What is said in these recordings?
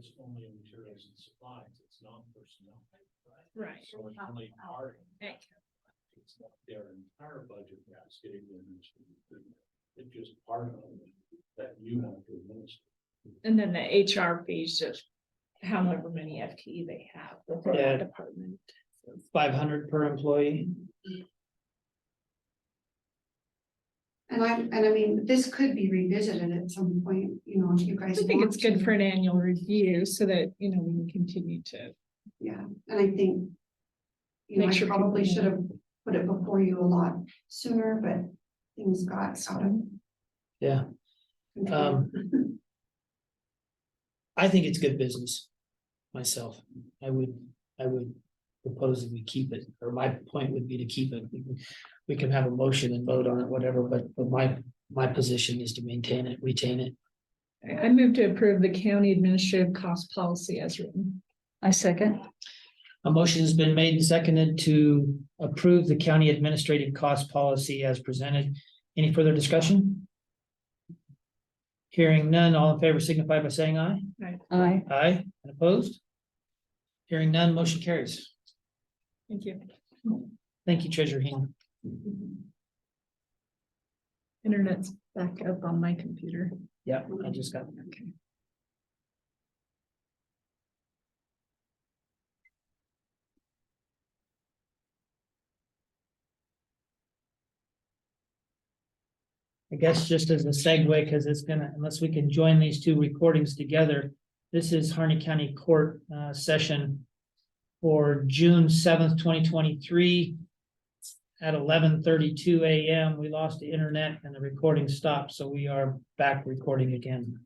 it's only materials and supplies, it's not personnel. Right. So it's only part, it's not their entire budget that's getting administered. It's just part of it that you have to administer. And then the HR fees, just however many FTE they have within Yeah. that department. 500 per employee. And I mean, this could be revisited at some point, you know, if you guys. I think want it's good to. for an annual review so that, we can continue to. Yeah, and I think. Make I sure probably people should have put it before you a lot sooner, but things got out of Yeah. control. I think it's good business myself. I would propose that we keep it, or my point would be to keep it. We can have a motion and vote on it, whatever, but my position is to maintain it, retain it. I move to approve the county administrative cost policy as written. I second. A motion has been made and seconded to approve the county administrative cost policy as presented. Any further discussion? Hearing none, all in favor signify by saying aye. Aye. Aye, and opposed? Hearing none, motion carries. Thank you. Thank you, Treasurer Heen. Internet's back up on my computer. Yeah, I just got. Okay. I guess just as a segue, because it's gonna, unless we can join these two recordings together, this is Harney County Court session for June 7th, 2023 at 11:32 a.m. We lost the internet and the recording stopped, so we are back recording again.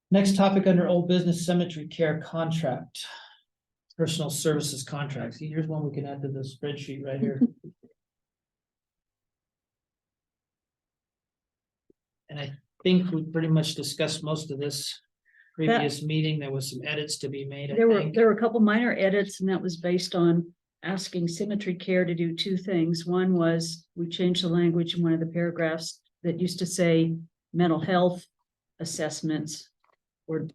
Next topic under old business, cemetery care contract. Personal services contract. See, here's one we can add to the spreadsheet right here. And I think we pretty much discussed most of this previous meeting. There was some edits to be made, I There were think. a couple minor edits, and that was based on asking Cemetery Care to do two things. One was we changed the language in one of the paragraphs that used to say mental health assessments, or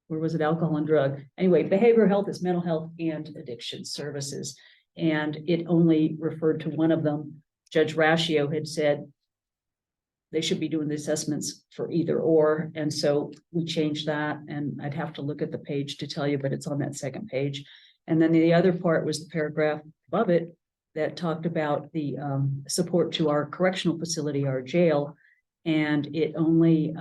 was it alcohol and drug? Anyway, behavioral health is mental health and addiction services. And it only referred to one of them. Judge Ratio had said they should be doing the assessments for either or. And so we changed that, and I'd have to look at the page to tell you, but it's on that second page. And then the other part was the paragraph above it that talked about the support to our correctional facility, our jail. And it only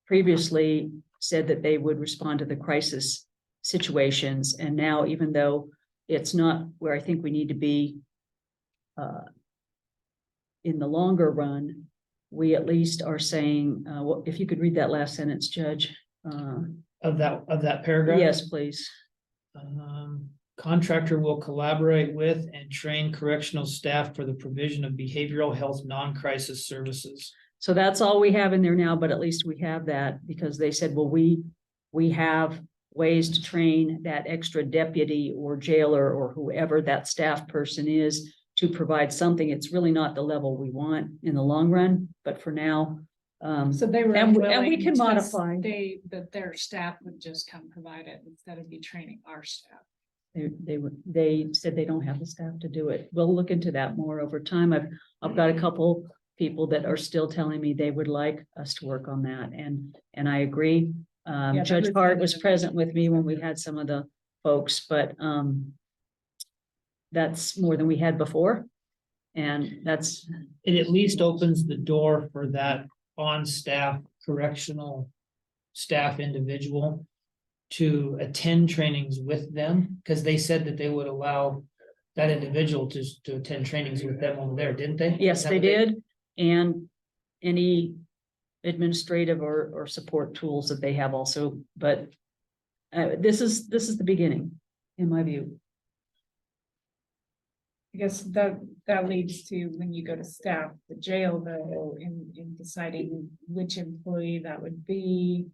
previously said that they would respond to the crisis situations. And now, even though it's not where I think we need to be in the longer run, we at least are saying, if you could read that last sentence, Judge. Of that paragraph? Yes, please. Contractor will collaborate with and train correctional staff for the provision of behavioral health non-crisis services. So that's all we have in there now, but at least we have that, because they said, well, we have ways to train that extra deputy or jailer or whoever that staff person is to provide something. It's really not the level we want in the long run, but for now. So they were. And we willing can to modify. That their staff would just come provide it instead of be training our staff. They said they don't have the staff to do it. We'll look into that more over time. I've got a couple people that are still telling me they would like us to work on that, and I agree. that Judge was Hart kind was of- present with me when we had some of the folks, but that's more than we had before. And that's, It at least opens the door for that on-staff correctional staff individual to attend trainings with them, because they said that they would allow that individual to attend trainings with them over there, didn't they? yes, Is that they what did. And any administrative or support tools that they have also, but this is the beginning, in my view. I guess that leads to when you go to staff, the jail though, in deciding which employee that would be.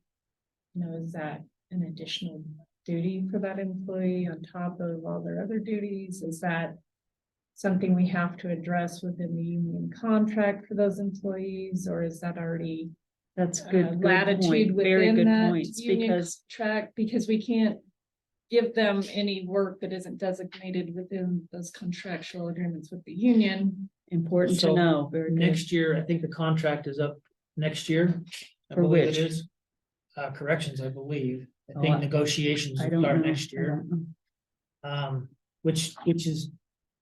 Is that an additional duty for that employee on top of all their other duties? Is that something we have to address within the union contract for those employees, or is that already That's good. Good latitude point. Very within good that points, union because contract, because we can't give them any work that isn't designated within those contractual agreements with the union. important to So, know. Very good. Next year, I think the contract is up next year. I For believe which? it is. Corrections, I believe. I Oh, think negotiations I will don't know. start next I year. don't know. Which is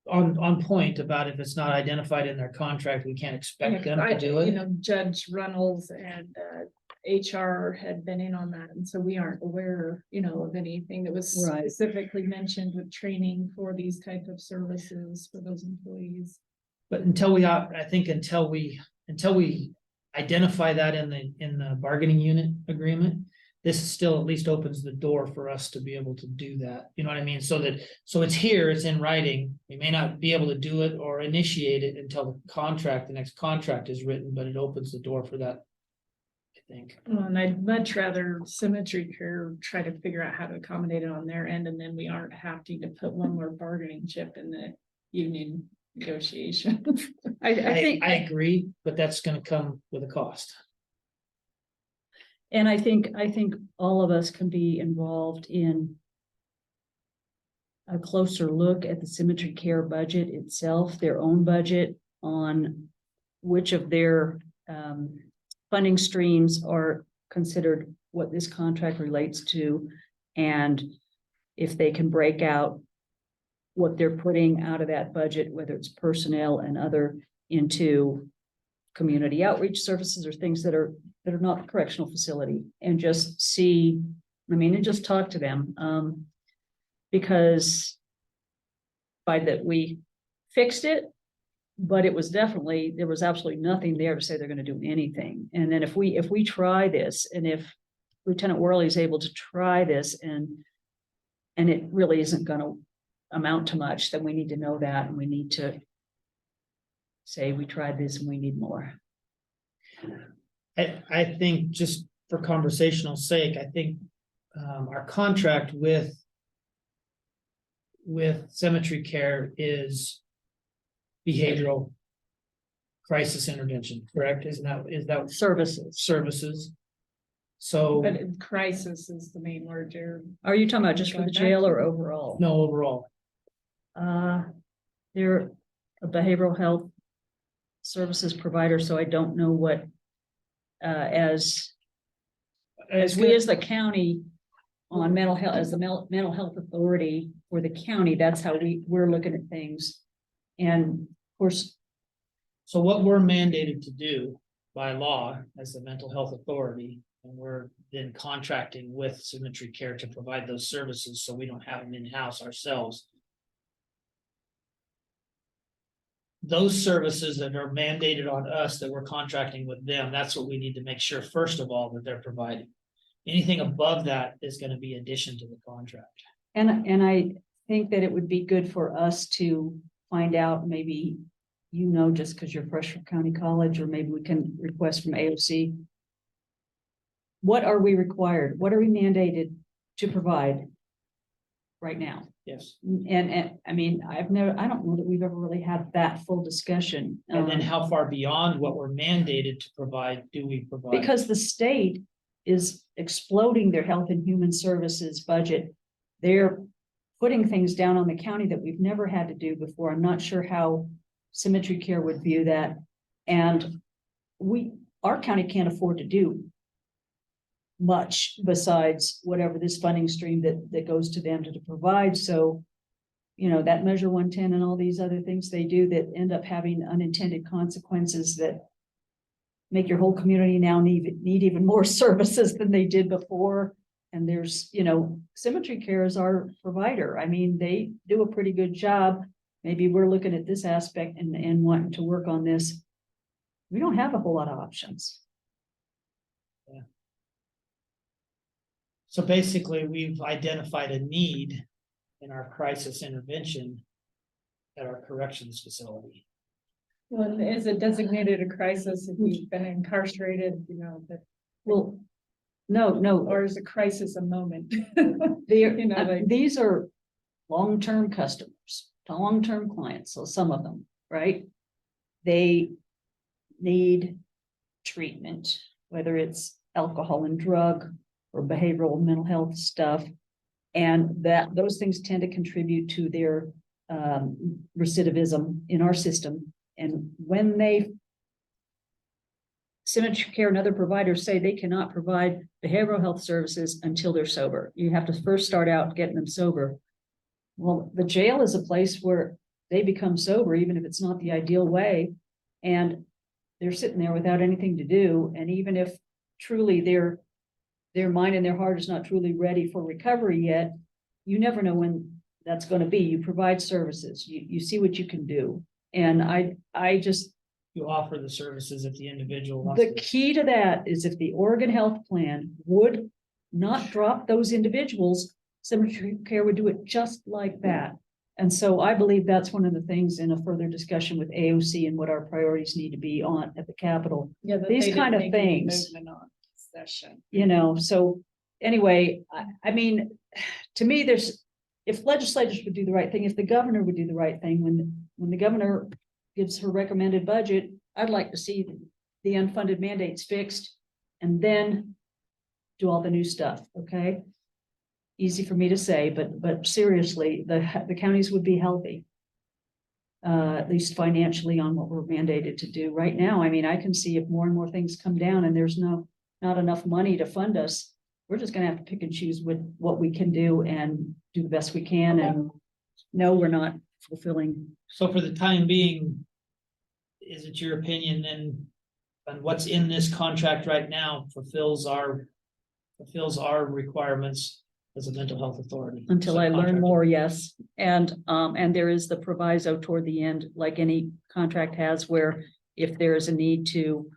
on point about if it's not identified in their contract, we can't expect them to do You it. know, Judge Reynolds and HR had been in on that, and so we aren't aware, you know, of anything that was Right. specifically mentioned with training for these type of services for those employees. But until I think until we identify that in the bargaining unit agreement, this still at least opens the door for us to be able to do that. You know what I mean? So it's here, it's in writing. We may not be able to do it or initiate it until the next contract is written, but it opens the door for that, I think. And I'd much rather Symmetry Care try to figure out how to accommodate it on their end, and then we aren't having to put one more bargaining chip in the union negotiation. I think, I agree, but that's gonna come with a cost. and I think all of us can be involved in a closer look at the Symmetry Care budget itself, their own budget, on which of their funding streams are considered what this contract relates to, and if they can break out what they're putting out of that budget, whether it's personnel and other, into community outreach services or things that are not the correctional facility, and just see, and just talk to them. Because by that we fixed it, but it was definitely, there was absolutely nothing there to say they're gonna do anything. And then if we try this, and if Lieutenant Worley is able to try this and it really isn't gonna amount to much, then we need to know that, and we need to say, we tried this and we need more. I think just for conversational sake, I think our contract with Cemetery Care is behavioral crisis intervention, correct? Is that Services. services? So, But crisis is the main word, Jared. Are you talking about just for the jail or overall? no, overall, They're a behavioral health services provider, so I don't know what, as we as the county on mental health, as the mental health authority for the county, that's how we're looking at things. And of course, so what we're mandated to do by law as the mental health authority, and we're then contracting with Symmetry Care to provide those services, so we don't have them in-house ourselves. Those services that are mandated on us, that we're contracting with them, that's what we need to make sure, first of all, that they're providing. Anything above that is gonna be addition to the contract. and I think that it would be good for us to find out, maybe, just because you're fresh from county college, or maybe we can request from AOC. What are we required? What are we mandated to provide right now? Yes. And I don't know that we've ever really had that full discussion. And then how far beyond what we're mandated to provide do we provide? Because the state is exploding their health and human services budget. They're putting things down on the county that we've never had to do before. I'm not sure how Symmetry Care would view that. And our county can't afford to do much besides whatever this funding stream that goes to them to provide. So, that Measure 110 and all these other things they do that end up having unintended consequences that make your whole community now need even more services than they did before. And there's, Symmetry Care is our provider. They do a pretty good job. Maybe we're looking at this aspect and wanting to work on this. We don't have a whole lot of options. So basically, we've identified a need in our crisis intervention at our corrections facility. Well, is it designated a crisis if you've been incarcerated, that, Well, no, or is a crisis a moment? these are long-term customers, long-term clients, so some of them, right? They need treatment, whether it's alcohol and drug or behavioral mental health stuff. And that those things tend to contribute to their recidivism in our system. And when cemetery care and other providers say they cannot provide behavioral health services until they're sober. You have to first start out getting them sober. Well, the jail is a place where they become sober, even if it's not the ideal way. And they're sitting there without anything to do. And even if truly their mind and their heart is not truly ready for recovery yet, you never know when that's going to be. You provide services, you see what you can do. And I just, You offer the services if the individual wants the to. key to that is if the Oregon Health Plan would not drop those individuals, cemetery care would do it just like that. And so I believe that's one of the things in a further discussion with AOC and what our priorities need to be on at the Capitol. Yeah, that These they didn't kind of make any things. movement on session. You know, so anyway, I mean, to me, if legislators would do the right thing, if the governor would do the right thing, when the governor gives her recommended budget, I'd like to see the unfunded mandates fixed and then do all the new stuff, okay? Easy for me to say, but seriously, the counties would be healthy. At least financially on what we're mandated to do right now. I mean, I can see if more and more things come down and there's not enough money to fund us, we're just gonna have to pick and choose with what we can do and do the best we can. And no, we're not fulfilling. So for the time being, is it your opinion then, on what's in this contract right now fulfills our requirements as a mental health authority? Until I learn Subcontractor. more, yes. And there is the proviso toward the end, like any contract has, where if there is a need to,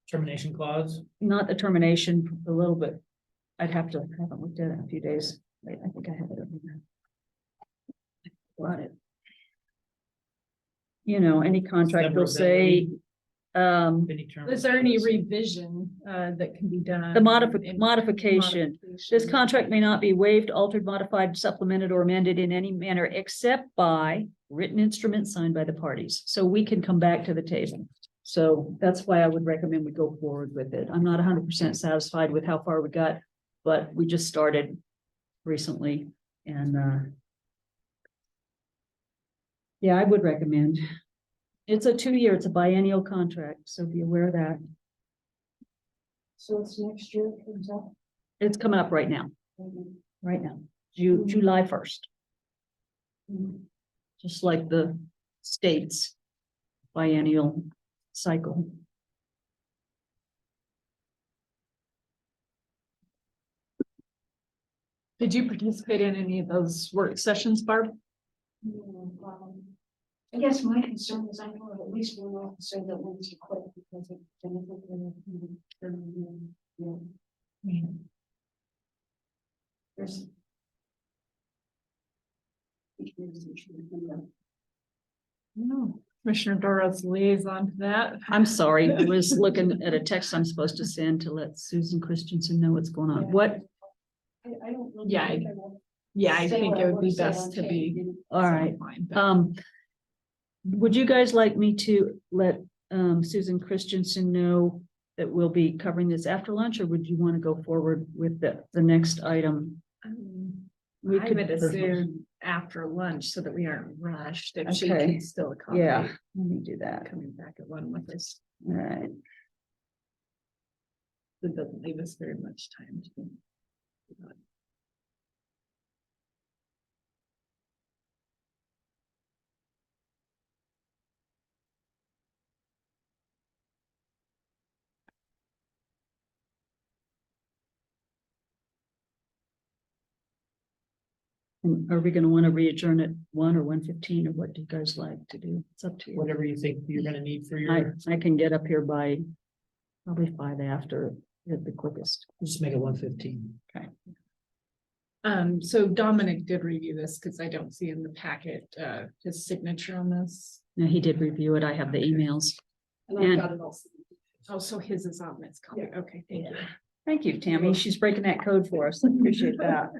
Termination clause? not the termination, a little bit. I haven't looked at it in a few days. Wait, I think I have it over there. Got it. You know, any contract will say, Any term. Is there any revision that can be done? the in- modification. This contract may not be waived, altered, modified, supplemented, or amended in any manner except by written instrument signed by the parties. So we can come back to the table. So that's why I would recommend we go forward with it. I'm not 100% satisfied with how far we got, but we just started recently and yeah, I would recommend. It's a 2-year, it's a biennial contract, so be aware of that. So it's next year, comes up. It's coming up right now, July 1st. Just like the state's biennial cycle. Did you participate in any of those work sessions, Barb? I guess my concern is I know of at least one officer that wants to quit because of. There's. No. Commissioner Dora's liaison to that. I'm sorry, I was looking at a text I'm supposed to send to let Susan Christensen know what's going on. What? I don't. really Yeah, think I will Yeah, I say think what it I would be wanna say best on to tape. be. All right. fine, but- Would you guys like me to let Susan Christensen know that we'll be covering this after lunch, or would you want to go forward with the next item? We I could- would assume after lunch so that we aren't rushed if she Okay. can still Yeah, accommodate let me do that. coming back at 1 with us. All right. It doesn't leave us very much time to. do that. And are we going to want to re-adjourn at 1 or 1:15, or what do you guys like to do? It's up to you. Whatever you think you're gonna need for I your, can get up here by probably 5 after at the quickest. just make it 1:15. So Dominic did review this because I don't see in the packet, his signature on this. Now, he did review it. I have the emails. And And- I've got it all. Oh, so his is on this copy. Okay, thank you. Thank you, Tammy. She's breaking that code for us. I appreciate that.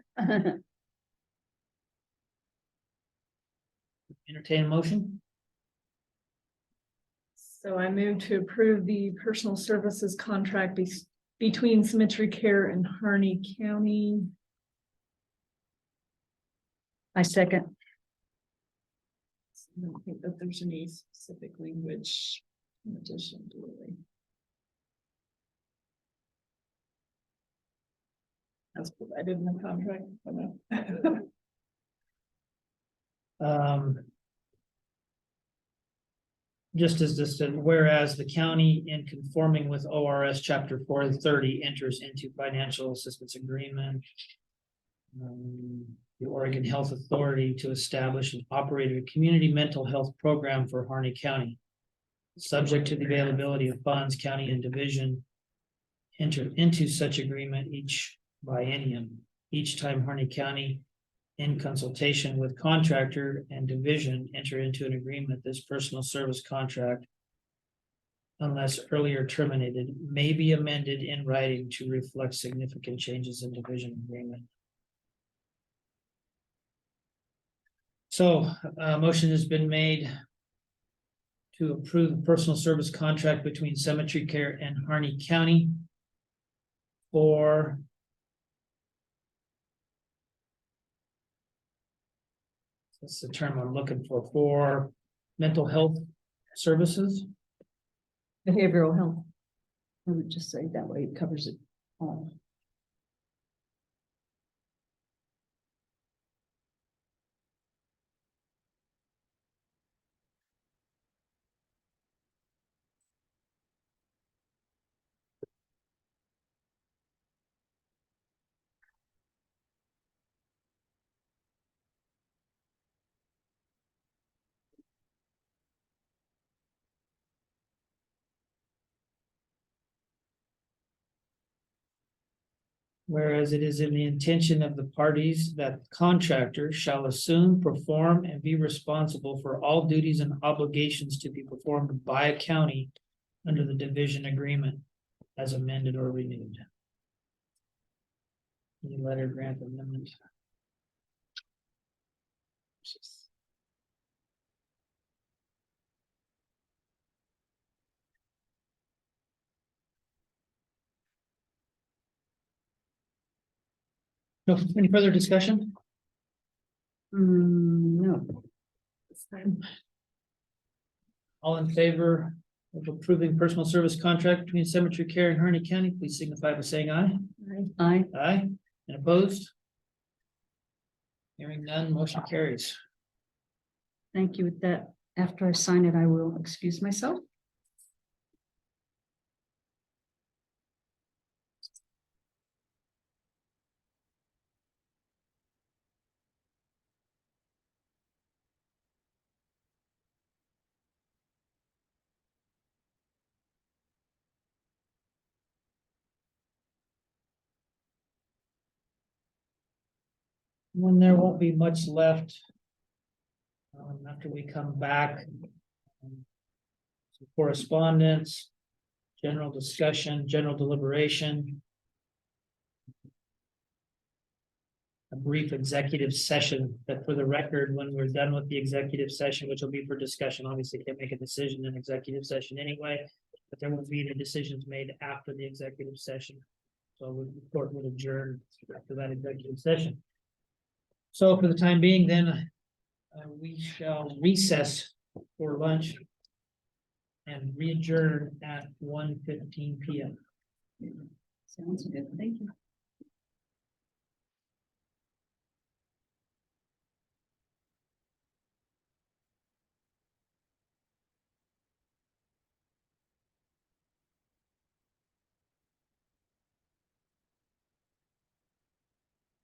Entertain a motion? So I move to approve the personal services contract between Cemetery Care and Harney County. I second. I don't think that there's any specific language in addition to it. That's provided in the contract. Just as this, whereas the county in conforming with ORS chapter 430 enters into financial assistance agreement. The Oregon Health Authority to establish and operate a community mental health program for Harney County. Subject to the availability of funds, county and division enter into such agreement each biennium. Each time Harney County, in consultation with contractor and division, enter into an agreement, this personal service contract, unless earlier terminated, may be amended in writing to reflect significant changes in division agreement. So, motion has been made to approve the personal service contract between Cemetery Care and Harney County for that's the term I'm looking for mental health services. Behavioral health. I would just say that way it covers it all. Whereas it is in the intention of the parties that the contractor shall assume, perform, and be responsible for all duties and obligations to be performed by a county under the division agreement as amended or renewed. Any letter grant amendment. No, any further discussion? No. All in favor of approving personal service contract between Cemetery Care and Harney County, please signify by saying aye. I, Aye, and opposed? Hearing none, motion carries. thank you with that. After I sign it, I will excuse myself. When there won't be much left. After we come back. Some correspondence, general discussion, general deliberation. A brief executive session, that for the record, when we're done with the executive session, which will be for discussion, obviously can't make a decision in executive session anyway. But there will be the decisions made after the executive session. So the court would adjourn after that executive session. So for the time being, then we shall recess for lunch and re-adjourn at 1:15 p.m. Sounds good. Thank you.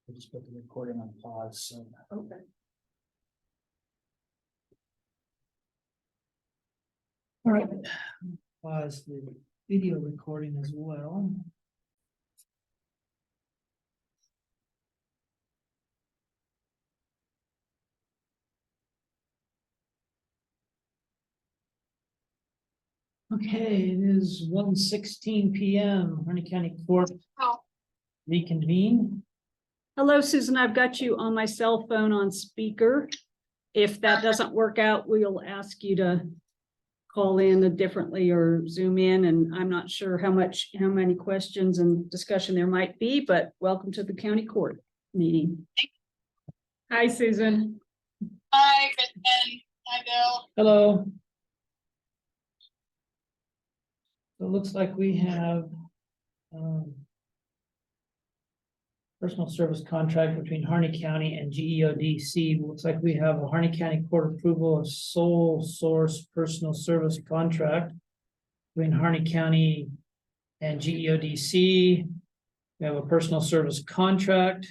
We'll just put the recording on pause. So. Okay. All right. Pause the video recording as well. Okay, it is 1:16 p.m. Harney County Court reconvene. Hello, Susan. I've got you on my cell phone on speaker. If that doesn't work out, we'll ask you to call in differently or zoom in, and I'm not sure how many questions and discussion there might be, but welcome to the county court meeting. Hi, Susan. Hi, Kristen. Hi, Bill. Hello. So it looks like we have personal service contract between Harney County and GEODC. Looks like we have a Harney County Court approval of sole source personal service contract between Harney County and GEODC. We have a personal service contract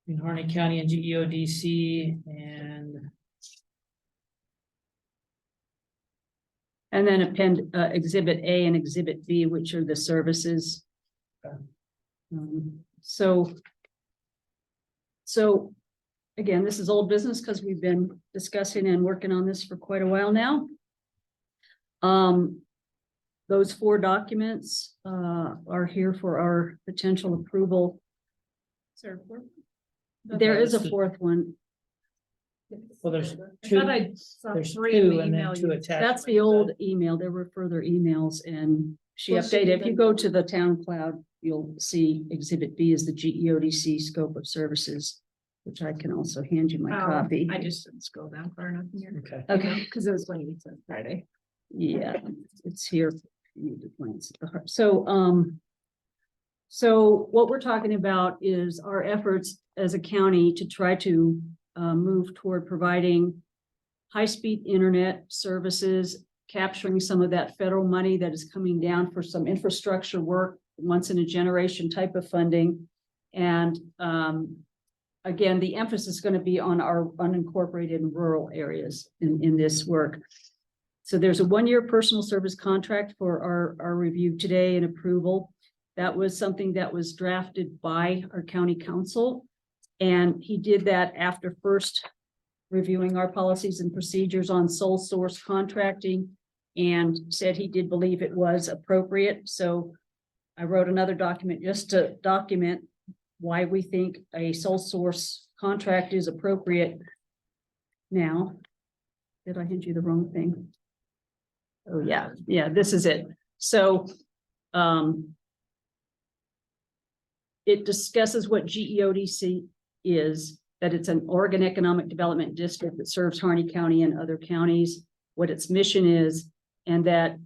between Harney County and GEODC, And then append exhibit A and exhibit B, which are the services. Okay. So again, this is old business because we've been discussing and working on this for quite a while now. Those 4 documents are here for our potential approval. There is a 4th one. well, there's I two, thought I saw there's 3 in the 2 and then email 2 you- attached. That's the old email. There were further emails and she Well, should updated. we If you then- go to the town cloud, you'll see exhibit B is the GEODC scope of services, which I can also hand you my Oh, copy. I just didn't scroll down far enough here. Okay. Okay, Because it was when you said Friday. yeah, it's here. if you need to glance at the heart. So what we're talking about is our efforts as a county to try to move toward providing high-speed internet services, capturing some of that federal money that is coming down for some infrastructure work, once in a generation type of funding. And again, the emphasis is going to be on our unincorporated rural areas in this work. So there's a 1-year personal service contract for our review today and approval. That was something that was drafted by our county council. And he did that after first reviewing our policies and procedures on sole source contracting and said he did believe it was appropriate. So I wrote another document just to document why we think a sole source contract is appropriate. Now, did I hand you the wrong thing? Oh, yeah, this is it. So, it discusses what GEODC is, that it's an Oregon Economic Development District that serves Harney County and other counties, what its mission is, and that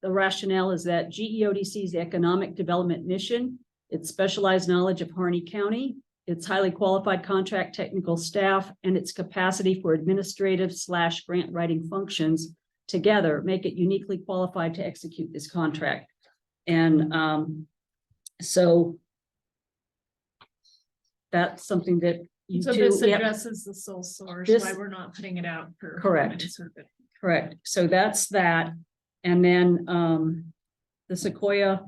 the rationale is that GEODC's economic development mission, its specialized knowledge of Harney County, its highly qualified contract technical staff, and its capacity for administrative/grant writing functions together make it uniquely qualified to execute this contract. And so that's something that you So two, this yep, addresses the sole source, This- why we're not putting it out for. Correct. correct. So that's that. And then the Sequoia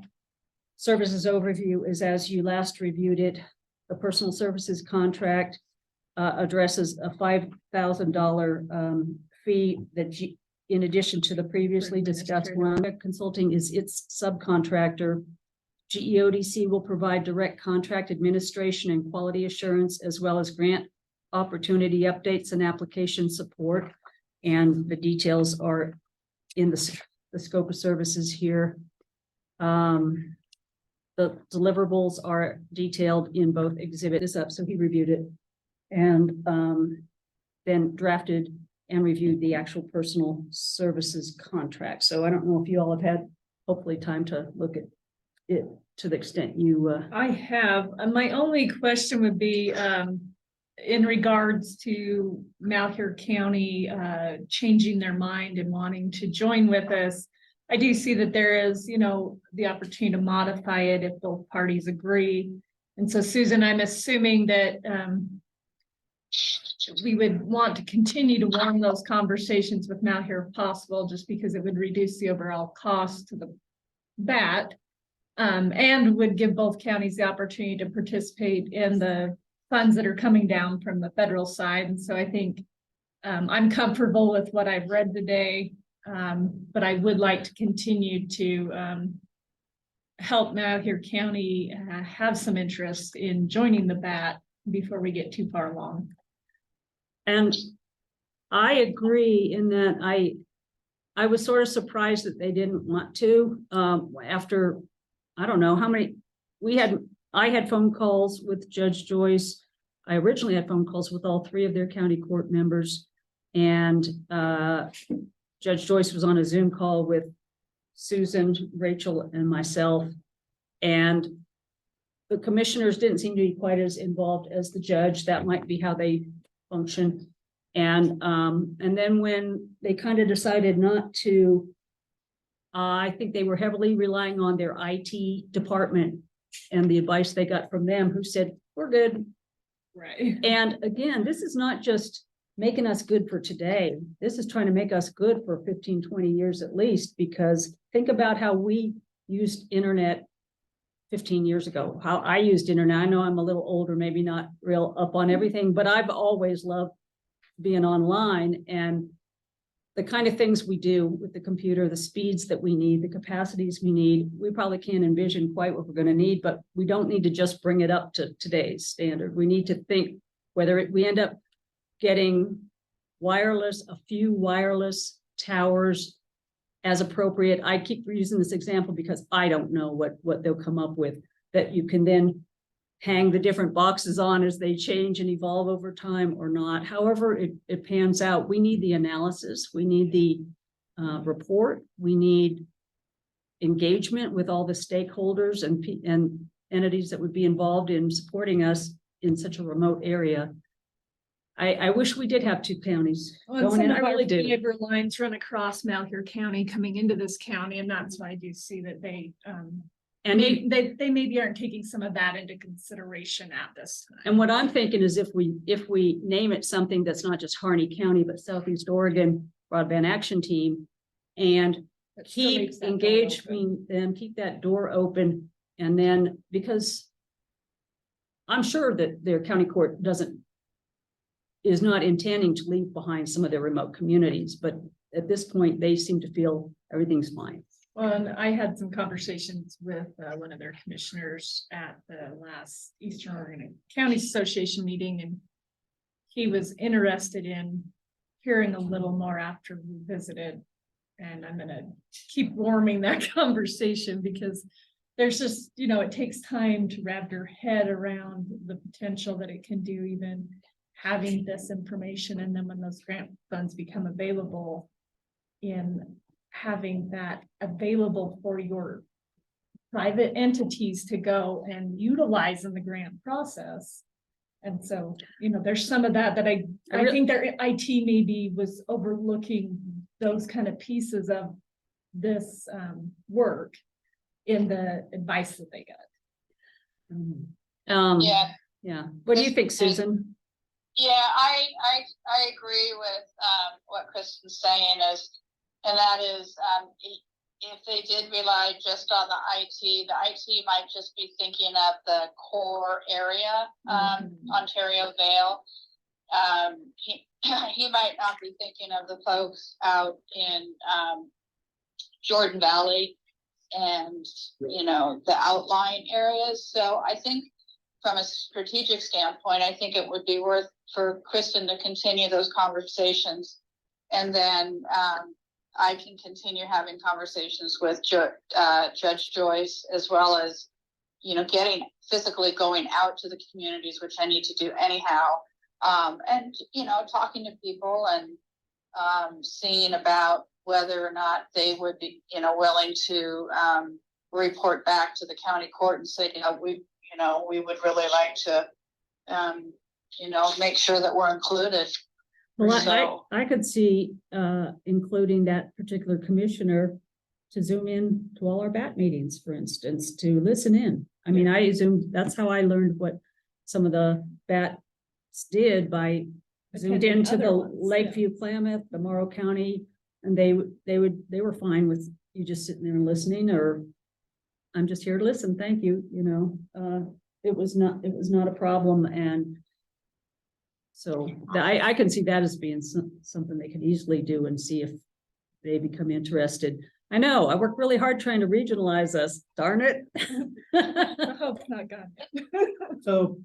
Services Overview is as you last reviewed it. The personal services contract addresses a $5,000 fee that in addition to the previously discussed one. Consulting is its subcontractor. GEODC will provide direct contract administration and quality assurance, as well as grant opportunity updates and application support. And the details are in the scope of services here. The deliverables are detailed in both exhibits up, so he reviewed it. And then drafted and reviewed the actual personal services contract. So I don't know if you all have had hopefully time to look at it to the extent you I have, my only question would be, in regards to Malheur County, changing their mind and wanting to join with us. I do see that there is, the opportunity to modify it if both parties agree. And so Susan, I'm assuming that, we would want to continue to warm those conversations with Malheur if possible, just because it would reduce the overall cost to the BAT. And would give both counties the opportunity to participate in the funds that are coming down from the federal side. And so I think I'm comfortable with what I've read today, but I would like to continue to help Malheur County have some interest in joining the BAT before we get too far along. and I agree in that I was sort of surprised that they didn't want to, after, I don't know how many, I had phone calls with Judge Joyce. I originally had phone calls with all three of their county court members. And Judge Joyce was on a Zoom call with Susan, Rachel, and myself. And the commissioners didn't seem to be quite as involved as the judge. That might be how they function. And then when they kind of decided not to, I think they were heavily relying on their IT department and the advice they got from them, who said, we're good. Right. And again, this is not just making us good for today. This is trying to make us good for 15, 20 years at least, because think about how we used internet 15 years ago, how I used internet. I know I'm a little older, maybe not real up on everything, but I've always loved being online, and the kind of things we do with the computer, the speeds that we need, the capacities we need, we probably can't envision quite what we're going to need, but we don't need to just bring it up to today's standard. We need to think whether we end up getting wireless, a few wireless towers as appropriate. I keep using this example because I don't know what they'll come up with, that you can then hang the different boxes on as they change and evolve over time or not. However it pans out, we need the analysis, we need the report, we need engagement with all the stakeholders and entities that would be involved in supporting us in such a remote area. I wish we did have two counties going in. I really do. Neighbor lines run across Malheur County coming into this county, and that's why I do see that they they maybe aren't taking some of that into consideration at this time. And what I'm thinking is if we name it something that's not just Harney County, but Southeast Oregon Broadband Action Team, and keep engaging them, keep that door open. And then, because I'm sure that their county court is not intending to leave behind some of their remote communities, but at this point, they seem to feel everything's fine. Well, and I had some conversations with one of their commissioners at the last Eastern Oregon County Association meeting, and he was interested in hearing a little more after we visited. And I'm gonna keep warming that conversation, because there's just, it takes time to wrap your head around the potential that it can do, even having this information. And then when those grant funds become available, in having that available for your private entities to go and utilize in the grant process. And so, there's some of that I think their IT maybe was overlooking those kind of pieces of this work in the advice that they got. Yeah. What do you think, Susan? Yeah, I agree with what Kristen's saying and that is if they did rely just on the IT might just be thinking of the core area, Ontario Vale. He might not be thinking of the folks out in Jordan Valley and the outlying areas. So I think from a strategic standpoint, I think it would be worth for Kristen to continue those conversations, and then I can continue having conversations with Judge Joyce, as well as physically going out to the communities, which I need to do anyhow, and talking to people and seeing about whether or not they would be willing to report back to the county court and say, we would really like to make sure that we're included. Well, I could see including that particular commissioner to zoom in to all our BAT meetings, for instance, to listen in. I mean, that's how I learned what some of the BATs did, by zoomed into the Lakeview, Klamath, the Morrow County, and they were fine with you just sitting there and listening, or I'm just here to listen, thank you. It was not a problem. And so I can see that as being something they could easily do and see if they become interested. I know, I worked really hard trying to regionalize us, darn it. I hope it's not gone. So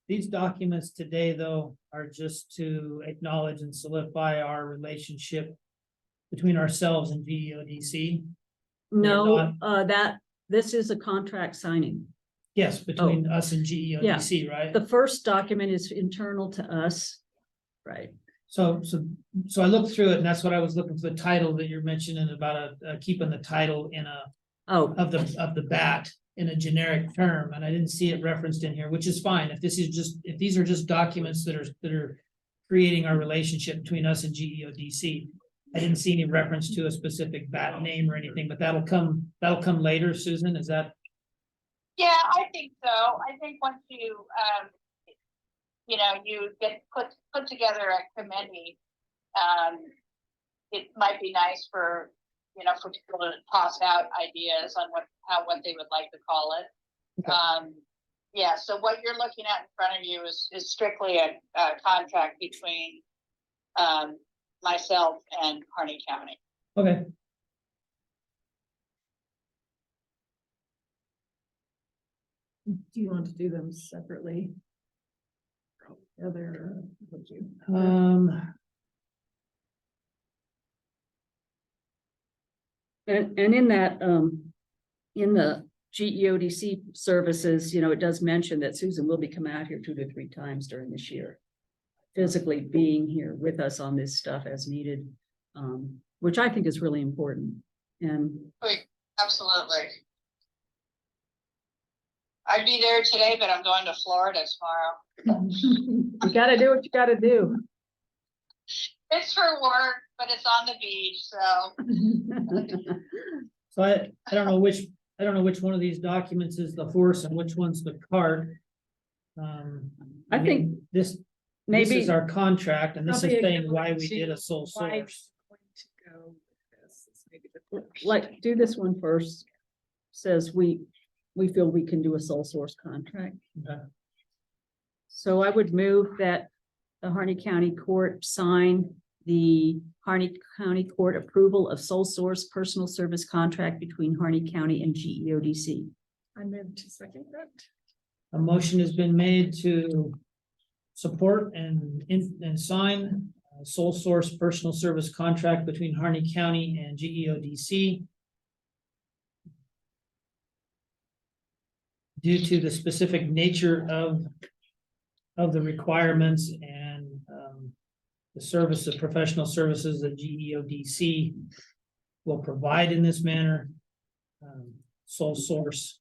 these documents today, though, are just to acknowledge and solidify our relationship between ourselves and GEODC? No, this is a contract signing. Yes, between us and GEODC, right? The first document is internal to us. Right. So I looked through it, and that's what I was looking for, the title that you're mentioning about keeping the title in Oh, of the bat in a generic term, and I didn't see it referenced in here, which is fine. If these are just documents that are creating our relationship between us and GEODC, I didn't see any reference to a specific bat name or anything, but that'll come later, Susan, is that? Yeah, I think so. I think once you, you get put together a committee, it might be nice for people to toss out ideas on what they would like to call it. Okay. Yeah, so what you're looking at in front of you is strictly a contract between myself and Harney County. Okay. Do you want to do them separately? Other, would you? and in that, in the GEODC services, it does mention that Susan will be coming out here 2 to 3 times during this year. Physically being here with us on this stuff as needed, which I think is really important. And Absolutely. I'd be there today, but I'm going to Florida tomorrow. you gotta do what you gotta do. It's for work, but it's on the beach, so. So I don't know which one of these documents is the horse and which one's the cart. I think mean, this maybe is our contract, and this is Probably a saying good why one we to- did a sole Why source. we're going to go with this is maybe the first. like do this one first. Says we feel we can do a sole source contract. Okay. So I would move that the Harney County Court sign the Harney County Court approval of sole source personal service contract between Harney County and GEODC. I moved to second that. A motion has been made to support and sign a sole source personal service contract between Harney County and GEODC. Due to the specific nature of the requirements and the service of professional services that GEODC will provide in this manner, sole source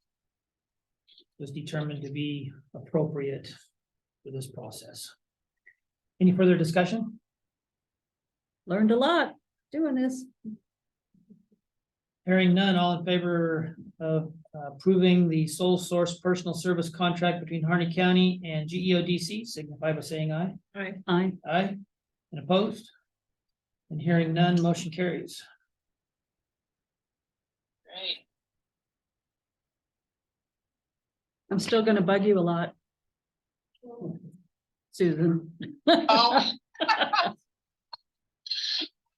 was determined to be appropriate for this process. Any further discussion? Learned a lot doing this. Hearing none, all in favor of approving the sole source personal service contract between Harney County and GEODC, signify by saying aye. Aye. Aye. Aye. And opposed? And hearing none, motion carries. Great. I'm still gonna bug you a lot, Susan. Oh.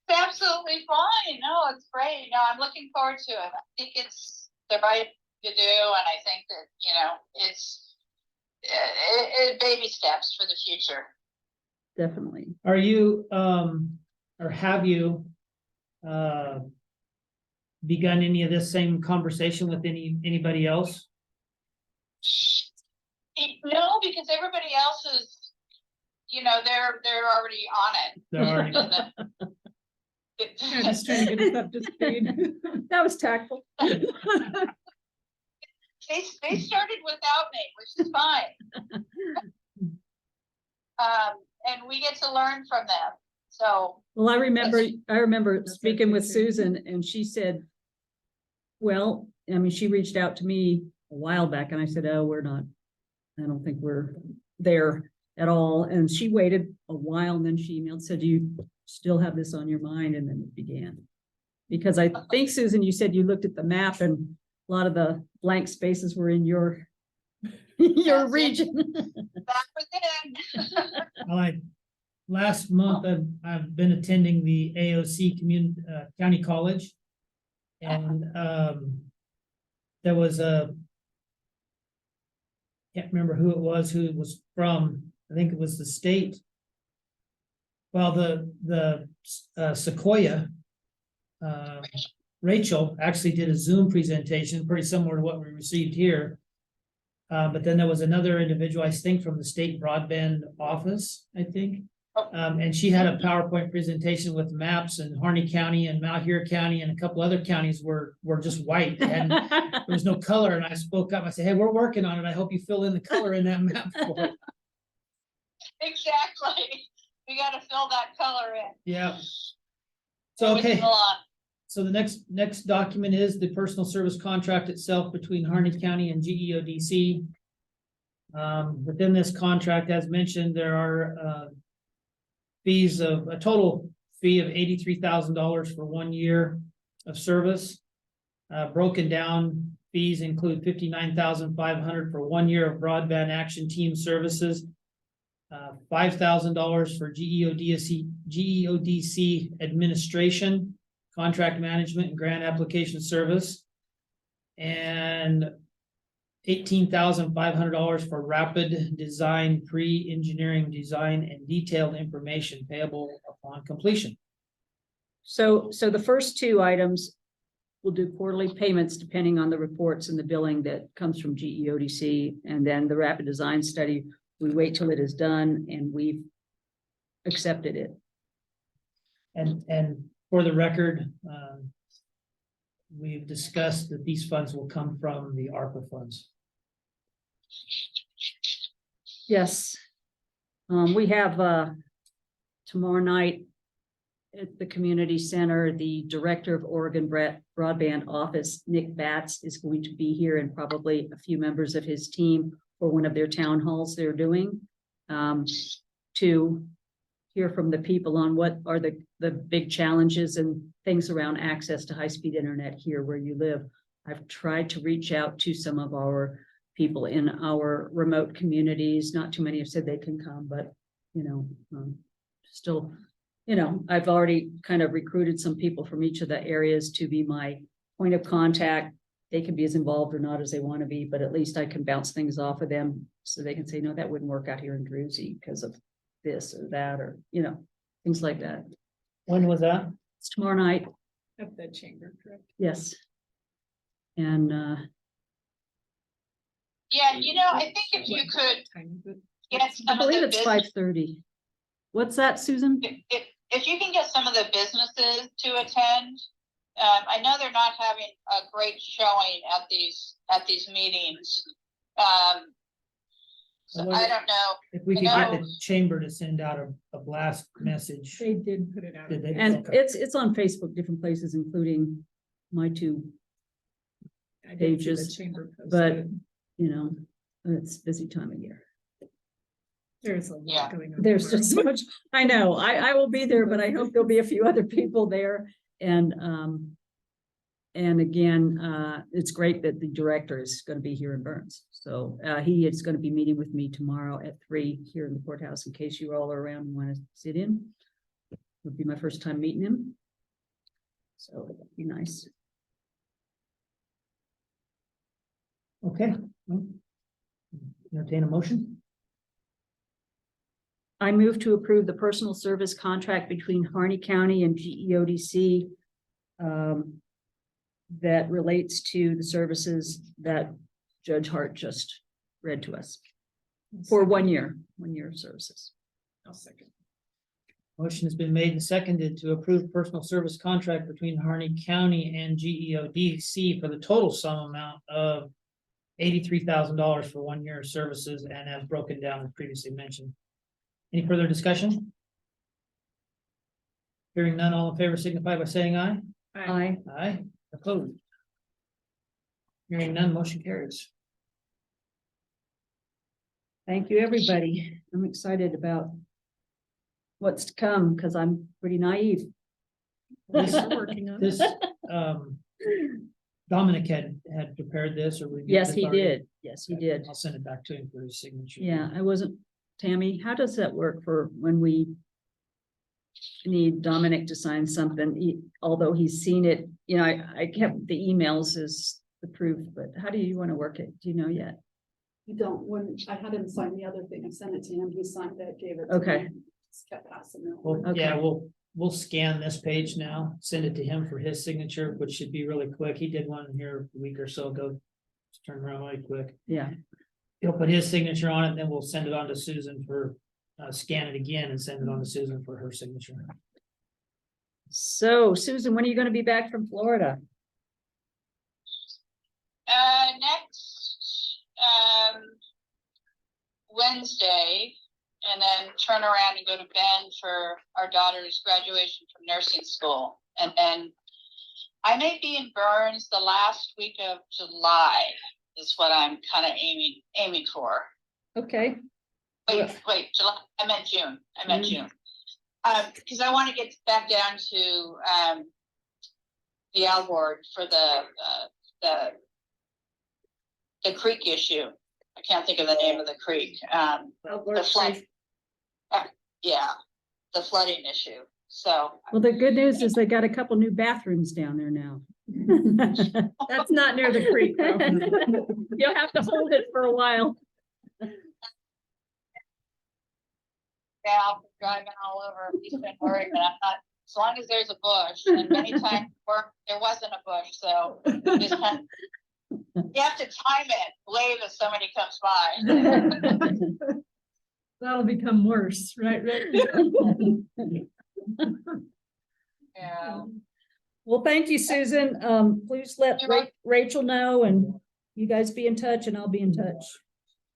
It's absolutely fine. No, it's great. No, I'm looking forward to it. I think it's the right to do, and I think that, it's baby steps for the future. Definitely. Are you, or have you, begun any of this same conversation with anybody else? No, because everybody else is, they're already on it. There are, I'm just trying to get us up to speed. That was tactful. They started without me, which is fine. And we get to learn from them. So. Well, I remember That's speaking with okay, too. Susan and she said, well, she reached out to me a while back and I said, oh, I don't think we're there at all. And she waited a while and then she emailed, said, do you still have this on your mind? And then it began. Because I think, Susan, you said you looked at the map and a lot of the blank spaces were in your That's it. region. That was it. last month, I've been attending the AOC County College. And, there was can't remember who it was from, I think it was the state. Well, the Sequoia Rachel actually did a Zoom presentation, pretty similar to what we received here. But then there was another individual, I think, from the state broadband office, I think. And she had a PowerPoint presentation with maps, and Harney County and Malheur County and a couple other counties were just white. And there was no color. And I spoke up. I said, hey, we're working on it. I hope you fill in the color in that map for it. Exactly. We gotta fill that color in. Yeah. So, Which is okay. a lot. So the next document is the personal service contract itself between Harney County and GEODC. Within this contract, as mentioned, there are fees of a total fee of $83,000 for 1 year of service. Broken down fees include $59,500 for 1 year of broadband action team services, $5,000 for GEODC administration, contract management and grant application service, and $18,500 for rapid design, pre-engineering design and detailed information payable upon completion. So the first two items will do quarterly payments depending on the reports and the billing that comes from GEODC. And then the rapid design study, we wait till it is done and we've accepted it. And for the record, we've discussed that these funds will come from the ARPA funds. Yes. We have tomorrow night at the community center, the director of Oregon Broadband Office, Nick Batts, is going to be here, and probably a few members of his team for one of their town halls they're doing, to hear from the people on what are the big challenges and things around access to high-speed internet here where you live. I've tried to reach out to some of our people in our remote communities. Not too many have said they can come, but still, I've already kind of recruited some people from each of the areas to be my point of contact. They can be as involved or not as they want to be, but at least I can bounce things off of them so they can say, no, that wouldn't work out here in Druzy because of this or that, or, things like that. When was that? It's tomorrow night. At the chamber, correct? Yes. And, Yeah, I think if you could Time of it. get I some of believe the it's business, 5:30. What's that, Susan? if you can get some of the businesses to attend. I know they're not having a great showing at these meetings. So I don't know. If we could I get the chamber to send out a blast message. They did put it out. Did they? And Okay. it's on Facebook, different places, including my two, I did see the pages, chamber post but it. it's busy time of year. There's a Yeah. lot going on. There's tomorrow. just so much, I know, I will be there, but I hope there'll be a few other people there. And again, it's great that the director is going to be here in Burns. So he is going to be meeting with me tomorrow at 3 here in the courthouse in case you all are around and want to sit in. It'll be my first time meeting him. So it'll be nice. Okay. Entertain a motion? I move to approve the personal service contract between Harney County and GEODC that relates to the services that Judge Hart just read to us for 1 year of services. I'll second. Motion has been made and seconded to approve personal service contract between Harney County and GEODC for the total sum amount of $83,000 for 1 year of services, and as broken down as previously mentioned. Any further discussion? Hearing none, all in favor signify by saying aye. Aye. Aye, opposed. Hearing none, motion carries. Thank you, everybody. I'm excited about what's to come because I'm pretty naive. This, We're working on it. this, Dominic had prepared this, or we? Yes, he did. Yes, he did. I'll send it back to him for his signature. Yeah, I wasn't, Tammy, how does that work for when we need Dominic to sign something, although he's seen it, I kept the emails as the proof, but how do you want to work it? Do you know yet? You don't, when I had him sign the other thing, I sent it to him, he signed it, gave it. to Okay. me, just kept passing it. Well, Okay. yeah, we'll scan this page now, send it to him for his signature, which should be really quick. He did one here a week or so ago. Just turn around really quick. Yeah, He'll put his signature on it, and then we'll send it on to Susan for, scan it again and send it on to Susan for her signature. so Susan, when are you gonna be back from Florida? Next, Wednesday, and then turn around and go to Bend for our daughter's graduation from nursing school. And then I may be in Burns the last week of July is what I'm kind of aiming for. Okay, Wait, July, I meant June, June. Because I want to get back down to, the Alvord for the creek issue. I can't think of the name of the creek, the flood. Yeah, the flooding issue, so. well, the good news is they got a couple new bathrooms down there now. That's not near the creek, though. You'll have to hold it for a while. Yeah, I'm driving all over Eastern Oregon, I'm not, as long as there's a bush, and many times there wasn't a bush, so. Just kind of- you have to time it, wave if somebody comes by. That'll become worse, right? Yeah, Well, thank you, Susan. Please let You're welcome. Rachel know, and you guys be in touch, and I'll be in touch.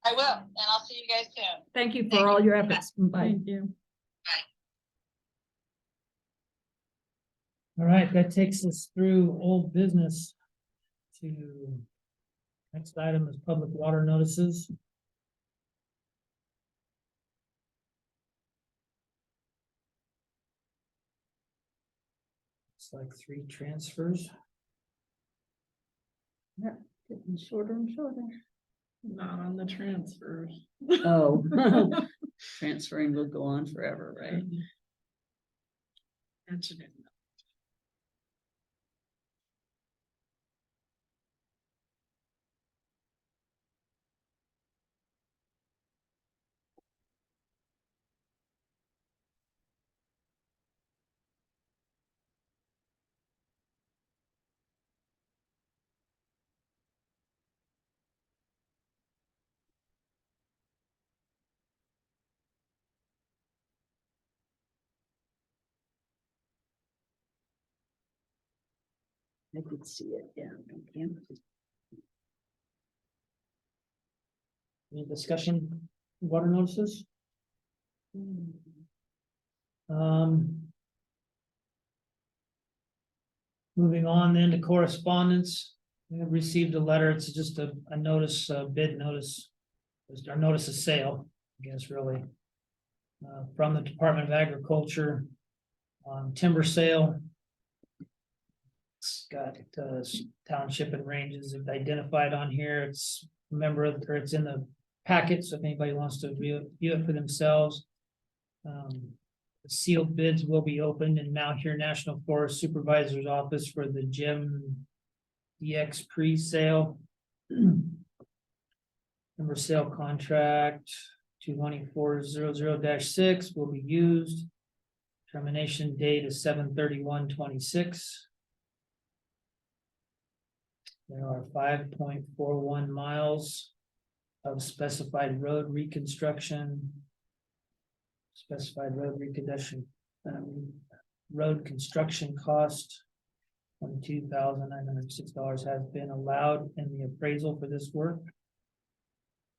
I will, and I'll see you guys soon. Thank you for all your efforts. Bye. Thank you. All right, that takes us through old business to next item is public water notices. It's like 3 transfers. Getting shorter and shorter. Not on the transfers. Oh, transferring will go on forever, right? Mention it. I could see it, yeah. Okay. Any discussion, water notices? Moving on then to correspondence, we have received a letter, it's just a notice, a bid notice. It's our notice of sale, I guess, really. From the Department of Agriculture on timber sale. It's got township and ranges identified on here. It's a member of, or it's in the packet, so if anybody wants to view it for themselves. The sealed bids will be opened in Mount Here National Forest Supervisor's Office for the Gem DX pre-sale. Number sale contract 22400-6 will be used. Termination date is 7/31/26. There are 5.41 miles of specified road reconstruction. Specified road reconstruction, road construction cost $22,906 has been allowed in the appraisal for this work.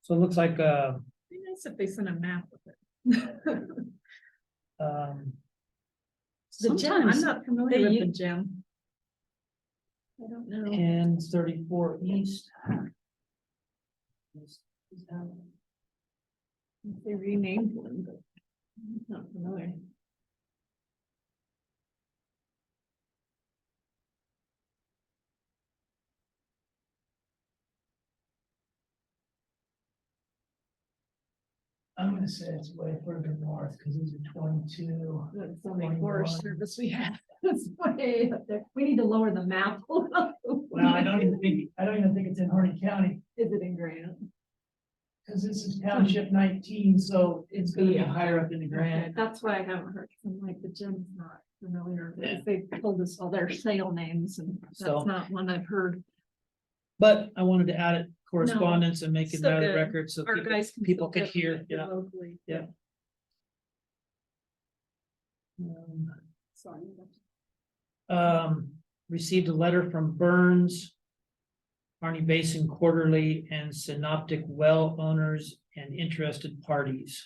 So it looks like Be nice if they sent a map with it. The gem, I'm Sometimes not familiar with they the use- gem. I don't know. and 34 east. They renamed one, but I'm not familiar. I'm gonna say it's way further north because these are 22. That's the only Forest 21. Service we have. It's way up there. We need to lower the map. Well, I don't even think it's in Harney County Is it in Grant? because this is township 19, so it's gonna be higher up in the Okay, Grand. that's why I haven't heard, 'cause I'm like, the gem's not familiar, Yeah. because they told us all their sale names, and So- that's not one I've heard. But I wanted to add it correspondence and make it still out of the good. record so Our people, guys can people still could hear, get yeah. locally. Yeah. Um, Sorry. Received a letter from Burns, Harney Basin Quarterly, and Synoptic Well owners and interested parties.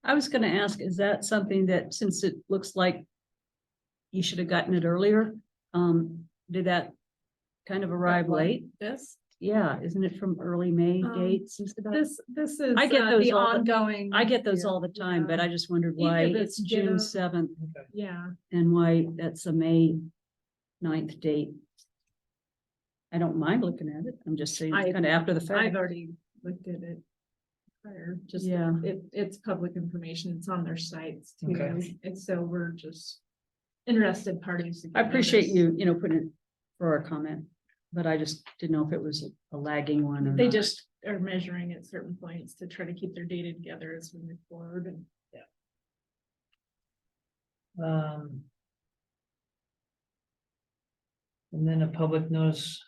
I was gonna ask, is that something that, since it looks like you should have gotten it earlier, did that kind of arrive late? This, Yeah, isn't it from early May dates and stuff? this is I get those the all the- ongoing. I get those deal. all the time, but Yeah. I just wondered Each why of it's us get June them. 7th Yeah, and why that's a May 9th date. I don't mind looking at it. I'm just saying it's I- kind of after the I've fact. already looked at it. Prior, just, Yeah. it's public information, it's on their sites too, Okay. and so we're just interested parties. to I get appreciate notice. you putting it for our comment, but I just didn't know if it was a lagging one or They not. just are measuring at certain points to try to keep their data together as we move forward, and And then a public notice.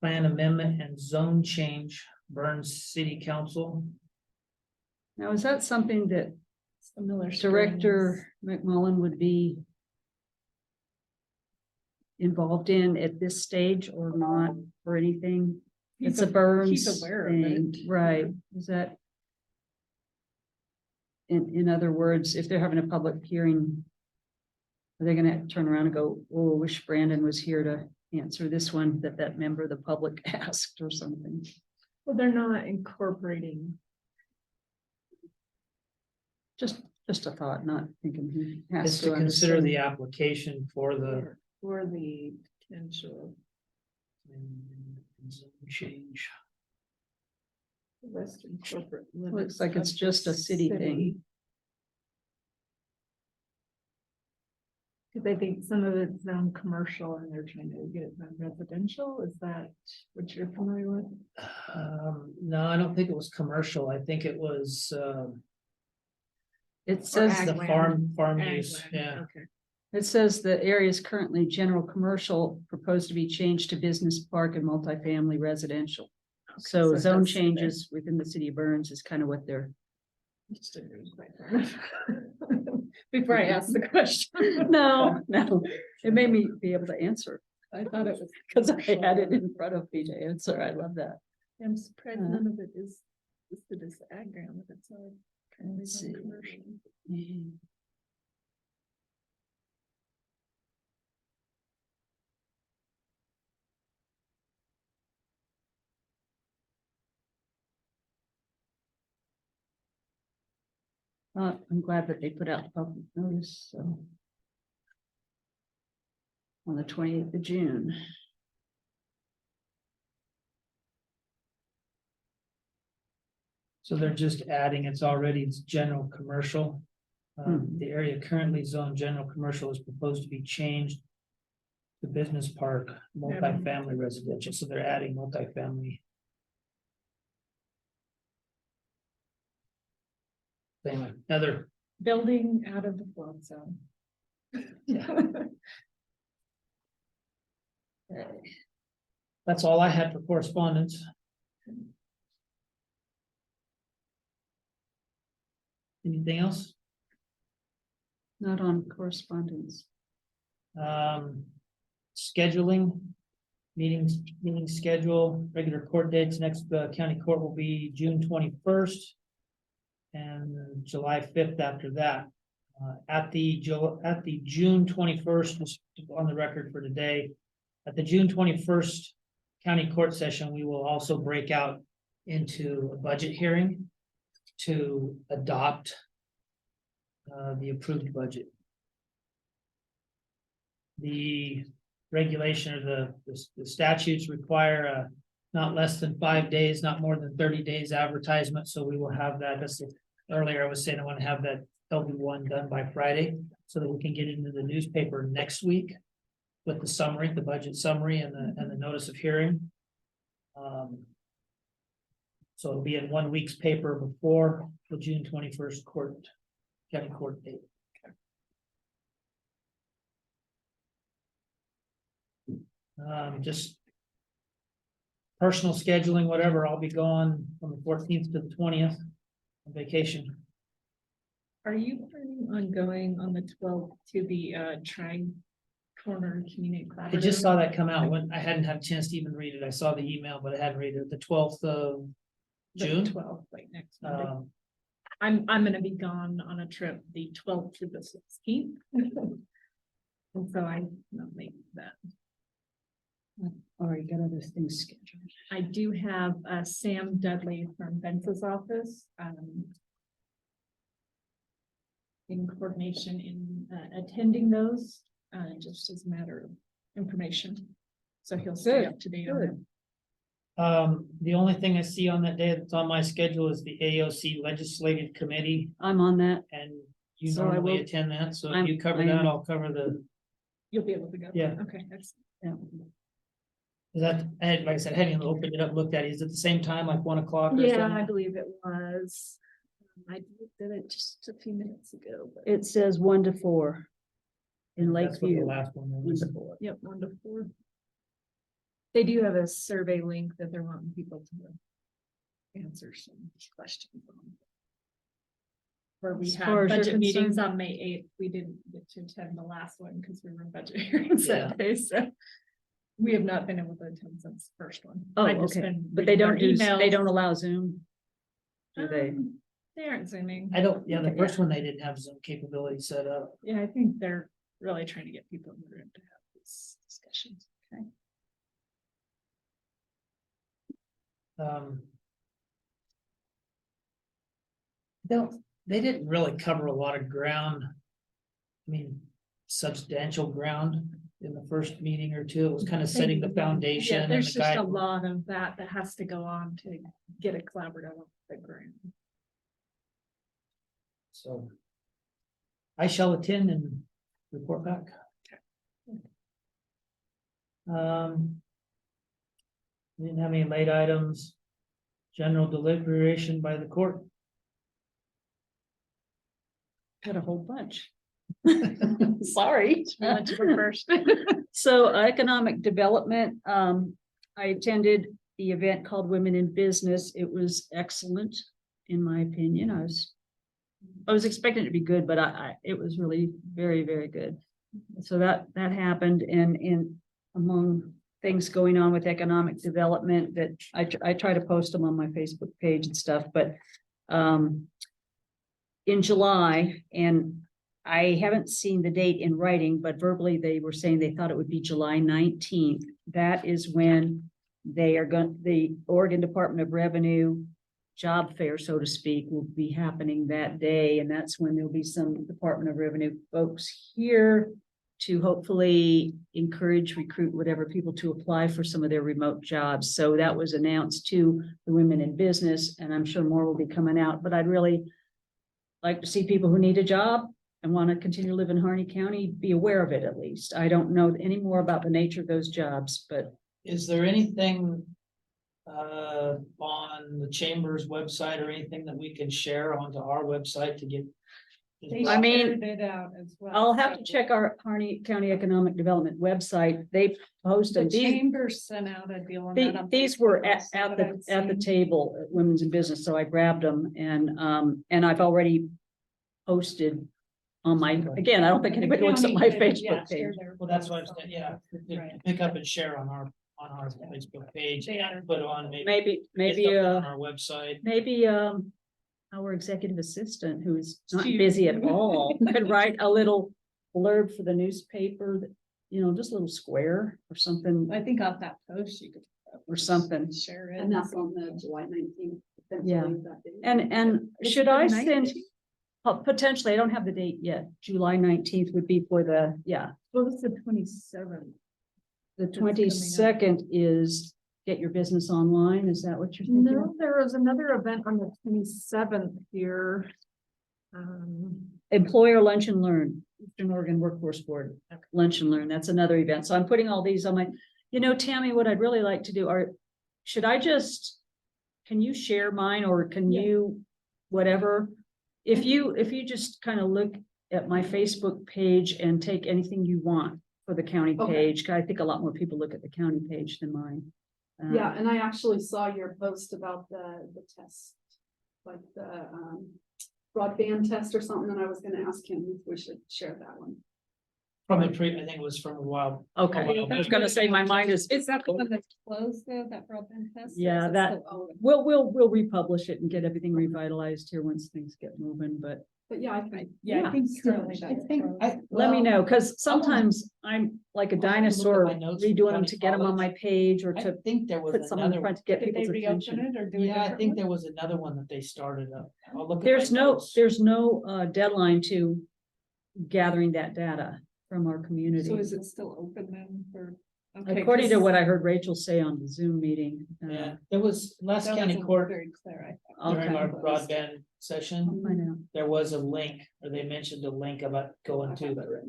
Plan amendment and zone change, Burns City Council. Now, is that something that similar. Director McMullen would be involved in at this stage or not, or anything? It's a Burns He's aware of thing, it. right? Is that? In other words, if they're having a public hearing, are they gonna turn around and go, oh, I wish Brandon was here to answer this one that member of the public asked or something? Well, they're not incorporating. Just a thought, not thinking he has Is to consider understand. the application for the For the potential zone change. western corporate. Looks limits like it's of the just a city thing. Cause I think some of it's zone commercial and they're trying to get it zone residential, is that what you're familiar with? No, I don't think it was commercial. I think it was, It says ag the land. farm Ag use, land, yeah. Okay. It says the area is currently general commercial, proposed to be changed to business park and multifamily residential. So it zone does say there. changes within the city of Burns is kind of what they're. Just didn't read quite far enough. Before I asked the question. No, it made me be able to answer I thought it was. because I had it in front of me to answer. I love that. I'm surprised Uh-huh. none of it is listed as ag ground, if it's all. Let's see. commercial. I'm glad that they put out the public notice, so. On the 28th of June. So they're just adding, it's general commercial. The area currently zoned general commercial is proposed to be changed. To business park, multifamily residential, so they're adding multifamily. Anyway, another, Building out of the flood zone. that's all I had for correspondence. Anything else? Not on correspondence. Scheduling. Meeting schedule, regular court dates, next county court will be June 21st. And July 5th after that. At the June 21st, just on the record for today. At the June 21st county court session, we will also break out into a budget hearing. To adopt. The approved budget. The regulation or the statutes require not less than 5 days, not more than 30 days advertisement, so we will have that. Earlier I was saying I want to have that LB1 done by Friday, so that we can get it into the newspaper next week. With the summary, the budget summary and the notice of hearing. So it'll be in 1 week's paper before the June 21st county court date. Just personal scheduling, whatever, I'll be gone from the 14th to the 20th on vacation. Are you planning on going on the 12th to the Corner Community I just Collaborative? saw that come out when I hadn't had a chance to even read it. I saw the email, but I hadn't read it. The 12th of The June. 12th, like next Monday. Um, I'm gonna be gone on a trip the 12th to the 16th. And so I not make that. Or you got other things scheduled. I do have Sam Dudley from Bence's office. In coordination in attending those, just as a matter of information. So he'll stay up to date on it. The only thing I see on that day that's on my schedule is the AOC Legislative Committee, I'm on that. and you So I normally will- attend that, so if I'm- you cover I'm- that, I'll cover the, You'll be able to go. Yeah. Okay, excellent. Yeah. is that, I had, like I said, I hadn't even opened it up, looked at it, is it the same time, like 1 o'clock or Yeah, I something? believe it was. I did it just a few minutes ago, but It says 1 to 4 in That's what the Lakeview. last one 1 was. to 4. yep, 1 to 4. They do have a survey link that they're wanting people to answer some questions on. Where we As had far as you're budget meetings concerned- on May 8th, we didn't get to attend the last one because we were in budget hearings Yeah. that day, so. We have not been able to attend since the first one. Oh, I've just okay. been But they reading don't their do, they emails. don't allow Zoom. Do they? They aren't zooming. I don't, yeah, the Okay, first one, they didn't have Zoom capability set up. Yeah, I think they're really trying to get people in the room to have these discussions. Okay. They didn't really cover a lot of ground. I mean, substantial ground in the first meeting or two. It was kind of setting the foundation Yeah, and there's the just a guide. lot of that has to go on to get a collaborative off the ground. So I shall attend and report back. We didn't have any late items. General deliberation by the court. Had a whole bunch. Sorry. We went to the first. So economic development, I attended the event called Women in Business. It was excellent, in my opinion. I was expecting it to be good, but it was really very, very good. So that happened, and among things going on with economic development that I try to post them on my Facebook page and stuff, but in July, and I haven't seen the date in writing, but verbally they were saying they thought it would be July 19th. That is when the Oregon Department of Revenue job fair, so to speak, will be happening that day. And that's when there'll be some Department of Revenue folks here to hopefully encourage, recruit, whatever people to apply for some of their remote jobs. So that was announced to the Women in Business, and I'm sure more will be coming out, but I'd really like to see people who need a job and want to continue to live in Harney County, be aware of it at least. I don't know any more about the nature of those jobs, but Is there anything on the chamber's website or anything that we can share onto our website to get? I mean, shared it out as well. I'll have So to check our Harney County Economic Development website. They post The them. chamber sent out a deal on that. on These were Facebook at also the, that I've at the seen. table at Women's in Business, so I grabbed them and I've already posted on my, again, I don't think anybody looks at my County did, yeah, Facebook page. share their Well, that's what I'm posts saying, on yeah, there. Right. pick up and share on our Facebook page, They are. and put on maybe. Maybe, get something on our website. maybe, our executive assistant, who is not She- busy at all, could write a little blurb for the newspaper, that, you know, just a little square or something, I think on that post you could. or something. Share it. And that's on the July 19th. Yeah. essentially, that day. And It's should the I send, 19th? potentially, I don't have the date yet, July 19th would be for the, yeah. Well, it's the 27th. The It's coming up. 22nd is get your business online, is that what you're thinking? No, there was another event on the 27th here. Employer Lunch and Learn, Eastern Oregon Workforce Board, Lunch and Learn, that's another event, so I'm putting all these on my, Tammy, what I'd really like to do should I just, can you share mine, or can Yeah. you, whatever? If you just kind of look at my Facebook page and take anything you want for the county Okay. page. 'Cause I think a lot more people look at the county page than mine. Yeah, and I actually saw your post about the test, like the broadband test or something, and I was gonna ask him if we should share that one. From I think it was from a while. Okay, I was gonna say my mind is, Is that the one that's closed though, that broadband test? or is Yeah, it that- still open? we'll republish it and get everything revitalized here once things get moving, but But yeah, I think. Yeah, I think currently I that's think, closed. let me know, because sometimes I'm like a I'll have to look at dinosaur my notes from redoing them county to get them on my college. page or I to think there was put some in another, front to get Did they people's reopen attention. it or do a yeah, I different think one? there was another one that they started up. I'll look at my There's notes. there's no deadline to gathering that data from our So community. is it still open then for? Okay, According to 'cause what I heard Rachel say on the Zoom meeting. Yeah, there was last that county wasn't court very clear, I thought. Okay. during our broadband session. I'll find out. There was a link, or they mentioned a link about going to that.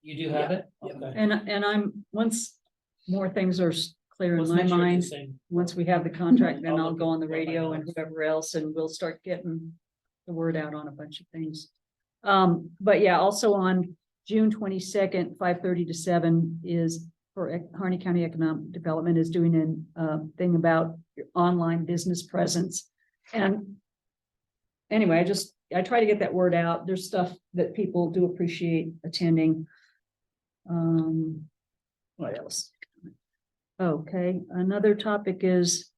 You do have it? Yeah. Okay. And once more things are clear in Let's my make sure it's the mind, same. once we have the contract, then I'll I'll look go at on the what my radio and notes. whoever else, and we'll start getting the word out on a bunch of things. But yeah, also on June 22nd, 5:30 to 7 is for Harney County Economic Development is doing an thing about your online business presence. And anyway, I try to get that word out. There's stuff that people do appreciate attending. What else? Okay, another topic is.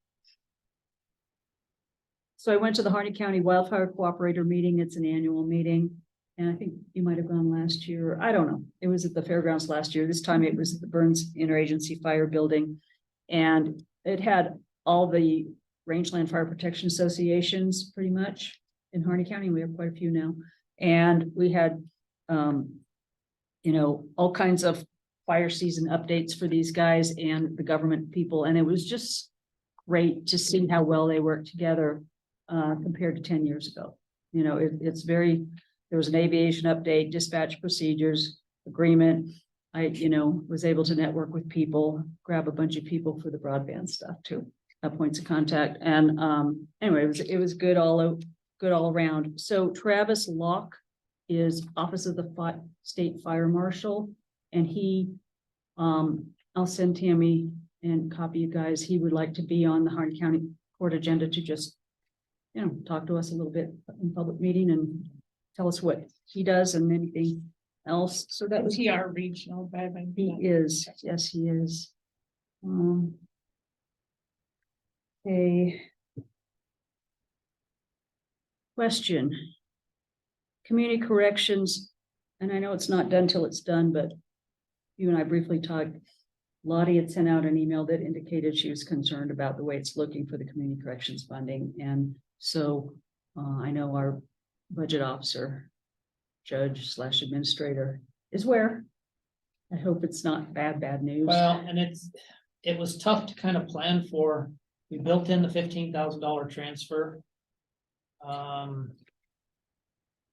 So I went to the Harney County Wildfire Cooperator meeting. It's an annual meeting. And I think you might have gone last year. I don't know. It was at the fairgrounds last year. This time it was at the Burns Interagency Fire Building. And it had all the rangeland fire protection associations pretty much in Harney County. We have quite a few now. And we had, all kinds of fire season updates for these guys and the government people. And it was just great to see how well they work together compared to 10 years ago. It's very, there was an aviation update, dispatch procedures, agreement. I, was able to network with people, grab a bunch of people for the broadband stuff too, points of contact. And anyway, it was good all around. So Travis Locke is Office of the State Fire Marshal, and he, I'll send Tammy and copy you guys. He would like to be on the Harney County Court agenda to just, talk to us a little bit in public meeting and tell us what he does and anything else. So that was. Is he our regional guy? He is, yes, he is. A question. Community corrections, and I know it's not done till it's done, but you and I briefly talked. Lottie had sent out an email that indicated she was concerned about the way it's looking for the community corrections funding. And so I know our budget officer, judge / administrator is where. I hope it's not bad news. Well, and it was tough to kind of plan for. We built in the $15,000 transfer.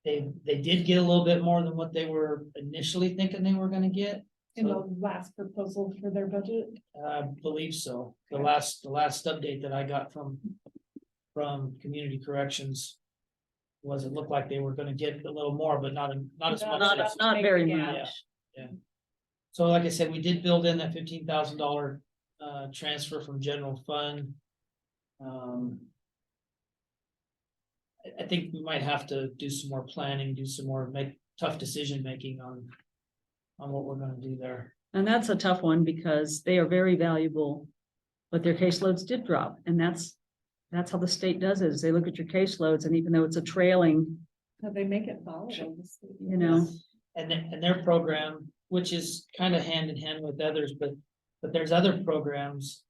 They did get a little bit more than what they were initially thinking they were gonna get. In the last proposal for their budget? I believe so. The last update that I got from community corrections was it looked like they were gonna get a little more, but not as much. as- Not very Yeah. much. So like I said, we did build in that $15,000 transfer from general fund. I think we might have to do some more planning, make tough decision making on what we're gonna do there. And that's a tough one because they are very valuable, but their caseloads did drop. And that's how the state does it, is they look at your caseloads, and even though it's a trailing, So they make it volatile. And their program, which is kind of hand in hand with others, but there's other programs,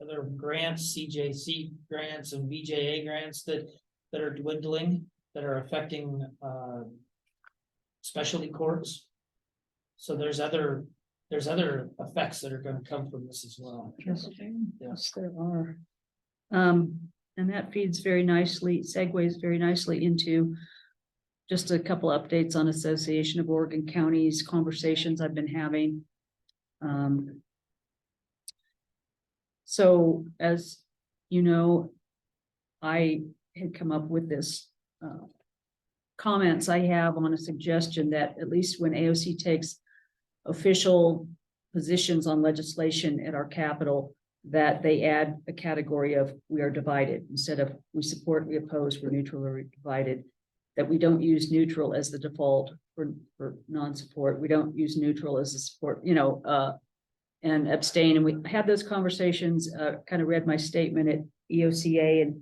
other grants, CJC grants and VJA grants that are dwindling, that are affecting specialty courts. So there's other effects that are going to come from this as well. yes, there are. And that segues very nicely into just a couple updates on Association of Oregon Counties conversations I've been having. So as you know, I had come up with this comments I have on a suggestion that at least when AOC takes official positions on legislation at our Capitol, that they add a category of we are divided instead of we support, we oppose, we're neutral, or divided. That we don't use neutral as the default for non-support. We don't use neutral as a support, and abstain. And we had those conversations, kind of read my statement at EOCA, and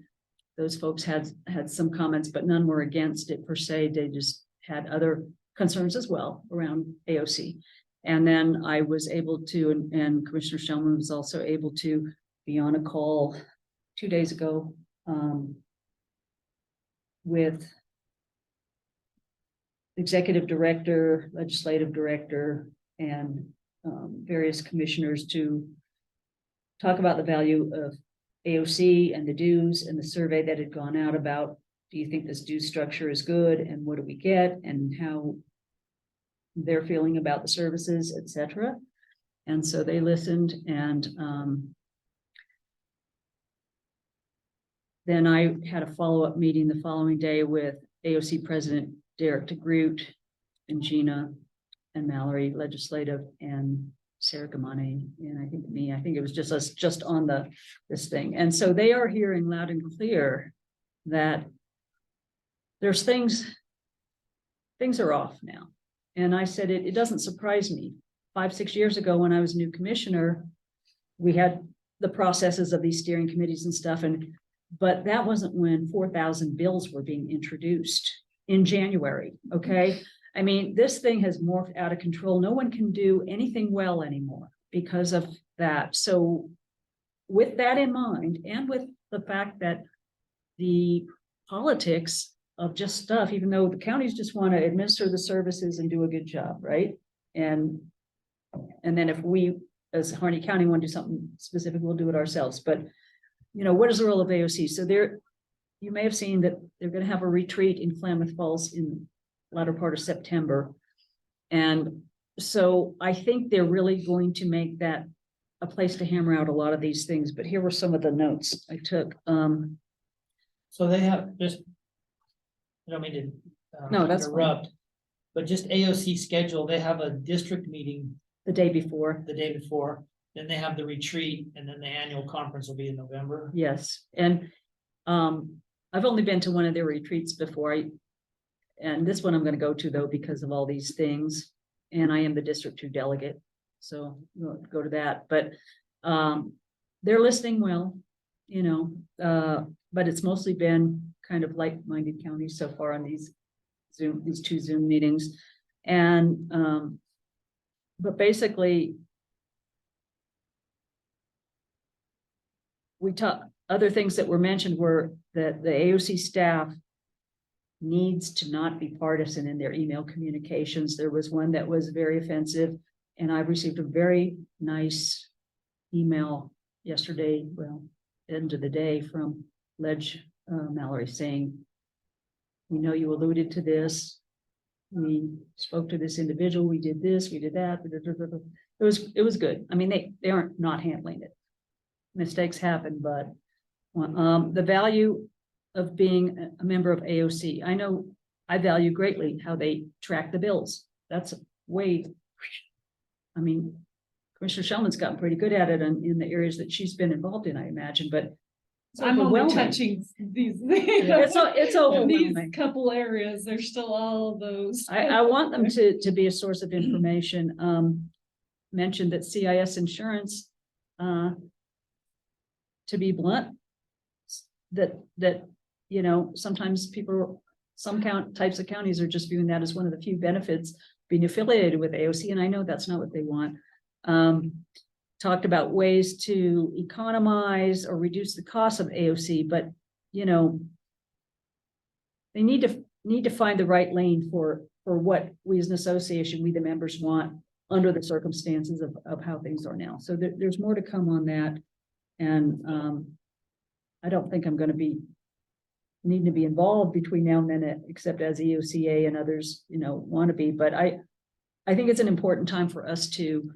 those folks had some comments, but none were against it per se. They just had other concerns as well around AOC. And then I was able to, and Commissioner Shellman was also able to be on a call 2 days ago with executive director, legislative director, and various commissioners to talk about the value of AOC and the dues and the survey that had gone out about, do you think this due structure is good, and what do we get, and how they're feeling about the services, etc. And so they listened, and then I had a follow-up meeting the following day with AOC President Derek DeGroot and Gina and Mallory, legislative, and Sarah Gamane, and I think it was just us just on this thing. And so they are hearing loud and clear that there's things are off now. And I said, it doesn't surprise me. 5-6 years ago, when I was new commissioner, we had the processes of these steering committees and stuff. But that wasn't when 4,000 bills were being introduced in January. Okay. I mean, this thing has morphed out of control. No one can do anything well anymore because of that. So with that in mind, and with the fact that the politics of just stuff, even though the counties just want to administer the services and do a good job, right? And then if we, as Harney County, want to do something specific, we'll do it ourselves. But, what is the role of AOC? So you may have seen that they're going to have a retreat in Klamath Falls in the latter part of September. And so I think they're really going to make that a place to hammer out a lot of these things. But here were some of the notes I took. So they have just, I don't mean to No, that's fine. interrupt, but just AOC schedule, they have a district meeting The day before. the day before, then they have the retreat, and then the annual conference will be in November. Yes. And I've only been to one of their retreats before. And this one I'm going to go to, though, because of all these things. And I am the District 2 delegate, so we'll go to that. But they're listening well, but it's mostly been kind of like-minded counties so far on these two Zoom meetings. And but basically, other things that were mentioned were that the AOC staff needs to not be partisan in their email communications. There was one that was very offensive, and I've received a very nice email yesterday, end of the day, from Mallory saying, we know you alluded to this. We spoke to this individual. We did this, we did that. It was good. I mean, they aren't not handling it. Mistakes happen, but the value of being a member of AOC. I know I value greatly how they track the bills. That's Commissioner Shellman's gotten pretty good at it in the areas that she's been involved in, I imagine, but it's I'm only overwhelming. touching these. It's overwhelming. These couple areas, there's still all those. I want them to be a source of information. Mentioned that CIS insurance, to be blunt, that sometimes some types of counties are just viewing that as one of the few benefits being affiliated with AOC, and I know that's not what they want. Talked about ways to economize or reduce the cost of AOC, but they need to find the right lane for what we as an association, we the members, want under the circumstances of how things are now. So there's more to come on that. And I don't think I'm going to need to be involved between now and then, except as EOCA and others, want to be. But I think it's an important time for us to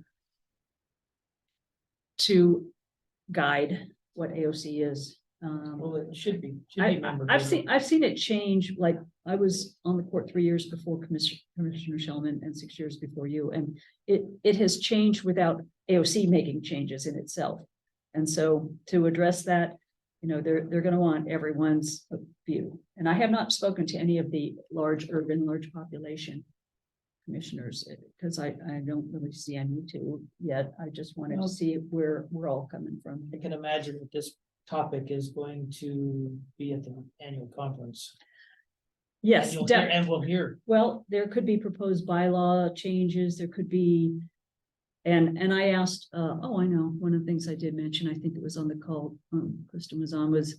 guide what AOC is. Well, it should be member. I've seen it change, like, I was on the court 3 years before Commissioner Shellman and 6 years before you, and it has changed without AOC making changes in itself. And so to address that, you know, they're gonna want everyone's view. And I have not spoken to any of the large population commissioners, because I don't really see any to yet. I just wanted to see where we're all coming from. I can imagine that this topic is going to be at the annual conference. Yes, And we'll hear. well, there could be proposed bylaw changes, there could be. And I asked, I know, one of the things I did mention, I think it was on the call, Kristen was on, was,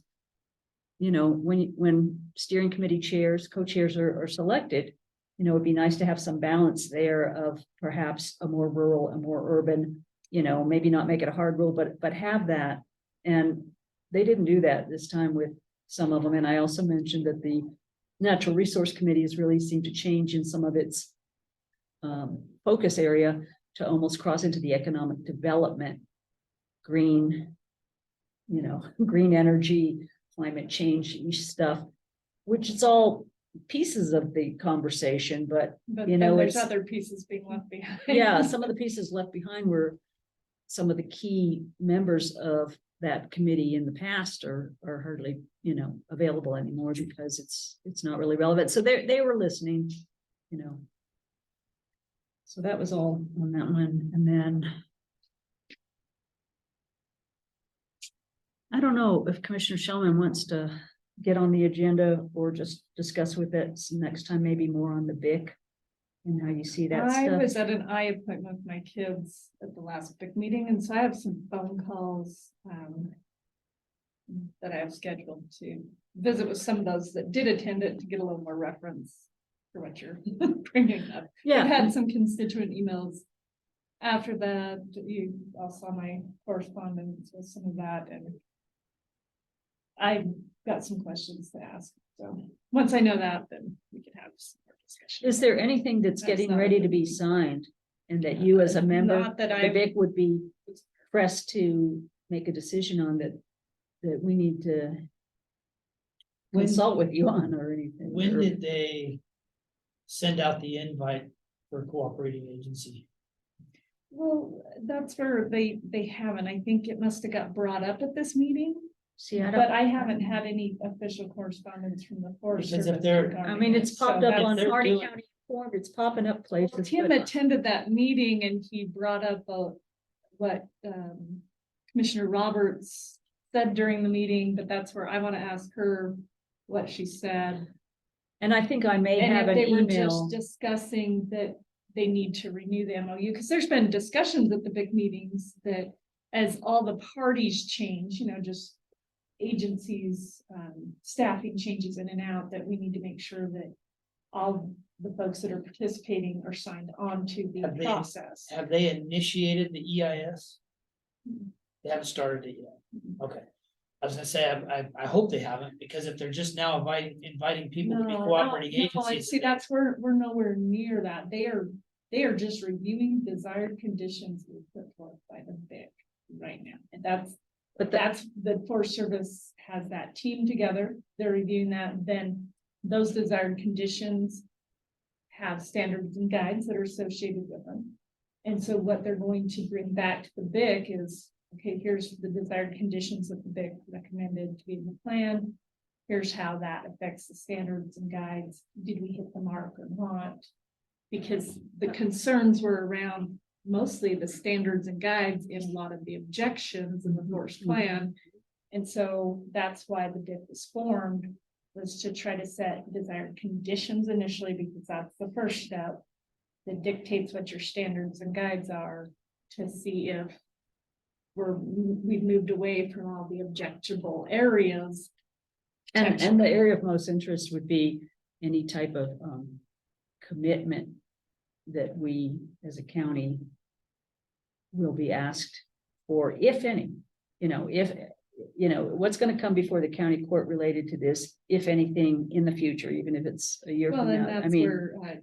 you know, when steering committee chairs, co-chairs are selected, you know, it'd be nice to have some balance there of perhaps a more rural and more urban, you know, maybe not make it a hard rule, but have that. And they didn't do that this time with some of them. And I also mentioned that the Natural Resource Committee has really seemed to change in some of its focus area to almost cross into the economic development, green, you know, green energy, climate change stuff, which is all pieces of the conversation, but But you then know, there's it's, other pieces being left behind. yeah, some of the pieces left behind were some of the key members of that committee in the past are hardly, you know, available anymore because it's not really relevant. So they were listening, you know. So that was all on that one. And then I don't know if Commissioner Shellman wants to get on the agenda or just discuss with it next time, maybe more on the BIC and how you see that I stuff. was at an eye appointment with my kids at the last big meeting, and so I have some phone calls that I have scheduled to visit with some of those that did attend it to get a little more reference for what you're bringing up. Yeah. I've had some constituent emails after that. You all saw my correspondence with some of that, and I got some questions to ask. So once I know that, then we can have some more discussion. Is there anything that's That's getting not ready a- to be signed and that you as a member, Not that the I- BIC would be pressed to make a decision on that we need to consult with you on or anything? When or- did they send out the invite for cooperating agency? Well, that's where they haven't. I think it must have got brought up at this meeting, See, I but don't, I haven't had any official correspondence from the Forest Because if Service. they're- regarding I mean, it. it's popped So up on that's- Harney doing- County Form, it's popping up places. Tim but- attended that meeting and he brought up what Commissioner Roberts said during the meeting, but that's where I want to ask her what she said. And I think I may have And an if they were email. just discussing that they need to renew the MOU, because there's been discussions at the big meetings that as all the parties change, you know, just agencies, staffing changes in and out, that we need to make sure that all the folks that are participating are signed on to the Have they- process. Have they initiated the EIS? They haven't started it yet. Okay. I was gonna say, I hope they haven't, because if they're just now inviting people to be cooperating I agencies. see, that's where we're nowhere near that. They are just reviewing desired conditions put forth by the BIC right now. And that's the Forest Service has that team together. They're reviewing that. Then those desired conditions have standards and guides that are associated with them. And so what they're going to bring back to the BIC is, okay, here's the desired conditions that the BIC recommended to be in the plan. Here's how that affects the standards and guides. Did we hit the mark or not? Because the concerns were around mostly the standards and guides in a lot of the objections in the forest plan. And so that's why the DIP was formed, was to try to set desired conditions initially, because that's the first step that dictates what your standards and guides are, to see if we've moved away from all the objectionable areas. And the area of most interest would be any type of commitment that we as a county will be asked for, if any, what's going to come before the county court related to this, if anything, in the future, even if it's a year Well, from then now. I that's mean, where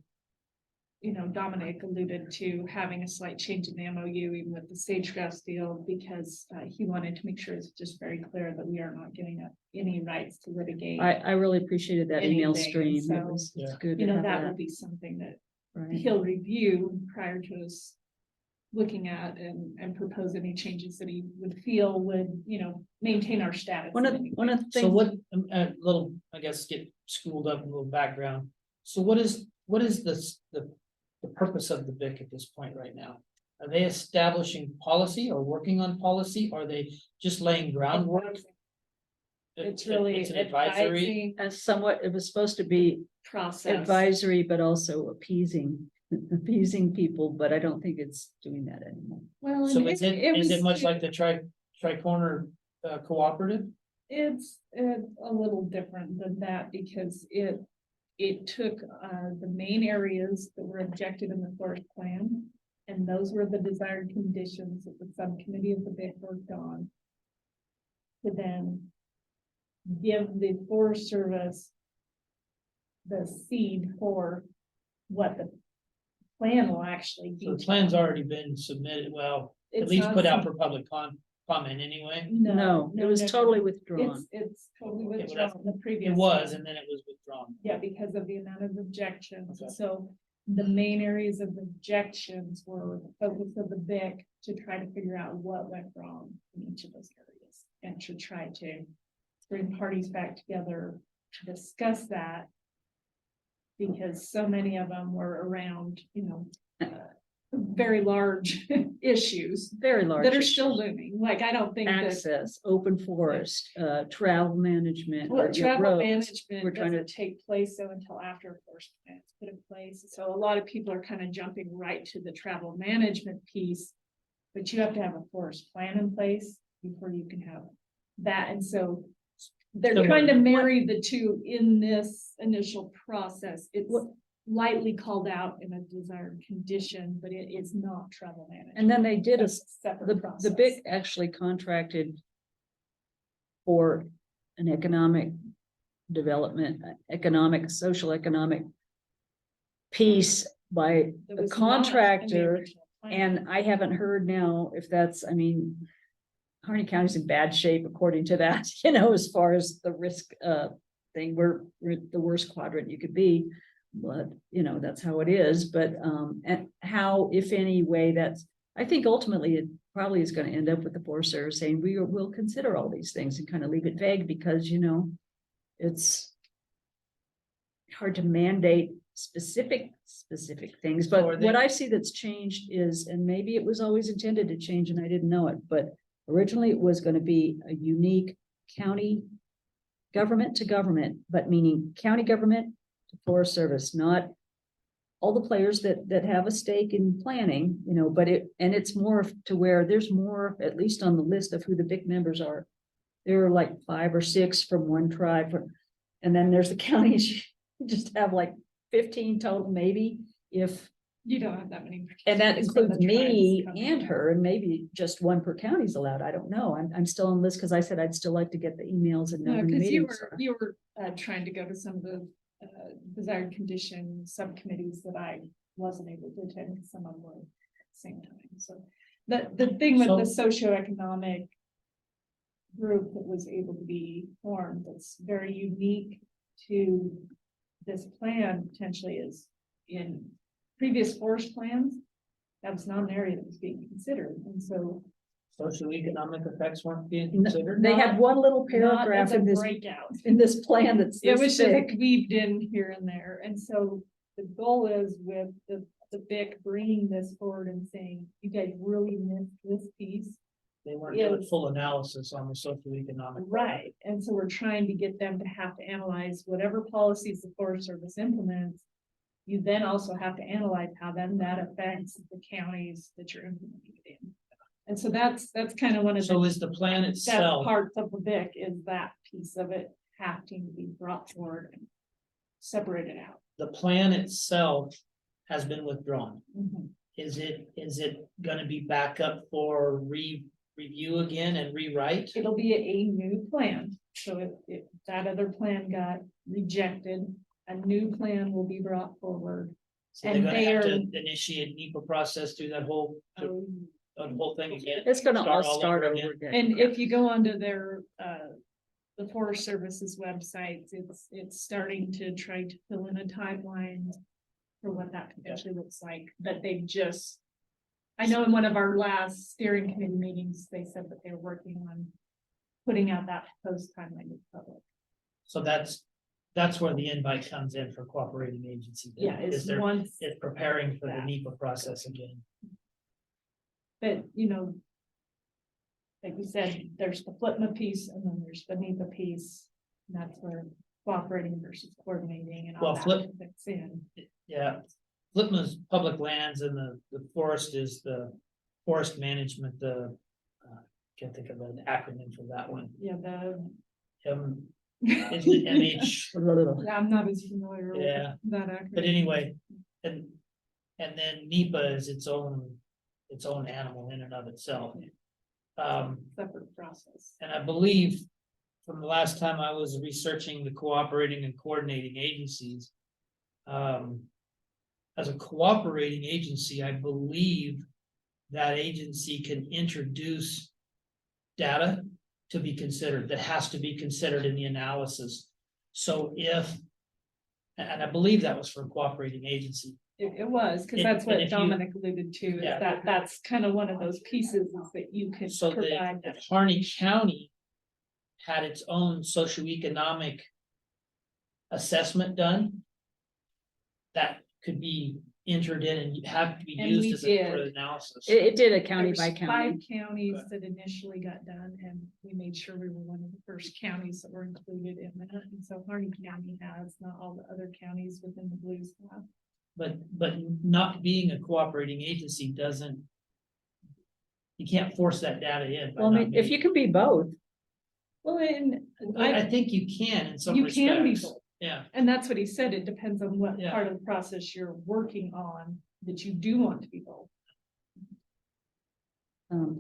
Dominic alluded to having a slight change in the MOU, even with the sage-grouse deal, because he wanted to make sure it's just very clear that we are not giving up any rights to litigate. I really appreciated that email Anything, stream. It so, was, it's yeah. good to have that will that. be something that Right. he'll review prior to us looking at and propose any changes that he would feel would, maintain our status. One in of, any one way. of the So things. what, a little, I guess, get schooled up, a little background. So what is the purpose of the BIC at this point right now? Are they establishing policy or working on policy? Are they just laying groundwork? It's really It's an advisory. advising As somewhat, it was supposed to be process. advisory, but also appeasing people, but I don't think it's doing that anymore. Well, So and is it was much like the tri-corner cooperative? It's a little different than that because it took the main areas that were objected in the forest plan. And those were the desired conditions that the subcommittee of the BIC worked on. To then give the Forest Service the seed for what the plan will actually be. So the plan's already been submitted, well, at It's least not put out some- for public comment anyway. No, it was totally no. withdrawn. It's totally Okay, well, withdrawn, the previous. It was, one. and then it was withdrawn. Yeah, because of the amount of objections, Okay. so the main areas of objections were the focus of the BIC to try to figure out what went wrong in each of those areas. And to try to bring parties back together to discuss that. Because so many of them were around, very large issues Very large. that are issues. still looming, like, I don't think that. Access, open forest, travel management. Well, your travel roads. management We're trying to, doesn't take place though until after forest plans put in place. So a lot of people are kind of jumping right to the travel management piece. But you have to have a forest plan in place before you can have that. And so they're So trying to what- marry the two in this initial process. It's lightly called out in a desired condition, but it is not travel management. and then they did a, That's a separate the process. BIC actually contracted for an economic development, social economic piece by That a was not in the contractor. original plan. And I haven't heard now if that's, Harney County's in bad shape according to that, as far as the risk thing, we're the worst quadrant you could be. But, that's how it is, but and how, if any way, I think ultimately it probably is going to end up with the Forest Service saying we'll consider all these things and kind of leave it vague because, it's hard to mandate specific things, So are but they- what I see that's changed is, and maybe it was always intended to change and I didn't know it, but originally it was going to be a unique county government to government, but meaning county government to Forest Service, not all the players that have a stake in planning, but it's more to where there's more, at least on the list of who the big members are. There are like 5 or 6 from one tribe, and then there's the counties, you just have like 15 total, maybe, if, You don't have that many. and that participants from includes the me tribes coming and in. her, and maybe just 1 per county is allowed, I don't know, I'm still on the list, because I said I'd still like to get the emails and know No, when the because meetings are. you were trying to go to some of the desired condition subcommittees that I wasn't able to attend, because some of them were at the same time, so. The thing with the socioeconomic group that was able to be formed, that's very unique to this plan potentially is in previous forest plans. That was not an area that was being considered, and so. Socioeconomic effects weren't being considered. They had one little Not paragraph as a in this plan that's It this was just big. weaved in here and there, and so the goal is with the BIC bringing this forward and saying, you guys really missed this piece. They weren't doing Yes. full analysis on the socioeconomic. Right, and so we're trying to get them to have to analyze whatever policies the Forest Service implements. You then also have to analyze how then that affects the counties that you're implementing it in. And so that's kind of one of So the is the plan best itself, parts of the BIC is that piece of it having to be brought forward and separated out. the plan itself has been withdrawn? Mhm. Is it gonna be back up for review again and rewrite? It'll be a new plan, so if that other plan got rejected, a new plan will be brought forward. So they're And gonna have to they're- initiate NEPA process through that whole thing again. It's gonna all start over over again. again. And if you go onto their, the Forest Service's websites, it's starting to try to fill in a timeline for what that potentially looks like, but they just, I know in one of our last steering committee meetings, they said that they were working on putting out that post timeline to the public. So that's where the invite comes in for cooperating agency. then, Yeah, is it's they're- once, It's preparing for the that. NEPA process again. but you know, like we said, there's the FLIPMA piece and then there's the NEPA piece. And that's where cooperating versus coordinating and all Well, Flip- that fits in. Yeah, FLIPMA's public lands and the forest is the forest management, can't think of an acronym for that one. Yeah, the. Is it MH? I'm not as familiar with Yeah, that. acronym. but anyway, and then NEPA is its own animal in and of itself. Separate process. And I believe from the last time I was researching the cooperating and coordinating agencies. As a cooperating agency, I believe that agency can introduce data to be considered, that has to be considered in the analysis. So and I believe that was for a cooperating agency. It was, because And- that's and what if you- Dominic alluded to, is Yeah. that's kind of one of those pieces is that you could So provide. that if Harney County had its own socioeconomic assessment done, that could be entered in and have to be And used we as a for did. analysis. It did a county There's by 5 county. counties that initially got done, and we made sure we were one of the first counties that were included in that. And so Harney County has, not all the other counties within the Blues have. But not being a cooperating agency doesn't. You can't force that data in. by Well, I not mean, if being- you can be both, Well, and I think you can in some you can be respects. both. Yeah, And that's what he said. It depends on what Yeah. part of the process you're working on that you do want to be both. But like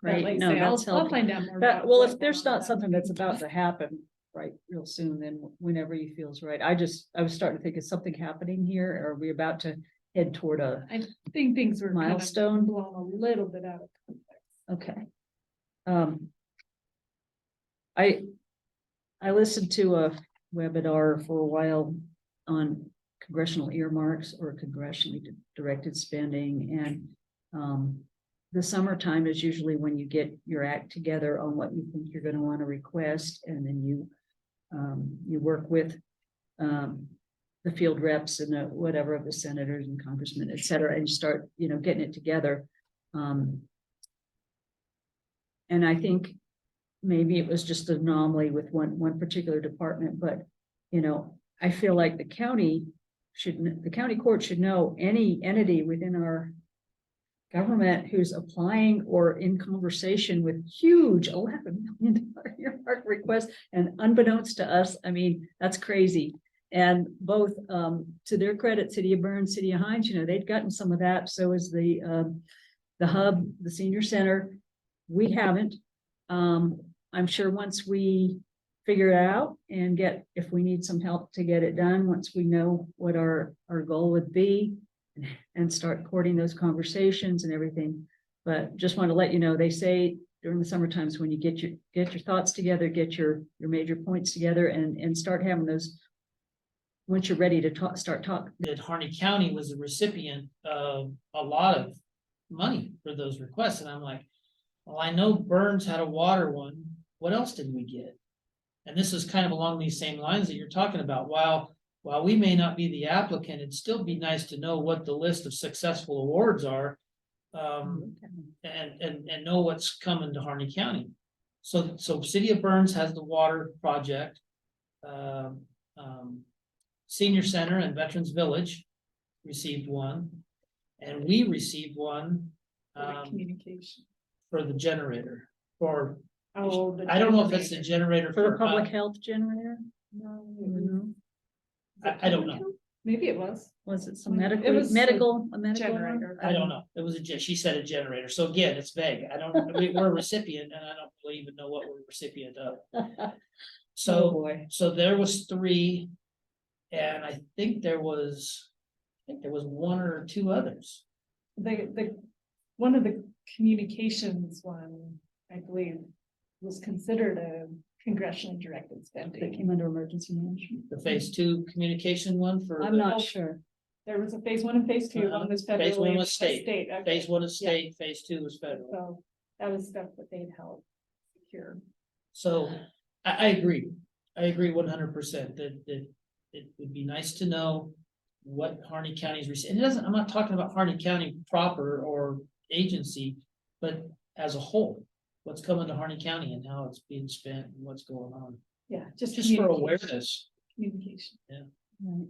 right, I no, say, that's I'll helpful. find out more. But, about well, what if there's went on not that. something that's about to happen, right, real soon, then whenever he feels right, I was starting to think, is something happening here? Are we about to head toward a, I think things were kind of Milestone? blown a little bit out of context. okay. I listened to a webinar for a while on congressional earmarks or congressionally directed spending, and the summertime is usually when you get your act together on what you think you're gonna want to request, and then you work with the field reps and whatever of the senators and congressmen, et cetera, and you start, getting it together. And I think maybe it was just an anomaly with one particular department, but, I feel like the county court should know any entity within our government who's applying or in conversation with huge $11 million earmark requests, and unbeknownst to us, I mean, that's crazy. And both, to their credit, City of Burns, City of Hines, they'd gotten some of that. So is the hub, the senior center. We haven't. I'm sure once we figure it out and if we need some help to get it done, once we know what our goal would be and start courting those conversations and everything. But just want to let you know, they say during the summer times when you get your thoughts together, get your major points together and start having those. Once you're ready to start talking. that Harney County was a recipient of a lot of money for those requests, and I'm like, well, I know Burns had a water one, what else did we get? And this is kind of along these same lines that you're talking about. While we may not be the applicant, it'd still be nice to know what the list of successful awards are. And know what's coming to Harney County. So City of Burns has the water project. Senior Center and Veterans Village received one. And we received one For the communication. for the generator. For, Oh, I don't know if it's the generator For the for, public health generator? No, No. I don't know. maybe it was. Was it some It medical, was a medical one? Generator. I don't know. It was she said a generator. So again, it's vague. We're a recipient and I don't really even know what we're a recipient of. Oh, So, boy. so there was 3. And I think there was think there was one or two others. One of the communications one, I believe, was considered a congressionally directed That spending. came under emergency management. The phase two communication one for. I'm not sure. There was a phase one and phase two, one was federal. Phase one and was state. okay. Phase one is state, phase two is federal. So that was stuff that they'd help secure. So I agree. I agree 100% that it would be nice to know what Harney County's receiving. It doesn't, I'm not talking about Harney County proper or agency, but as a whole, what's coming to Harney County and how it's being spent and what's going on. Yeah, Just for communication. awareness. Communication. Right.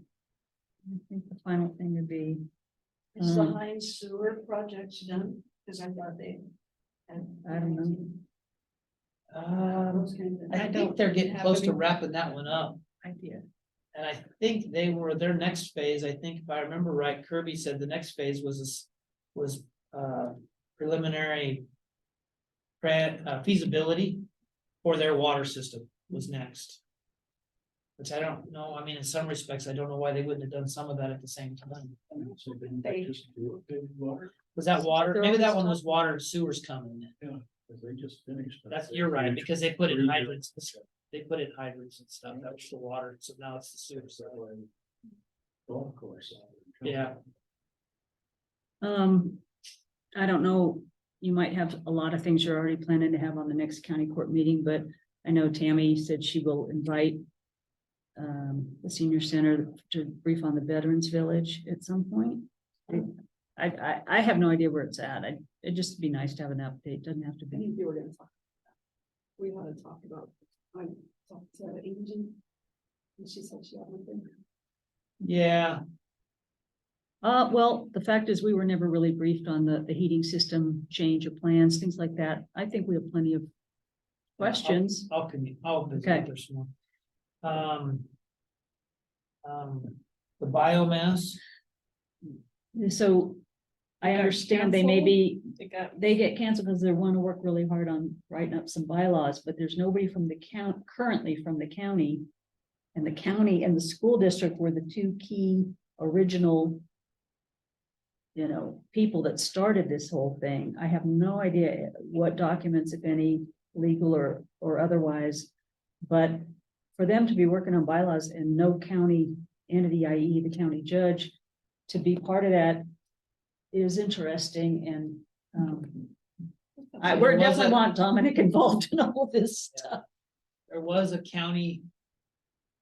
I think the final thing would be, Is the Um, Heinz sewer projects done? Cause I thought they. I don't know. Those kinds of- I I think don't they're getting have close to any- wrapping that one up. Idea. And I think they were, their next phase, I think if I remember right, Kirby said the next phase was preliminary feasibility for their water system was next. Which I don't know, I mean, in some respects, I don't know why they wouldn't have done some of that at the same time. So then they just do a big water, Was that water? They're Maybe that always one was water and sewers coming. because they just finished. That's, you're right, because they put in hydrants, they put in hydrants and stuff, that was the water, so now it's the sewer. Golf course. Yeah, I don't know, you might have a lot of things you're already planning to have on the next county court meeting, but I know Tammy said she will invite the senior center to brief on the Veterans Village at some point. I have no idea where it's at. It'd just be nice to have an update. Doesn't have to I be. think you were gonna talk. We want to talk about, I talked to Angie. And she said she had nothing. yeah, Well, the fact is, we were never really briefed on the heating system change of plans, things like that. I think we have plenty of questions. I'll visit Okay. with her some more. The biomass, So I Got understand they may be, They get canceled because they want to work really hard on writing up some bylaws, but there's nobody from the currently from the county. And the county and the school district were the two key original, people that started this whole thing. I have no idea what documents, if any, legal or otherwise. But for them to be working on bylaws and no county entity, i.e. the county judge, to be part of that is interesting and we're There was definitely a- want Dominic involved in all this stuff. there was a county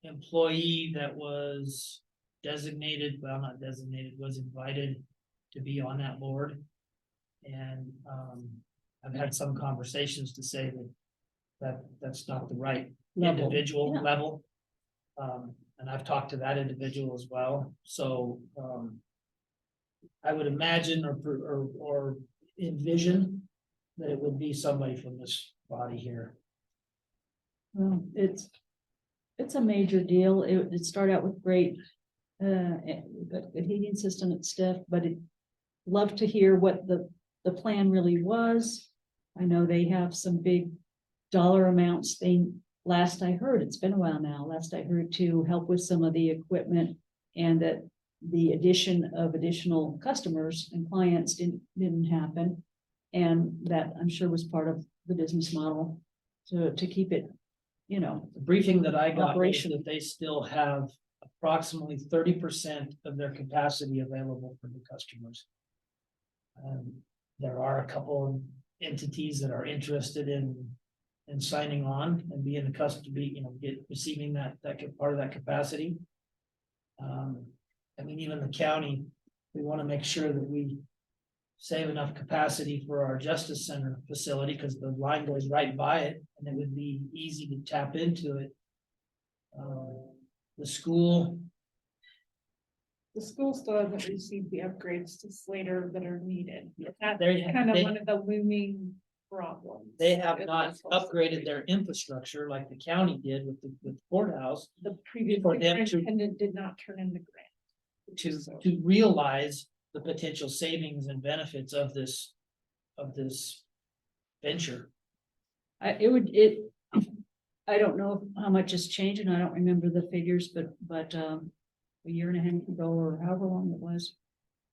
employee that was designated, well, not designated, was invited to be on that board. And I've had some conversations to say that's not the right Level, individual yeah. level. And I've talked to that individual as well, so I would imagine or envision that it would be somebody from this body here. Well, it's a major deal. It started out with great, good heating system and stuff, but love to hear what the plan really was. I know they have some big dollar amounts. Last I heard, it's been a while now, last I heard to help with some of the equipment and that the addition of additional customers and clients didn't happen. And that I'm sure was part of the business model to keep it, The briefing that I got was Operation. that they still have approximately 30% of their capacity available for the customers. There are a couple of entities that are interested in signing on and being the customer, receiving that part of that capacity. I mean, even the county, we want to make sure that we save enough capacity for our justice center facility because the line goes right by it and it would be easy to tap into it. The school, The school still hasn't received the upgrades to Slater that are needed. That's They- kind of they- one of the looming problems. they have with not this whole upgraded situation. their infrastructure like the county did with the courthouse The previous for them to- superintendent did not turn in the grant. to realize the potential savings and benefits of this venture. I don't know how much has changed and I don't remember the figures, but a year and a half ago, or however long it was,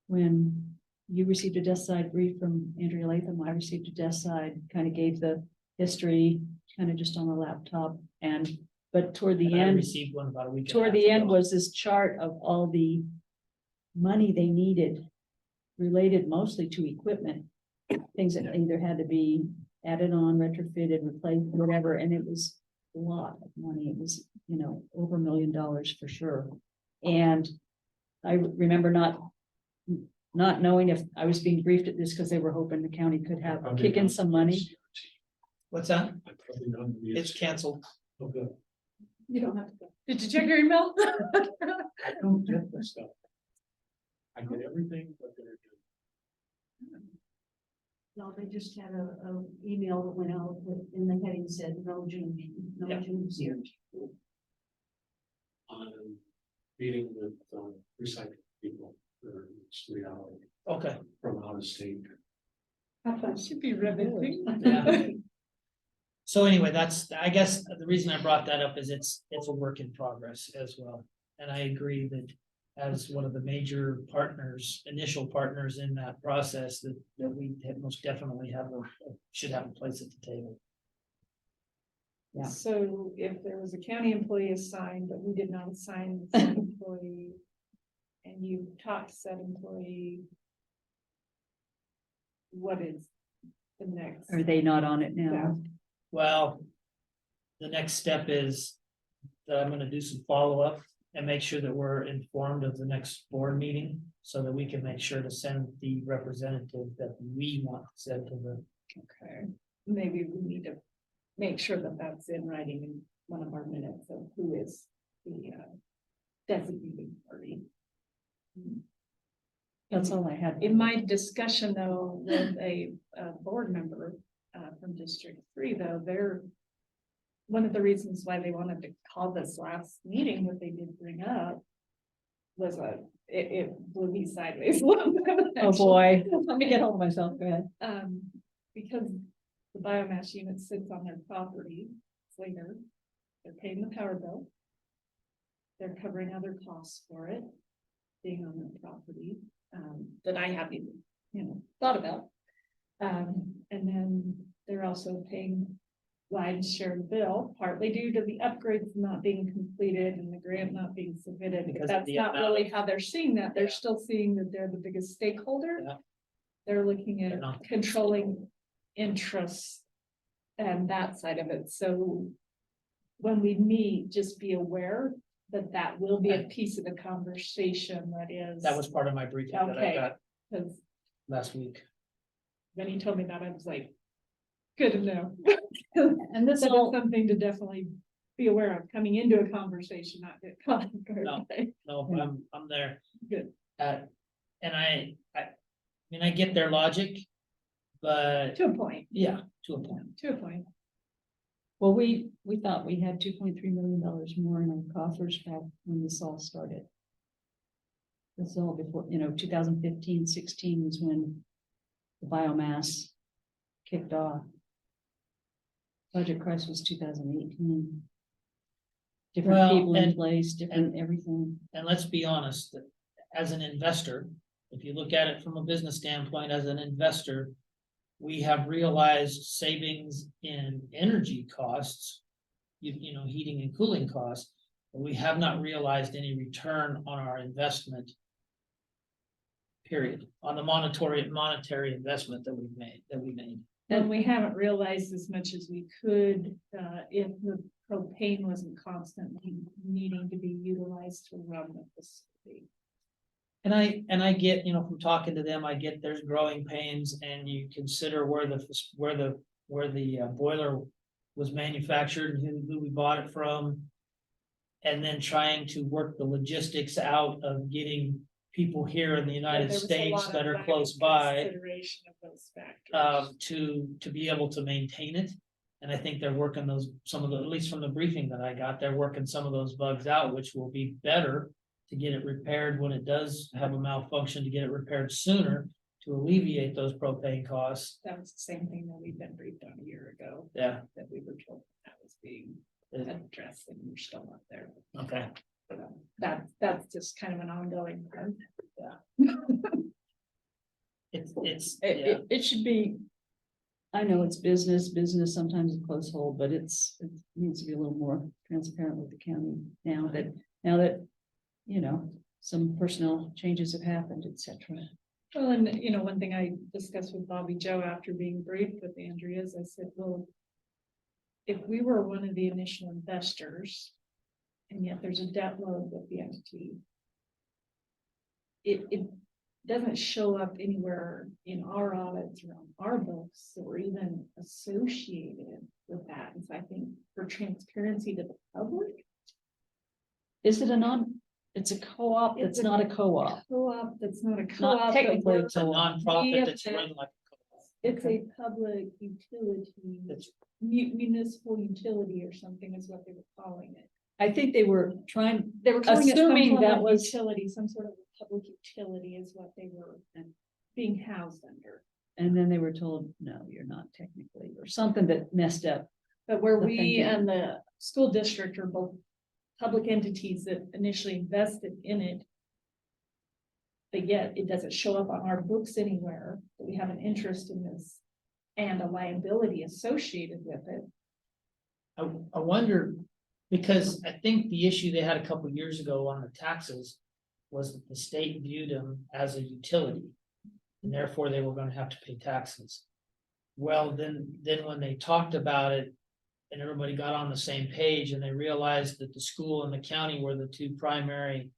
when you received a desk side brief from Andrea Latham, I received a desk side, kind of gave the history, kind of just on the laptop, but toward the And I end. received one about a week. and a Toward half the end ago. was this chart of all the money they needed, related mostly to equipment. Things that either had to be added on, retrofitted, replaced, whatever, and it was a lot of money. It was, over $1 million for sure. And I remember not knowing if I was being briefed at this because they were hoping the county could have, kick in some money. What's that? I probably don't use- It's canceled. Oh, good. You don't have to go. Did you check your email? I don't get this stuff. I get everything, but they're good. No, they just had a email that went out with, in the heading said, no June meeting, no Yeah. June here. On meeting with recycling people for this reality Okay. from out of state. Should be riveting. Yeah. So anyway, I guess the reason I brought that up is it's a work in progress as well. And I agree that as one of the major partners, initial partners in that process, that we most definitely should have a place at the table. Yeah. So if there was a county employee assigned, but we did not assign said employee, and you talked to said employee, what is the next? Are they not on it Yeah. now? Well, the next step is that I'm gonna do some follow-up and make sure that we're informed of the next board meeting, so that we can make sure to send the representative that we want to send to the. Okay, maybe we need to make sure that that's in writing in one of our minutes of who is the designated party. That's all I had. In my discussion though, with a board member from District 3, though, one of the reasons why they wanted to call this last meeting that they did bring up was it blew me sideways. Oh, boy. Let me get hold of myself. Go ahead. Because the biomass unit sits on their property, it's later, they're paying the power bill. They're covering other costs for it, being on their property, that I haven't even, thought about. And then they're also paying Lime's share of the bill, partly due to the upgrades not being completed and the grant not being submitted. But Because of that's the not amount really how they're seeing that. They're still seeing that they're the biggest stakeholder. Yeah. They're looking They're at not. controlling interests and that side of it. So when we meet, just be aware that that will be a piece of the conversation that is. That was part of my briefing that I Okay. got Because last week. when he told me that, I was like, good to know. And this That is all, something to definitely be aware of coming into a conversation, not get caught. off guard. No. No, Yeah. I'm there. Good. And I mean, I get their logic, but To a point, yeah, to a point. to a point. well, we thought we had $2.3 million more in our coffers back when this all started. This is all before, 2015, 16 was when the biomass kicked off. Budget crisis was 2018. Different Well, people in and- place, different everything. And let's be honest, that as an investor, if you look at it from a business standpoint, as an investor, we have realized savings in energy costs, heating and cooling costs, but we have not realized any return on our investment. Period, on the monetary investment that we made. And we haven't realized as much as we could, if the propane wasn't constantly needing to be utilized to run the facility. And I get, from talking to them, I get there's growing pains, and you consider where the boiler was manufactured, who we bought it from. And then trying to work the logistics out of getting people here in the United There was a States lot that of are lack close of by. consideration of those factors. To be able to maintain it. And I think they're working at least from the briefing that I got, they're working some of those bugs out, which will be better to get it repaired when it does have a malfunction, to get it repaired sooner, to alleviate those propane costs. That was the same thing that we've been briefed on a year ago, Yeah, that we were told that was being it- addressed, and we're still not there. okay. that's just kind of an ongoing. It's, It, yeah, it should be. I know it's business, sometimes a close hold, but it needs to be a little more transparent with the county now that, you know, some personnel changes have happened, et cetera. Well, and you know, one thing I discussed with Bobby Joe after being briefed with Andrea is I said, well, if we were one of the initial investors, and yet there's a debt load with the entity, it doesn't show up anywhere in our audits or on our books or even associated with that. And so I think for transparency to the public, Is it it's a co-op, it's not a co-op. co-op, that's not a Not co-op. but technically we're- it's a nonprofit that's run like. It's a public utility, That's- municipal utility or something is what they were calling it. I think they were calling it some Assuming sort that of was utility, some sort of a public utility is what they were being housed under. and then they were told, no, you're not technically, or something that messed up. But where The we thinking. and the school district are both public entities that initially invested in it. But yet it doesn't show up on our books anywhere, that we have an interest in this and a liability associated with it. I wonder, because I think the issue they had a couple years ago on the taxes was that the state viewed them as a utility. And therefore they were gonna have to pay taxes. Well, then when they talked about it and everybody got on the same page and they realized that the school and the county were the two primary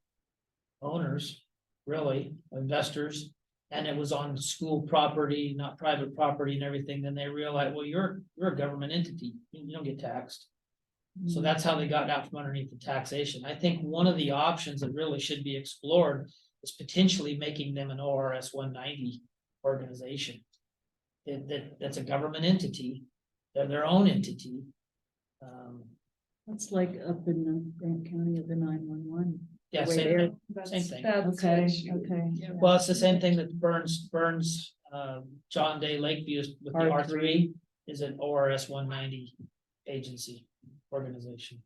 owners, really, investors, and it was on school property, not private property and everything, then they realized, well, you're a government entity, you don't get taxed. So that's how they got out from underneath the taxation. I think one of the options that really should be explored is potentially making them an ORS 190 organization. That's a government entity, they're their own entity. That's like up in the Grant County of the 911. Yeah, Way same there. thing. That's- Same thing. that's Okay, what you- okay. yeah. Well, it's the same thing that Burns, John Day Lakeview is with the R3 is an ORS 190 agency organization.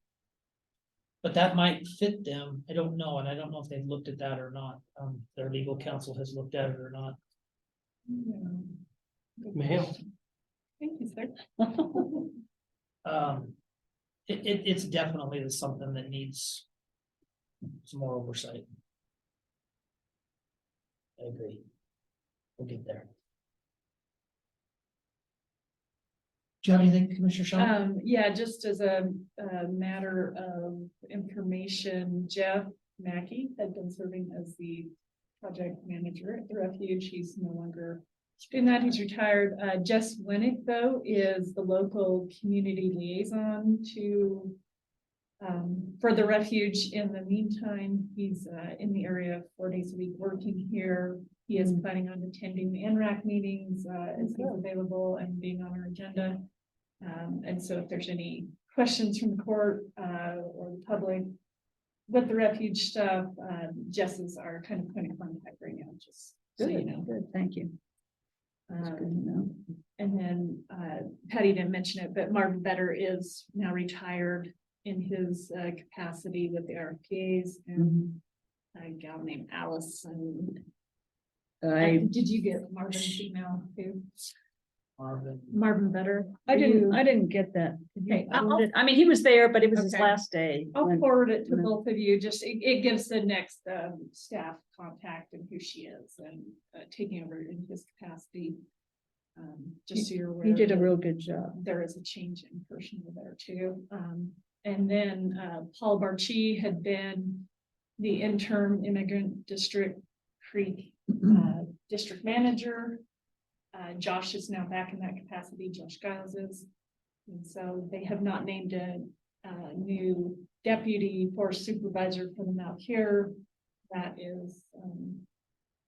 But that might fit them. I don't know, and I don't know if they've looked at that or not. Their legal counsel has looked at it or not. Yeah. Good Ma'am. question. Thank you, sir. It's definitely something that needs some more oversight. I agree. We'll get there. Do you have anything, Commissioner Shaw? Yeah, just as a matter of information, Jeff Mackey had been serving as the project manager at the refuge. He's no longer doing that. He's retired. Jess Winnick, though, is the local community liaison to for the refuge. In the meantime, he's in the area 4 days a week working here. He is planning on attending the NRAC meetings as he's available and being on our agenda. And so if there's any questions from the court or the public with the refuge stuff, Jess is our kind of point of contact right now, just so you know. Good, thank you. That's good to know. And then Patty didn't mention it, but Marvin Better is now retired in his capacity with the RFPAs, and a gal named Allison. Did you get Marvin's email too? Marvin Better? I didn't get that. Okay, I mean, he was there, but it was his Okay. last day. I'll when- forward it to No. both of you, just, it gives the next staff contact and who she is and taking over in his capacity. Just so you're aware. He did a that real good job. There is a change in personnel there too. And then Paul Barchi had been the interim immigrant district Creek district manager. Josh is now back in that capacity, Josh Giles is. And so they have not named a new deputy forest supervisor for them out here. That is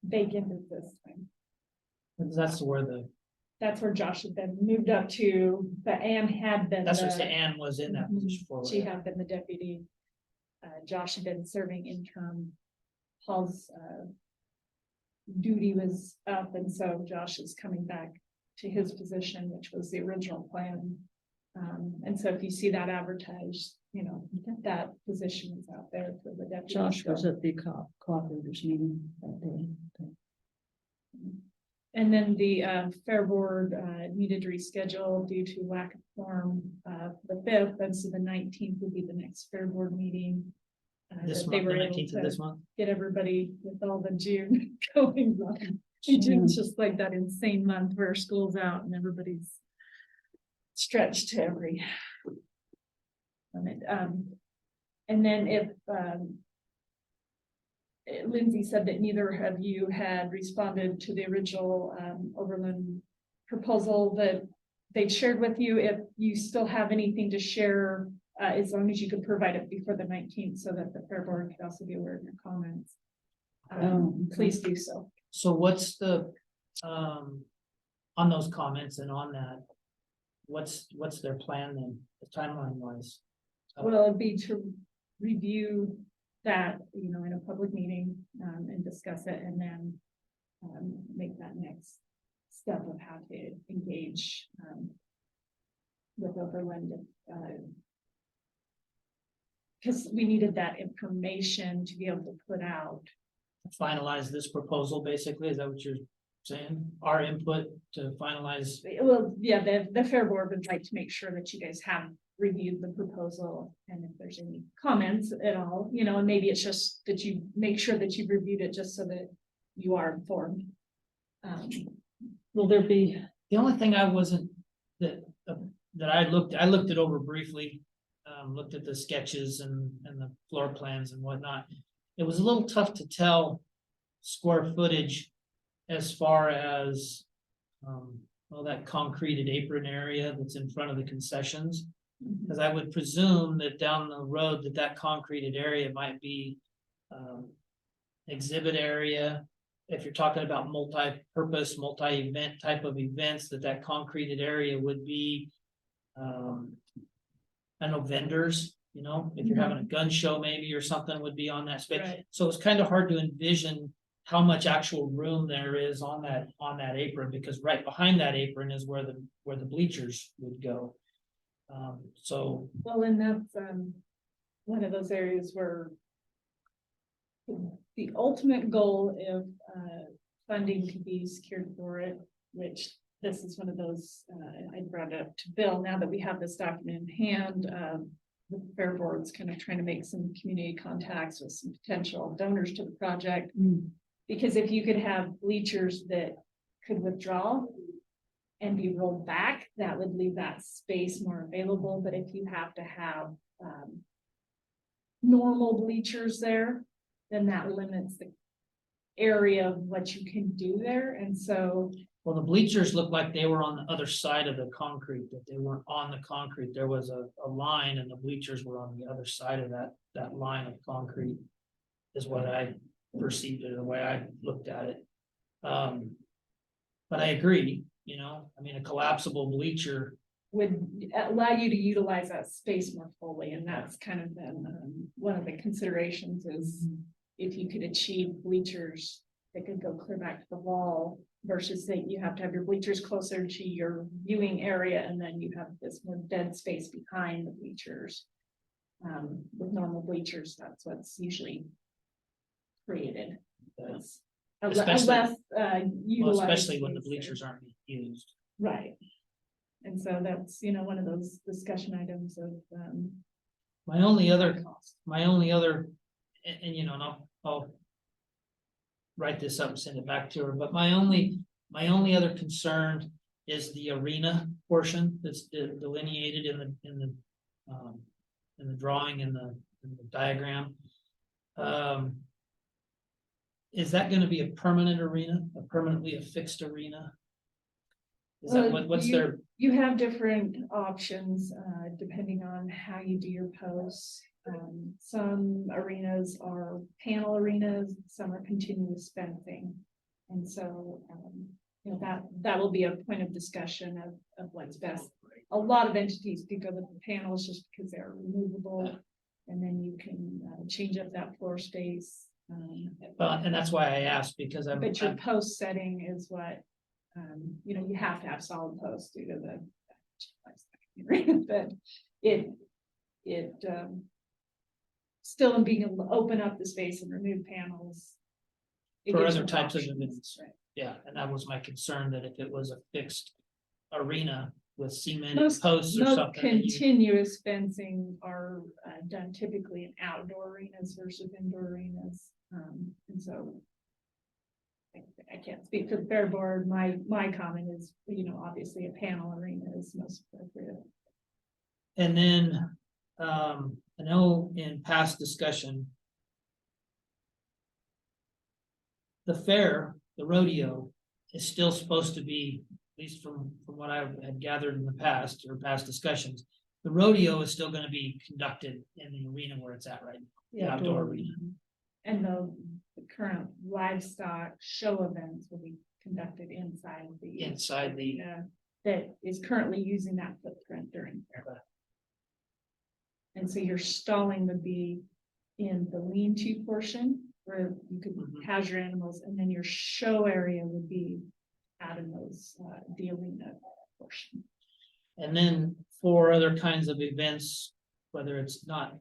vacant at this time. That's That's where Josh had been moved up to, but Ann had been. that's what the- Ann was in that position for. She had been the deputy. Josh had been serving interim. Paul's duty was up, and so Josh is coming back to his position, which was the original plan. And so if you see that advertised, you know, that position is out there for the deputy. Josh was at the cooperators meeting that day. And then the fair board needed to reschedule due to lack of quorum the 5th, and so the 19th would be the next fair board meeting. This that they month, were the able 19th of to this month. get everybody with all the June going on. June's just like that insane month where school's out and everybody's stretched to every limit. And then if Lindsay said that neither of you had responded to the original Overland proposal that they'd shared with you. If you still have anything to share, as long as you could provide it before the 19th so that the fair board could also be aware of your comments. Please do so. So what's the, on those comments and on that, what's their plan then, timeline wise? Well, it'd be to review that, you know, in a public meeting, and discuss it, and then make that next step of how to engage with Overland. Because we needed that information to be able to put out. Finalize this proposal, basically, is that what you're saying? Our input to finalize, Well, yeah, the fair board would like to make sure that you guys have reviewed the proposal, and if there's any comments at all, you know, and maybe it's just that you make sure that you've reviewed it just so that you are informed. Will there be, the only thing I wasn't, that I looked it over briefly. Looked at the sketches and the floor plans and whatnot. It was a little tough to tell square footage as far as well, that concreted apron area that's in front of the concessions. Because I would presume that down the road that concreted area might be exhibit area. If you're talking about multi-purpose, multi-event type of events, that concreted area would be I know vendors, you know, if you're having a gun show maybe or something would be on that space. Right. So it's kind of hard to envision how much actual room there is on that apron, because right behind that apron is where the bleachers would go. So Well, and that's one of those areas where the ultimate goal, if funding could be secured for it, which this is one of those, I brought it up to Bill, now that we have this document in hand, the fair board's kind of trying to make some community contacts with some potential donors to the project. Because if you could have bleachers that could withdraw and be rolled back, that would leave that space more available. But if you have to have normal bleachers there, then that limits the area of what you can do there. And so, well, the bleachers looked like they were on the other side of the concrete, that they weren't on the concrete. There was a line and the bleachers were on the other side of that line of concrete, is what I perceived it, the way I looked at it. But I agree, you know, I mean, a collapsible bleacher. would allow you to utilize that space more fully, and that's kind of been one of the considerations is if you could achieve bleachers that could go clear back to the wall versus that you have to have your bleachers closer to your viewing area, and then you have this more dead space behind the bleachers. With normal bleachers, that's what's usually created. It's a Especially- less Well, utilized especially when the space there. bleachers aren't being used. Right. And so that's, you know, one of those discussion items of, My only other, cost. and you know, and I'll write this up and send it back to her, but my only other concern is the arena portion that's delineated in the drawing, in the diagram. Is that gonna be a permanent arena, a permanently affixed arena? Is that Well, what's their, You have different options, depending on how you do your posts. Some arenas are panel arenas, some are continuous fencing. And so, you know, that will be a point of discussion of what's best. A lot of entities do go with the panels just because they're removable. And then you can change up that floor space. and that's why I asked, because But your post setting is what, you know, you have to have solid posts due to the. but it, still in being able to open up the space and remove panels. it For gives other more types of options, events. right. Yeah, and that was my concern, that if it was a fixed arena with cement Most- posts or Most something. that you- continuous fencing are done typically in outdoor arenas versus indoor arenas, and so. I can't speak for the fair board, my comment is, obviously a panel arena is most appropriate. And then, I know in past discussion. The fair, the rodeo, is still supposed to be, at least from what I had gathered in the past or past discussions. The rodeo is still gonna be conducted in the arena where it's at right now, the outdoor arena. And the current livestock show events will be conducted inside the. Inside the- arena that is currently using that footprint during fair. Okay. And so your stalling would be in the lean-to portion where you could Mhm. house your animals, and then your show area would be out in those, the arena portion. And then for other kinds of events, whether it's not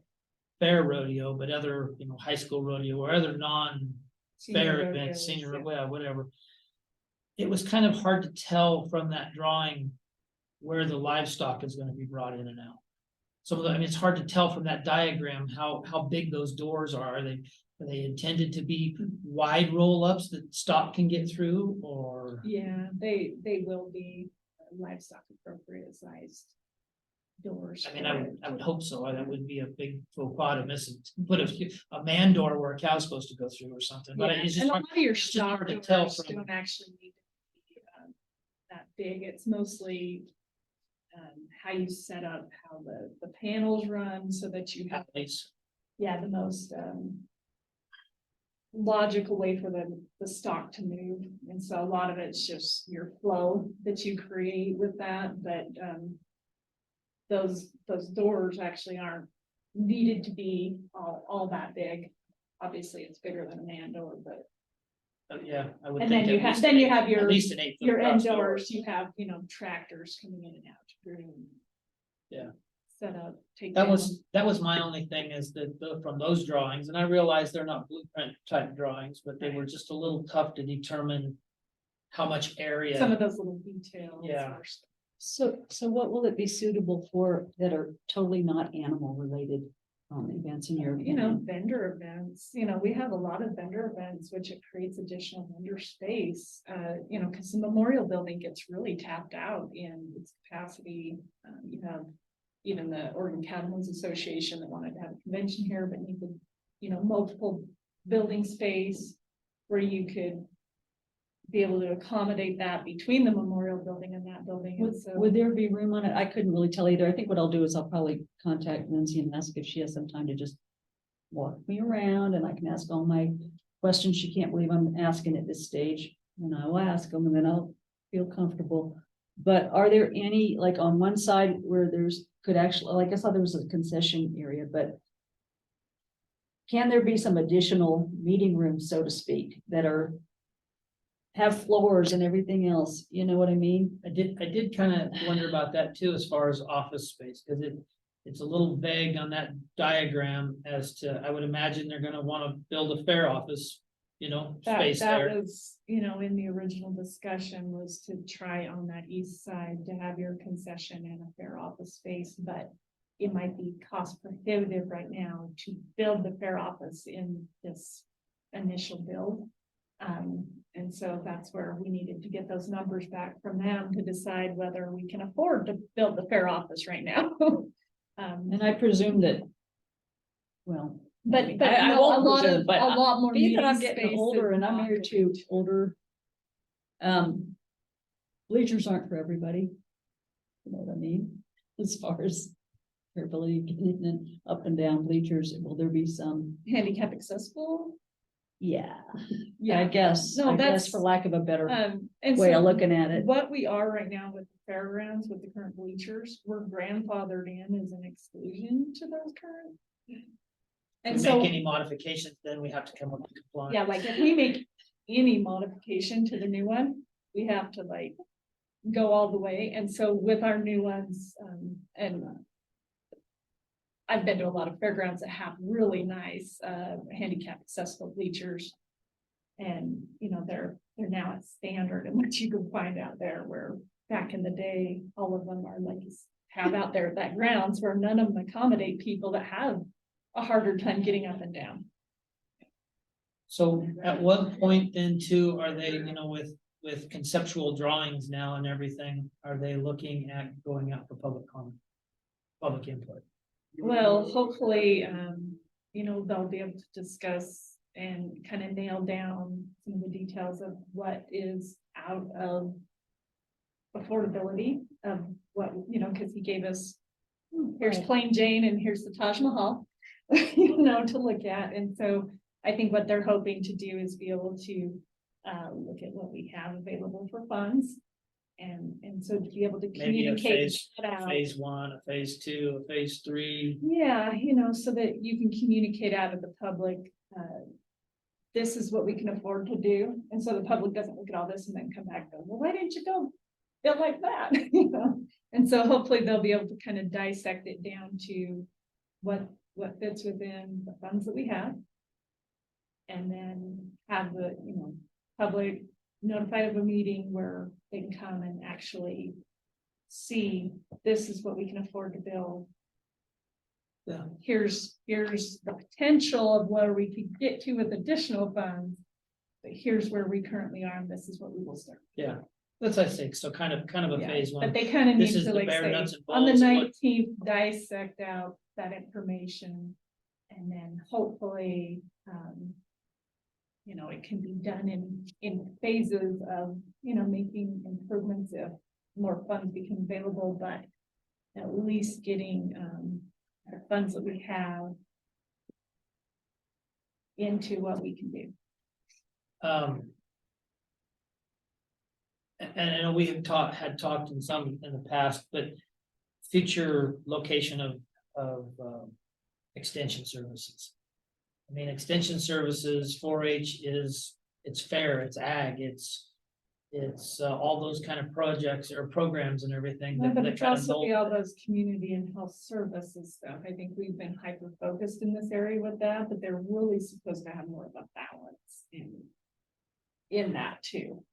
fair rodeo, but other, high school rodeo or other non-fair Senior events, rodeos, senior, yeah. well, whatever. It was kind of hard to tell from that drawing where the livestock is gonna be brought in and out. Some of the, it's hard to tell from that diagram how big those doors are. Are they intended to be wide roll-ups that stock can get through, or? Yeah, they will be livestock appropriate sized doors. I mean, for it. I would hope so. That would be a big faux pas to miss it. Put a man door where a cow's supposed to go through or something, but Yeah, it's and just a hard. lot of your it's just stock hard to tell doors from- don't actually need to be that big. It's mostly how you set up, how the panels run so that you have, Alleys. the most logical way for the stock to move. And so a lot of it's just your flow that you create with that, but those doors actually aren't needed to be all that big. Obviously, it's bigger than a man door, but. Yeah, I would And think. then you at have, least then an you eight- have At least an 8 foot your across door. indoors, you have, tractors coming in and out. Yeah. Set up, take. That down. was my only thing is that from those drawings, and I realize they're not blueprint type drawings, but they were just a little tough to determine. How much area. Some of those little details. Yeah. are- So what will it be suitable for that are totally not animal related events in your? Vendor events, we have a lot of vendor events, which it creates additional vendor space. Because the memorial building gets really tapped out in its capacity. You have even the Oregon Cattlemen's Association that wanted to have a convention here, but needed, multiple building space where you could be able to accommodate that between the memorial building and that building. And so. Would there be room on it? I couldn't really tell either. I think what I'll do is I'll probably contact Lindsay and ask if she has some time to just walk me around and I can ask all my questions. She can't believe I'm asking at this stage. And I will ask them and then I'll feel comfortable. But are there any, like on one side where could actually, like I saw there was a concession area, but can there be some additional meeting rooms, so to speak, that have floors and everything else, you know what I mean? I did kind of wonder about that too, as far as office space, because it's a little vague on that diagram as to, I would imagine they're gonna want to build a fair office, space That there. was, in the original discussion was to try on that east side to have your concession and a fair office space, but it might be cost prohibitive right now to build the fair office in this initial build. And so that's where we needed to get those numbers back from them to decide whether we can afford to build the fair office right now. And I presume that, well. But I no, won't a lot presume, of, but a lot more. being that I'm meeting getting space older is and I'm not here going too, to- older. Bleachers aren't for everybody. You know what I mean? As far as their ability to get in and up and down bleachers, will there be some? Handicap accessible? Yeah, I Yeah. guess, No, I guess that's- for lack of a better And way so of looking at it. what we are right now with the fairgrounds, with the current bleachers, we're grandfathered in as an exclusion to those current. If And we so, make any modifications, then we have to come up with compliance. yeah, like if we make any modification to the new one, we have to go all the way. And so with our new ones, and I've been to a lot of fairgrounds that have really nice, handicap accessible bleachers. And, you know, they're now at standard and what you can find out there, where back in the day, all of them are like, have out there at that grounds where none of them accommodate people that have a harder time getting up and down. So at what point then too, are they, you know, with conceptual drawings now and everything, are they looking at going out for public comment? Public input? Well, hopefully, you know, they'll be able to discuss and kind of nail down some of the details of what is out of affordability of what, you know, because he gave us, here's Plain Jane and here's the Taj Mahal, you know, to look at. And so I think what they're hoping to do is be able to look at what we have available for funds. And so to be able to Maybe a communicate that out. phase 1, a phase 2, a phase 3. Yeah, you know, so that you can communicate out of the public, this is what we can afford to do. And so the public doesn't look at all this and then come back and go, well, why didn't you go build like that? You know? And so hopefully they'll be able to kind of dissect it down to what fits within the funds that we have. And then have the, you know, public notified of a meeting where they can come and actually see, this is what we can afford to build. Yeah. Here's the potential of where we could get to with additional funds. But here's where we currently are, and this is what we will start. Yeah, that's, I think, so kind of a Yeah, phase 1. But they kind of need This is to the like bare say, nuts and on the bolts of what- 19th, dissect out that information. And then hopefully, you know, it can be done in phases of, you know, making improvements if more funds become available, but at least getting, the funds that we have into what we can do. And I know we have had talked in the past, but future location of extension services. I mean, extension services, 4-H it's fair, it's ag, it's all those kind of projects or programs and everything. No, that- but that it's kind of also mold- be all those community and health services stuff. I think we've been hyper focused in this area with that, but they're really supposed to have more of a balance in that too.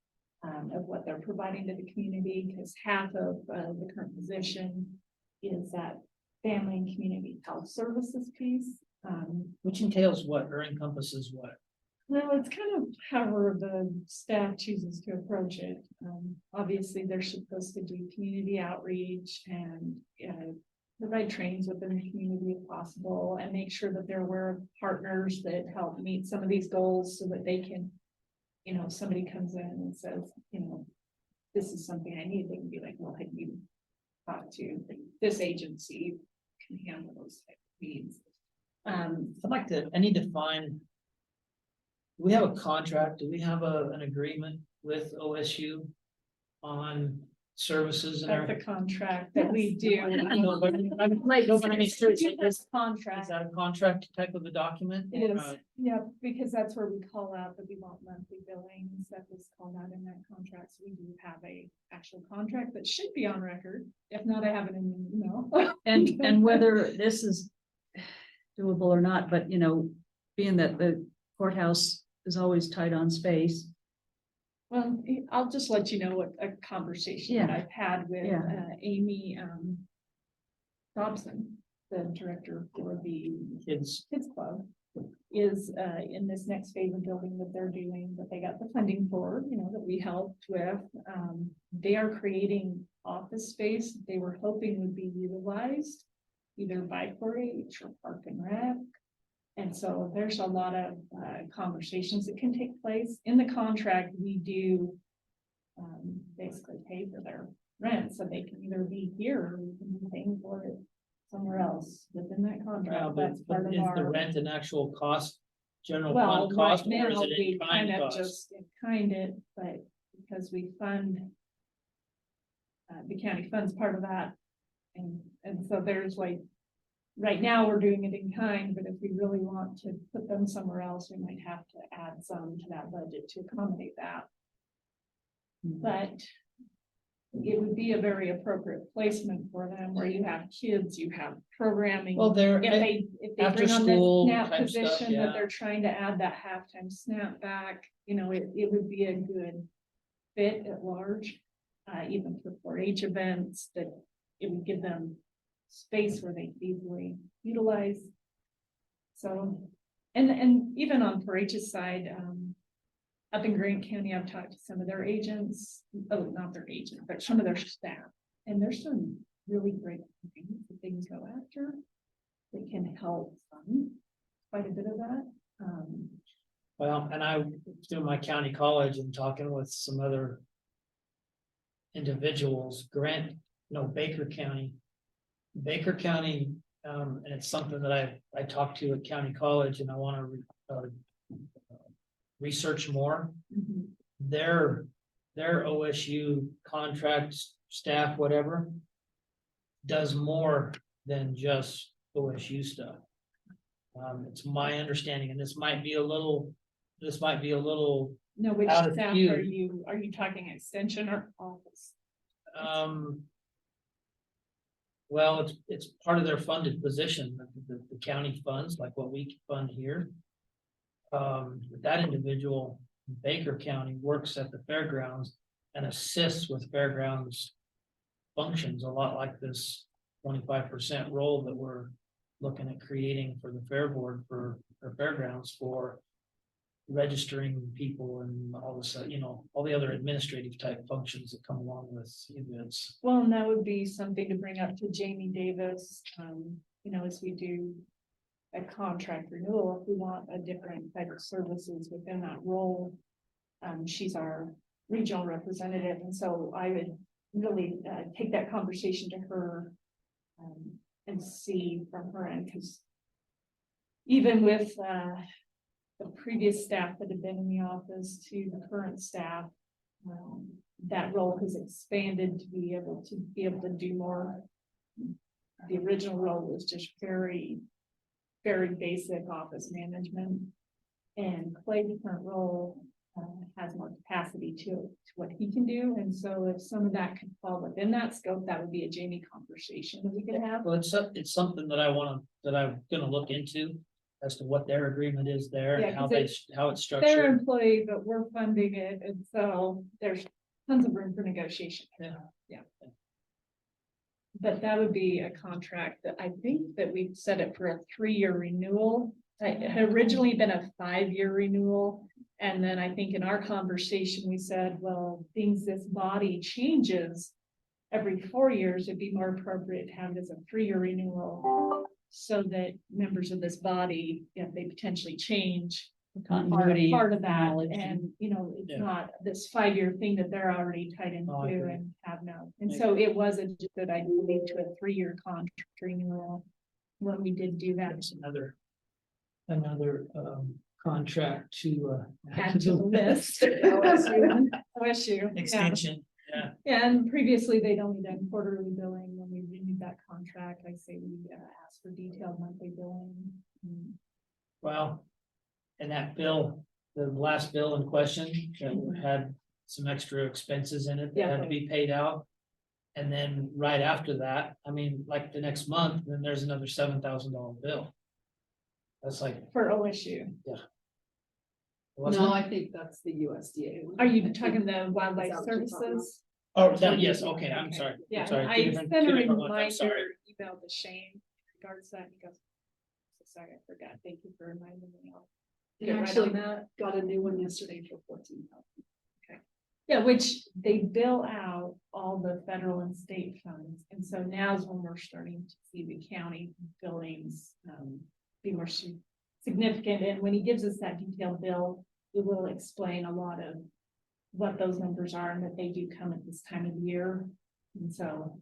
Of what they're providing to the community, because half of the current position is that family and community health services piece. Which entails what or encompasses what? Well, it's kind of however the staff chooses to approach it. Obviously, they're supposed to do community outreach and provide trainings within the community if possible, and make sure that they're aware of partners that help meet some of these goals so that they can, you know, if somebody comes in and says, you know, this is something I need, they can be like, well, have you talked to this agency can handle those type of needs. I need to find. Do we have a contract? Do we have an agreement with OSU on services and That's everything? a contract that we do. No, but I mean, seriously, This is contract that a contract type of a document? is, Uh, yeah, because that's where we call out that we want monthly billings, that was called out in that contract. So we do have a actual contract that should be on record. If not, I have it in the email. And whether this is doable or not, but you know, being that the courthouse is always tight on space. Well, I'll just let you know what a conversation that Yeah. I've had with Yeah. Amy Dobson, the director for the Kids, Kids Club, is in this next phase of building that they're doing, that they got the funding for, you know, that we helped with. They are creating office space they were hoping would be utilized either by 4-H or Park and Rec. And so there's a lot of conversations that can take place. In the contract, we do basically pay for their rent, so they can either be here or we can be paying for it somewhere else within that contract. That's part of is the our. rent an actual cost, general Well, fund right cost, or now, is it we in kind kind of cost? just in kind it, but because we fund. The county funds part of that. And so there's like, right now, we're doing it in kind, but if we really want to put them somewhere else, we might have to add some to that budget to accommodate that. But it would be a very appropriate placement for them, where you have kids, you have programming. Well, they're, If they after bring on school this snap type stuff, position that yeah. they're trying to add that halftime snap back, it would be a good fit at large. Even for 4-H events, that it would give them space where they could easily utilize. So, and even on 4-H's side, up in Grant County, I've talked to some of their agents, not their agents, but some of their staff, and there's some really great things that they can go after. That can help fund quite a bit of that. well, and I, through my county college and talking with some other individuals, Baker County. And it's something that I talked to at county college, and I want to research more. Mhm. Their OSU contract staff, whatever, does more than just OSU stuff. It's my understanding, and this might be a little. No, which Out of staff few. are you talking extension or office? Well, it's part of their funded position, the county funds, like what we fund here. That individual, in Baker County, works at the fairgrounds and assists with fairgrounds functions, a lot like this 25% role that we're looking at creating for the fair board for fairgrounds, for registering people and all this, all the other administrative type functions that come along with events. Well, and that would be something to bring up to Jamie Davis, as we do a contract renewal, if we want a different type of services within that role. She's our regional representative, and so I would really take that conversation to her and see from her end, because even with the previous staff that had been in the office to the current staff, that role has expanded to be able to do more. The original role was just very, very basic office management, and Clay's current role has more capacity to what he can do. And so if some of that could fall within that scope, that would be a Jamie conversation that we could have. Well, it's something that I'm gonna look into as to what their agreement is there Yeah, and how 'cause how it's They're structured. employee, but we're funding it, and so there's tons of room for negotiation. Yeah. But that would be a contract that I think that we've set it for a 3-year renewal. It had originally been a 5-year renewal. And then I think in our conversation, we said, well, this body changes every 4 years, it'd be more appropriate to have it as a 3-year renewal. So that members of this body, if they potentially change, are Continuity. part of that, knowledge and it's Yeah. not this 5-year thing that they're already tied into I agree. and have no. And so it was a good idea to move to a 3-year contract renewal when we did do that. That's another contract to Add to the list. OSU, yeah. extension. Yeah, and previously they'd only done quarterly billing. When we renewed that contract, I say we asked for detailed monthly billing. Well, and that bill, the last bill in question, that had some extra expenses in it that had to be paid out. And then right after that, like the next month, then there's another $7,000 bill. That's like, For OSU. wasn't No, it? I think that's the USDA. one. Are I you think- talking the Is wildlife that what you're talking services? Oh, that, yes, okay, I'm Okay. sorry. Yeah, I'm sorry. I Two different- sent two a different ones, I'm sorry. reminder email to Shane in regards to that. He goes, "So sorry, I forgot. Thank you for reminding me." I'll And get right actually, on that. got a new one yesterday for 14,000. Yeah, which they bill out all the federal and state funds. And so now's when we're starting to see the county billings be more significant. And when he gives us that detailed bill, it will explain a lot of what those numbers are and that they do come at this time of year. And so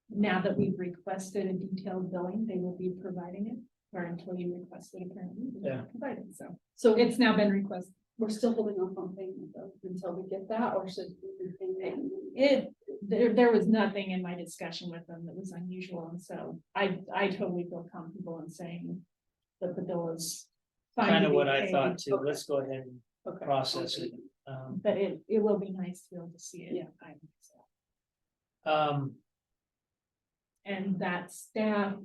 now that we've requested a detailed billing, they will be providing it. Our employee requested apparently. they Yeah. Provided, so So it's now been requested. we're still holding off on payment though, until we get that, or should we be paying it? There was nothing in my discussion with them that was unusual, and so I totally feel comfortable in saying that the bill is fine Kind to of be what I paid, thought too. Okay. Let's go ahead and Okay. process it. but it will be nice to be able to see it. Yeah. I think so. And that staff,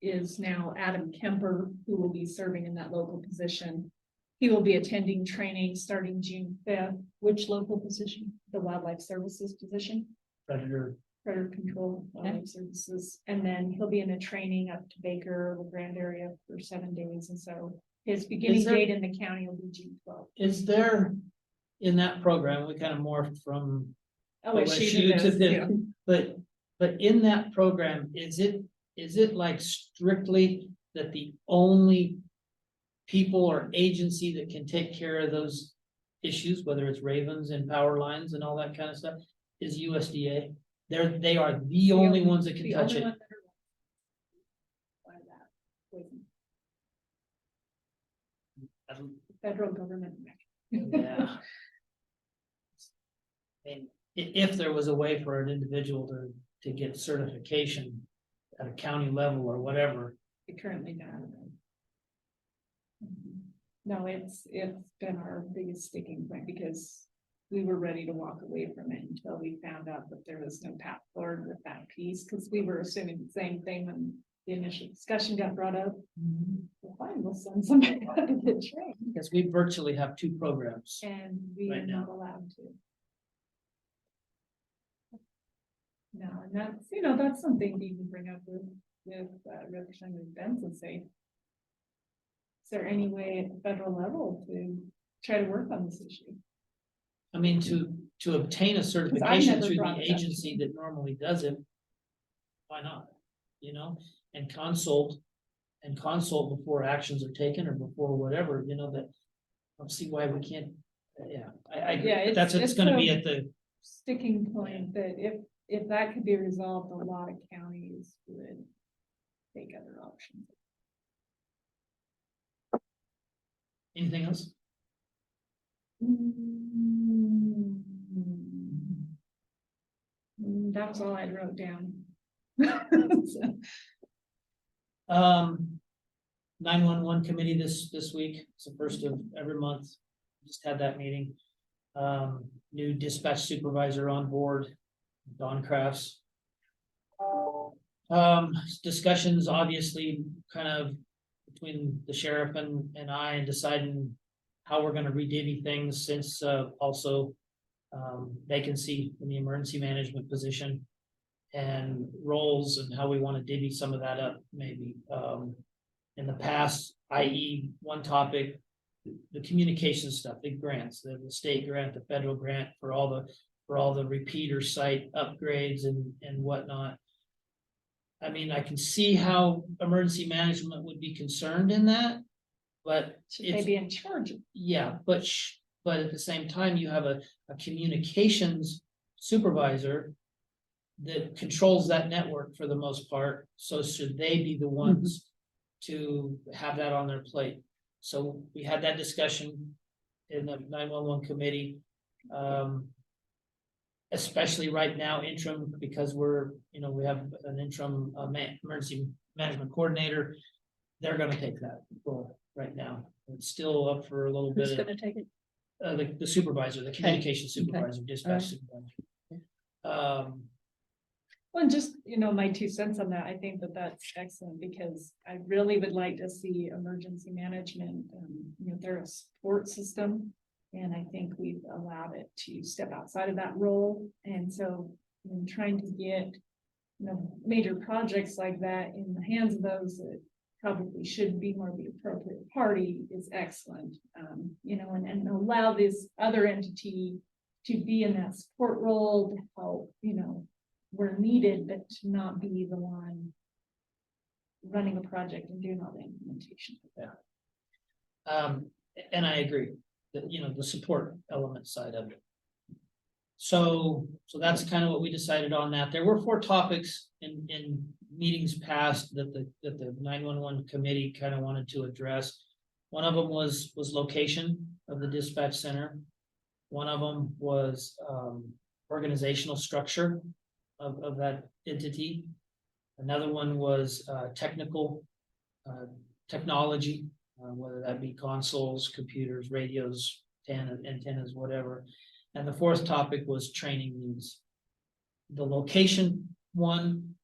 is now Adam Kemper, who will be serving in that local position. He will be attending training starting June 5th. Which local position? The Wildlife Services position, Predator, Predator Control, Wildlife Services. And then he'll be in a training up to Baker, the Grand area for 7 days. And so his beginning there- date in the county will be June 12th. is there, in that program, we kind of morphed from OSU to to this, but in that program, is it like strictly that the only people or agency that can take care of those issues, whether it's ravens and power lines and all that kind of stuff, is USDA? They are the only ones that can The touch only it. one that are- by that, with federal government. Yeah. And if there was a way for an individual to get certification at a county level or whatever, It currently does. No, it's been our biggest sticking point because we were ready to walk away from it until we found out that there was no path forward with that piece, because we were assuming the same thing when the initial discussion got brought up. Well, fine, we'll send somebody out to get trained, because we virtually have two programs. and we are Right now. not allowed to. No, and that's something we can bring up with Representative Benson, say, is there any way at the federal level to try to work on this issue? I mean, to obtain a certification never through brought the it up. agency that normally does it, why not? You know, and consult before actions are taken or before whatever, that, I don't see why we can't, yeah, I agree. Yeah, But that's, it's gonna be a at the, sticking point that if that could be resolved, a lot of counties would take other options. anything else? That was all I wrote down. So, 911 committee this week, it's the first of every month, just had that meeting. New dispatch supervisor on board, Don Crafts. Discussions obviously kind of between the sheriff and I, and deciding how we're gonna redivvy things, since also vacancy in the emergency management position and roles, and how we want to divvy some of that up maybe. In the past, i.e. one topic, the communication stuff, the grants, the state grant, the federal grant for all the repeater site upgrades and whatnot. I mean, I can see how emergency management would be concerned in that, but should they it's, be in charge of? yeah, but at the same time, you have a communications supervisor that controls that network for the most part, so should they be the ones to have that on their plate? So we had that discussion in the 911 committee. Especially right now interim, because we have an interim emergency management coordinator. They're gonna take that role right now. It's still up for a little Who's bit of gonna take it? the supervisor, the communication supervisor, dispatch supervisor. Well, just, my 2 cents on that, I think that's excellent, because I really would like to see emergency management, they're a support system. And I think we've allowed it to step outside of that role. And so in trying to get, major projects like that in the hands of those that probably should be more the appropriate party is excellent. And allow this other entity to be in that support role to help, where needed, but to not be the one running a project and doing all the implementation. And I agree that, the support element side of it. So that's kind of what we decided on that. There were 4 topics in meetings past that the 911 committee kind of wanted to address. One of them was location of the dispatch center. One of them was organizational structure of that entity. Another one was technology, whether that be consoles, computers, radios, antennas, whatever. And the 4th topic was training needs. the location one,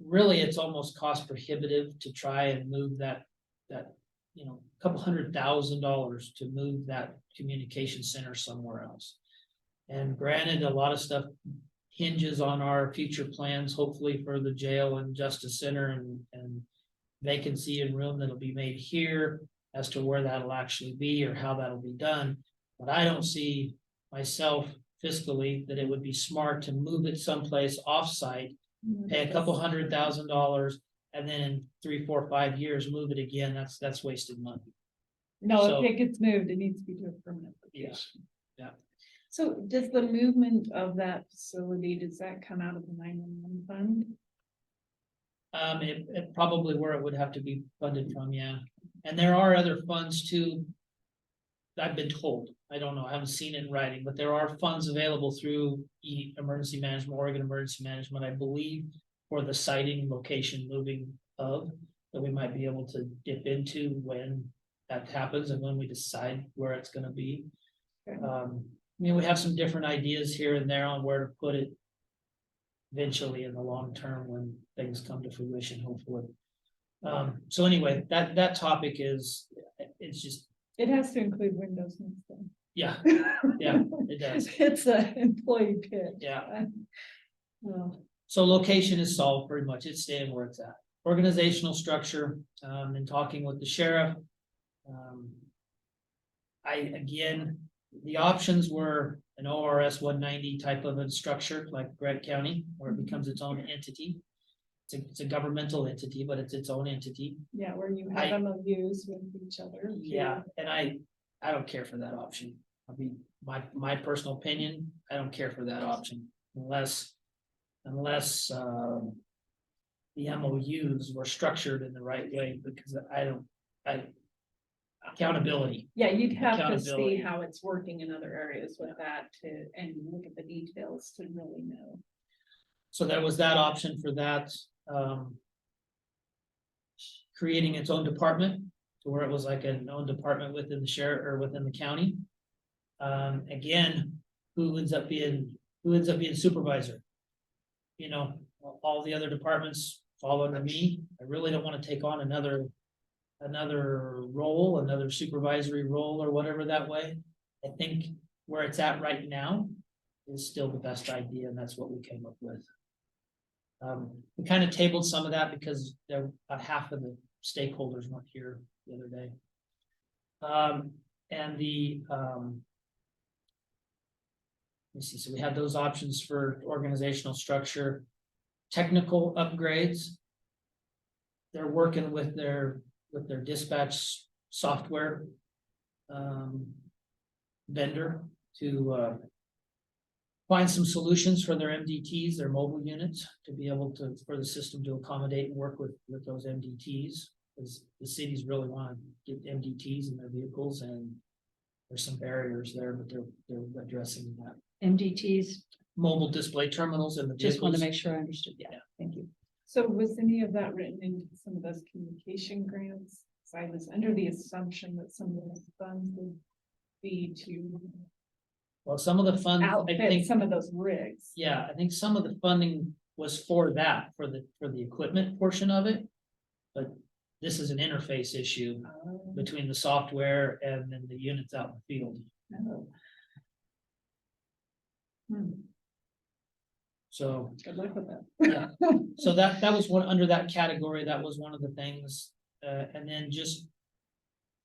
really, it's almost cost prohibitive to try and move that, you know, couple $100,000 to move that communication center somewhere else. And granted, a lot of stuff hinges on our future plans, hopefully for the jail and justice center and vacancy and room that'll be made here as to where that'll actually be or how that'll be done. But I don't see myself fiscally that it would be smart to move it someplace offsite, pay a couple $100,000, and then in 3, 4, 5 years, move it again. That's wasted money. No, So- if it gets moved, it needs to be to a permanent. Yes. So does the movement of that facility, does that come out of the 911 fund? It probably where it would have to be funded from, yeah. And there are other funds too. I've been told, I don't know, I haven't seen it in writing, but there are funds available through Emergency Management, Oregon Emergency Management, I believe, for the siting, location, moving of, that we might be able to dip into when that happens and when we decide where it's gonna be. Okay. I mean, we have some different ideas here and there on where to put it eventually in the long term when things come to fruition, hopefully. So anyway, that topic is, it's just, It has to include windows and stuff. yeah, yeah, it does. It's an employee pit. Yeah. Well, So location is solved pretty much. It's staying where it's at. Organizational structure, in talking with the sheriff. Again, the options were an ORS 190 type of a structure like Grant County, where it becomes its own entity. It's a governmental entity, but it's its own entity. yeah, where you have MOUs with each other. Yeah, and I don't care for that option. I mean, my personal opinion, I don't care for that option unless the MOUs were structured in the right way, because accountability. Yeah, you'd have to Accountability. see how it's working in other areas with that and look at the details to really know. So there was that option for that. Creating its own department to where it was like an own department within the sheriff or within the county. Again, who ends up being supervisor? You know, all the other departments fall under me. I really don't want to take on another role, another supervisory role or whatever that way. I think where it's at right now is still the best idea, and that's what we came up with. We kind of tabled some of that because there about half of the stakeholders weren't here the other day. Let's see, so we had those options for organizational structure, technical upgrades. They're working with their dispatch software vendor to find some solutions for their MDTs, their mobile units, to be able to, for the system to accommodate and work with those MDTs. Because the cities really want to get MDTs in their vehicles, and there's some barriers there, but they're addressing that. MDTs, Mobile display terminals in the just want to vehicles. make sure I understood. Yeah, thank you. So was any of that written into some of those communication grants? So I was under the assumption that some of those funds would be to Well, some of the funds, I outfit think, some of those rigs. yeah, I think some of the funding was for that, for the equipment portion of it. But this is an interface issue between the software and then the units out in the field. So, Good luck with that. yeah, so that was one, under that category, that was one of the things, and then just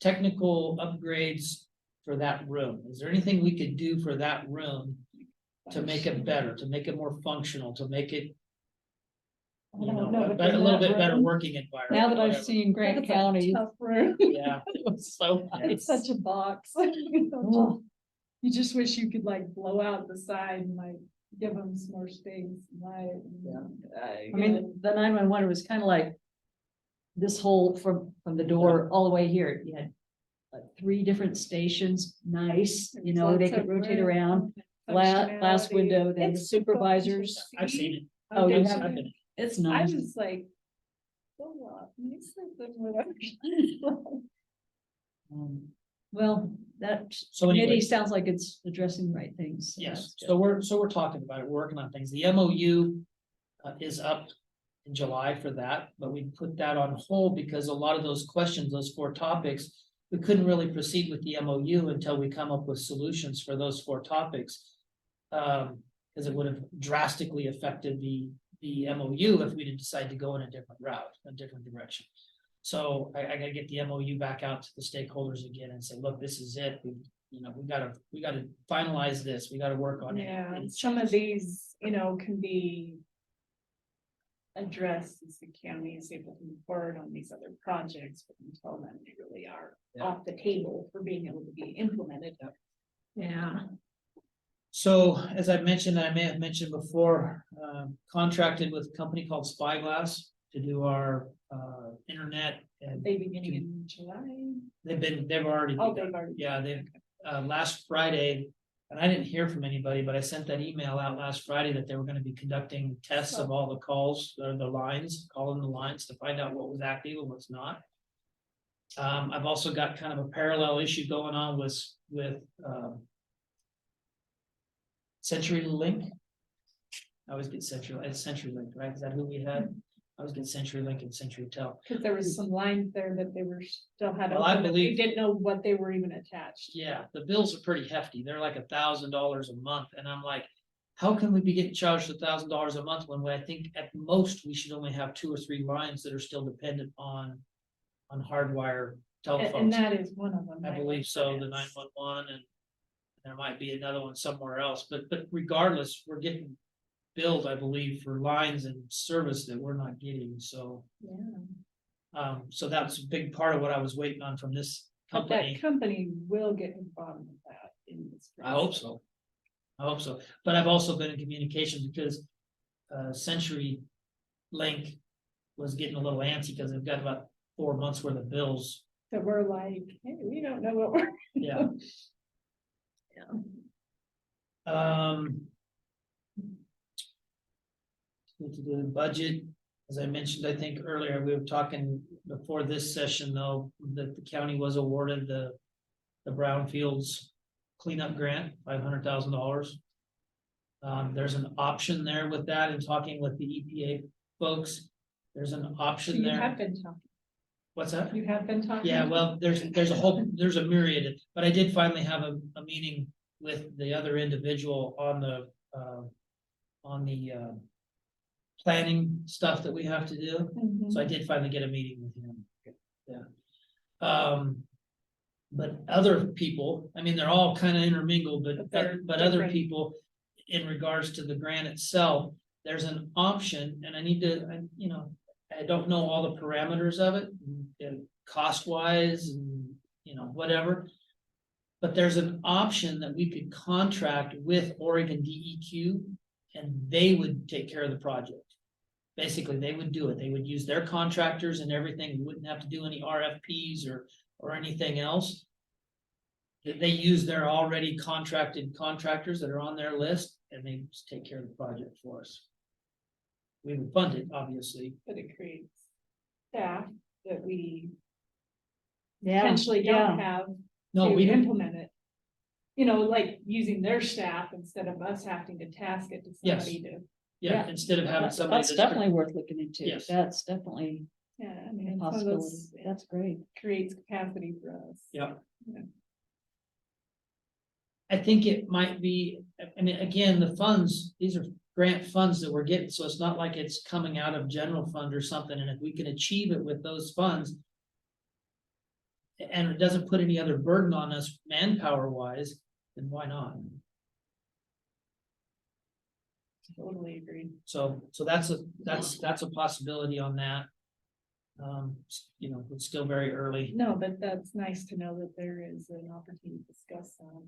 technical upgrades for that room. Is there anything we could do for that room to make it better, to make it more functional, to make it, you know, a little bit better working environment? Now that I've whatever. seen Grant That's a County, tough room. Yeah, it was so It's nice. such a box. You just wish you could like blow out the side and like give them some more space. I mean, the 911 was kind of like this whole from the door all the way here. You had like 3 different stations, nice, you know, they could rotate around. Glass window, then the supervisors. I've seen it. Oh, you I've have? been it. It's I nice. was like, so what? Nicer than what I- Well, that So anyway. committee sounds like it's addressing the right things. so Yes, that's good. so we're talking about it, we're working on things. The MOU is up in July for that, but we put that on hold because a lot of those questions, those 4 topics, we couldn't really proceed with the MOU until we come up with solutions for those 4 topics. Because it would have drastically affected the MOU if we did decide to go in a different route, a different direction. So I gotta get the MOU back out to the stakeholders again and say, look, this is it. We gotta finalize this. We gotta work on it. Yeah, and some of these, can be addressed as the county is able to move forward on these other projects, but until then, they really are Yeah. off the table for being able to be implemented. Yeah. So as I mentioned, I may have mentioned before, contracted with a company called Spyglass to do our internet and They beginning in July. they've already. Oh, they've already. Yeah, they, last Friday, and I didn't hear from anybody, but I sent that email out last Friday that they were gonna be conducting tests of all the calls, or the lines, calling the lines to find out what was active and what's not. I've also got kind of a parallel issue going on with CenturyLink. I always get CenturyLink, right? Is that who we had? I always get CenturyLink and CenturyTel. Cause there was some lines there that they were still had. Well, I open that we believe- didn't know what they were even attached. Yeah, the bills are pretty hefty. They're like $1,000 a month, and I'm like, how can we be getting charged $1,000 a month when I think at most we should only have 2 or 3 lines that are still dependent on hardwire And telephones? that is one of them. I believe so, the 911, and there might be another one somewhere else, but regardless, we're getting billed, I believe, for lines and service that we're not getting, so. Yeah. So that's a big part of what I was waiting on from this But company. that company will get to the bottom of that in this. I hope so. I hope so, but I've also been in communication because CenturyLink was getting a little antsy because they've got about 4 months worth of bills. So we're like, hey, we don't know what we're. Yeah. Need to do the budget, as I mentioned, I think earlier, we were talking before this session, though, that the county was awarded the brownfields cleanup grant, $500,000. There's an option there with that, and talking with the EPA folks, there's an So option you have there. been talking, What's that? you have been talking. Yeah, well, there's a myriad, but I did finally have a meeting with the other individual on the planning stuff that we have to do. Mhm. So I did finally get a meeting with him. Yeah. But other people, I mean, they're all kind of intermingled, But they're but other different. people, in regards to the grant itself, there's an option, and I need to, I don't know all the parameters of it, and cost wise, and, whatever. But there's an option that we could contract with Oregon DEQ, and they would take care of the project. Basically, they would do it. They would use their contractors and everything. We wouldn't have to do any RFPs or anything else. They use their already contracted contractors that are on their list, and they just take care of the project for us. We would fund it, obviously. But it creates staff that we Yeah, potentially yeah. don't have No, to we don't, implement it. Like using their staff instead of us having to task it to Yes. somebody to, yeah, instead of having That's somebody. definitely worth looking into. Yes. That's definitely yeah, I a mean, some of possibility. those That's great. creates capacity for us. Yeah. Yeah. I think it might be, I mean, again, the funds, these are grant funds that we're getting, so it's not like it's coming out of general fund or something, and if we can achieve it with those funds. And it doesn't put any other burden on us manpower wise, then why not? Totally agreed. So that's a possibility on that. It's still very early. No, but that's nice to know that there is an opportunity to discuss that.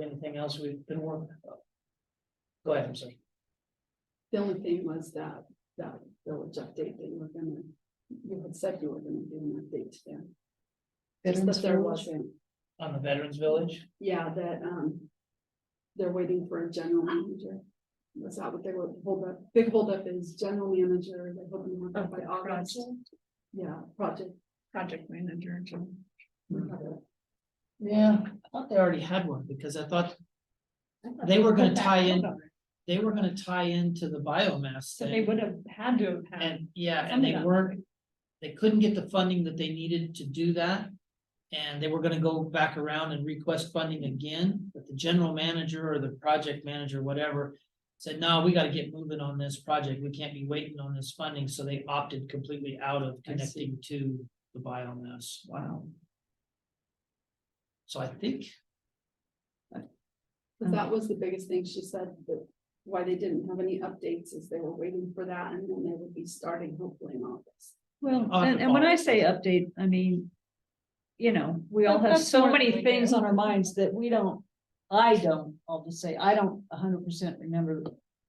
Anything else we've been working on? Go ahead, I'm sorry. The only thing was that village update that you had said you were gonna do an update to them. Just Veterans that there Village? wasn't, On the Veterans Village, yeah, that, they're waiting for a general manager. Was that what they were big holdup is general manager, they're hoping to have that by the August. project. Yeah, project. Project manager. Yeah, I thought they already had one because I thought they were gonna tie in, they were gonna tie into the biomass So they thing. would have had to have had. And yeah, and something they on weren't, they couldn't get the funding that they needed to do that. And they were gonna go back around and request funding again, but the general manager or the project manager, whatever. Said, no, we gotta get moving on this project. We can't be waiting on this funding, so they opted completely out of I see. connecting to the biomass. Wow. So I think, But that was the biggest thing she said, that why they didn't have any updates is they were waiting for that, and then they would be starting hopefully in August. Well, I'll have to and when follow I up say with update, I mean, you know, we all have That's so more many than we things do. on our minds that I'll just say, I don't 100% remember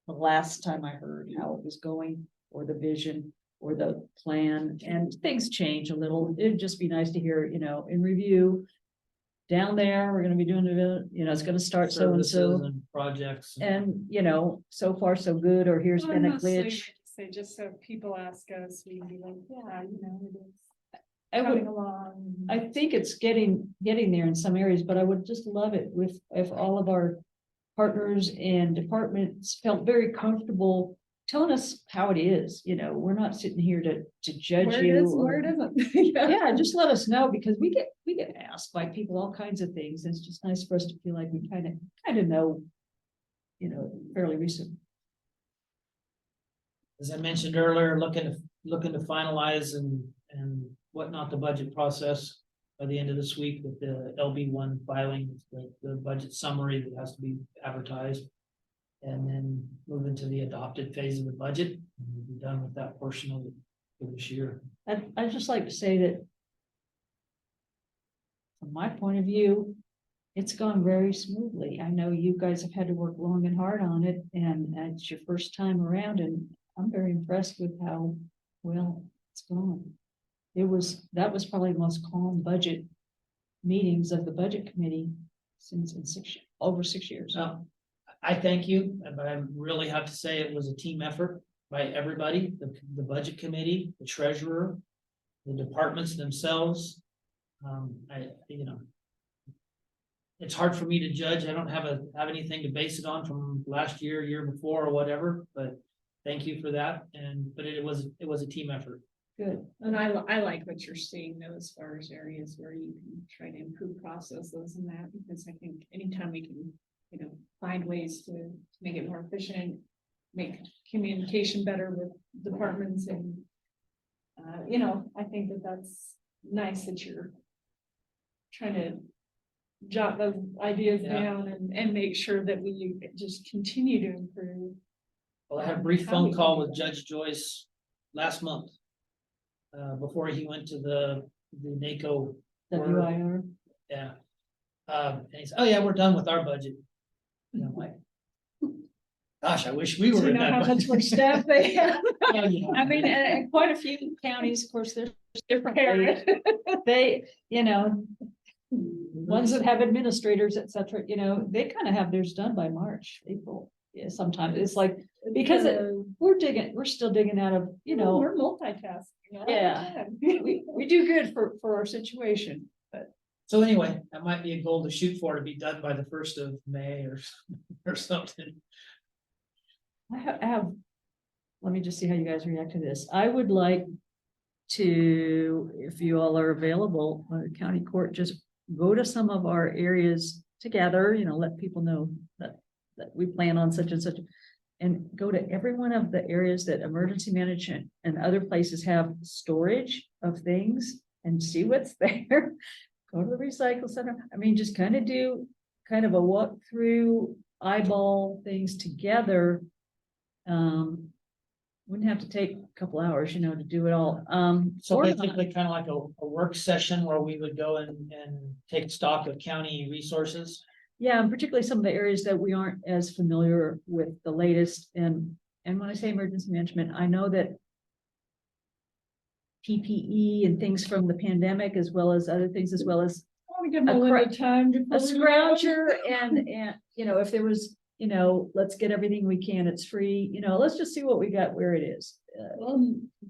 the last time I heard how it was going, or the vision, or the plan, and things change a little. It'd just be nice to hear, you know, in review. Down there, we're gonna be doing, it's gonna start so and services so, and projects. and, you know, so far so good, or here's Well, been a mostly glitch. we just say, just so people ask us, we can be like, yeah, you know, it is I would, coming along. I think it's getting there in some areas, but I would just love it if all of our partners and departments felt very comfortable telling us how it is, you know, we're not sitting here to judge Where it you. is, where or- it isn't. Yeah, just let us know, because we get asked by people all kinds of things. It's just nice for us to feel like we kind of know, you know, fairly recent. As I mentioned earlier, looking to finalize and whatnot, the budget process by the end of this week with the LB1 filing, the budget summary that has to be advertised. And then move into the adopted phase of the budget, and we'll be done with that portion of it for this year. I'd just like to say that from my point of view, it's gone very smoothly. I know you guys have had to work long and hard on it, and it's your first time around, and I'm very impressed with how well it's gone. That was probably the most calm budget meetings of the budget committee since in over 6 years. So I thank you, but I really have to say it was a team effort by everybody, the budget committee, the treasurer, the departments themselves. It's hard for me to judge. I don't have anything to base it on from last year before or whatever, but thank you for that. But it was a team effort. Good. And I like what you're seeing though, as far as areas where you can try to improve processes and that, because I think anytime we can, you know, find ways to make it more efficient, make communication better with departments and, you know, I think that's nice that you're trying to jot those ideas Yeah. down and make sure that we just continue to improve. Well, I had a brief How we phone can call do with that. Judge Joyce last month. Before he went to the NACO, WIR. yeah. And he said, oh yeah, we're done with our budget. And I'm like, gosh, I wish we Do were you in know that how much budget. more staff they have? Yeah, yeah. I mean, and quite a few counties, of course, there's different. Prepared. They, you know, ones that have administrators, et cetera, you know, they kind of have theirs done by March, April. Yeah, sometimes it's like, because we're still digging out of, you know, We're multitasking. all the Yeah. time. we do good for our situation. So anyway, that might be a goal to shoot for, to be done by the 1st of May or something. I have, let me just see how you guys react to this. I would like to, if you all are available, county court, just go to some of our areas together, you know, let people know that we plan on such and such. And go to every one of the areas that emergency management and other places have storage of things and see what's there. Go to the recycle center. I mean, just kind of do kind of a walk through, eyeball things together. Wouldn't have to take a couple hours, you know, to do it all. So or not. basically kind of like a work session where we would go and take stock of county resources. Yeah, and particularly some of the areas that we aren't as familiar with the latest. And when I say emergency management, I know that PPE and things from the pandemic, as well as other things, as well as Want to give A Melinda cra- time to. a scrounger and, you know, if there was you know, let's get everything we can. It's free, you know, let's just see what we got where it is.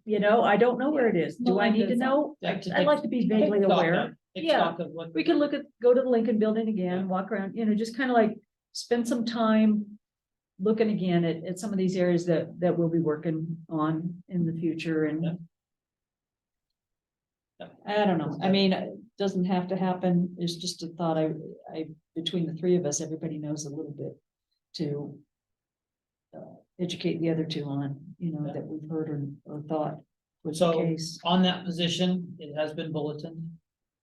You know, I don't know where it is. Do I need to know? Yeah, to I'd like to be vaguely aware. Take Yeah. stock of what. We can look at, go to the Lincoln Building again, walk around, you know, just kind of like spend some time looking again at some of these areas that we'll be working on in the future Yeah. and I don't know. I mean, it doesn't have to happen. It's just a thought. Between the three of us, everybody knows a little bit to educate the other two on, you know, that we've heard or thought was the So case. on that position, it has been bulletined.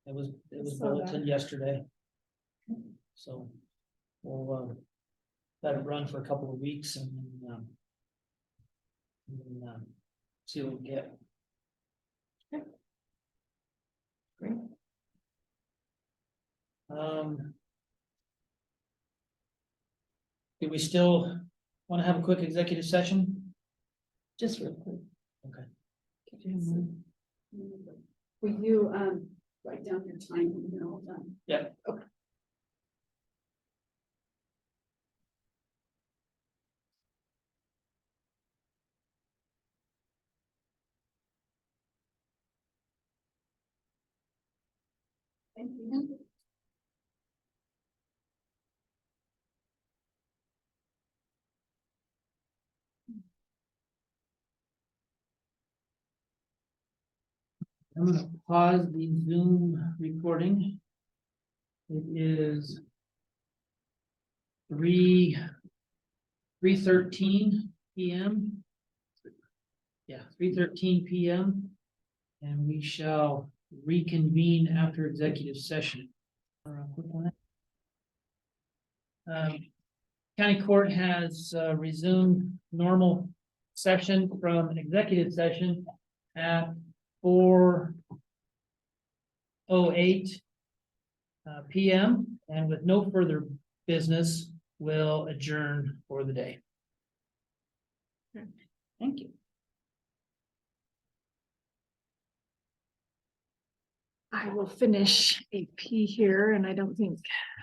It was Saw that. bulletined yesterday. So we'll let it run for a couple of weeks and then see what we get. Great. Do we still want to have a quick executive session? Just real quick. Okay. If you don't mind. Will you, write down your time when you're all done? Yeah. Okay. Thank you. I'm gonna pause the Zoom recording. It is 3:13 PM. Yeah, 3:13 PM. And we shall reconvene after executive session. Quick one. County Court has resumed normal session from an executive session at 4:08 PM, and with no further business, will adjourn for the day. Thank you. I will finish AP here and I don't think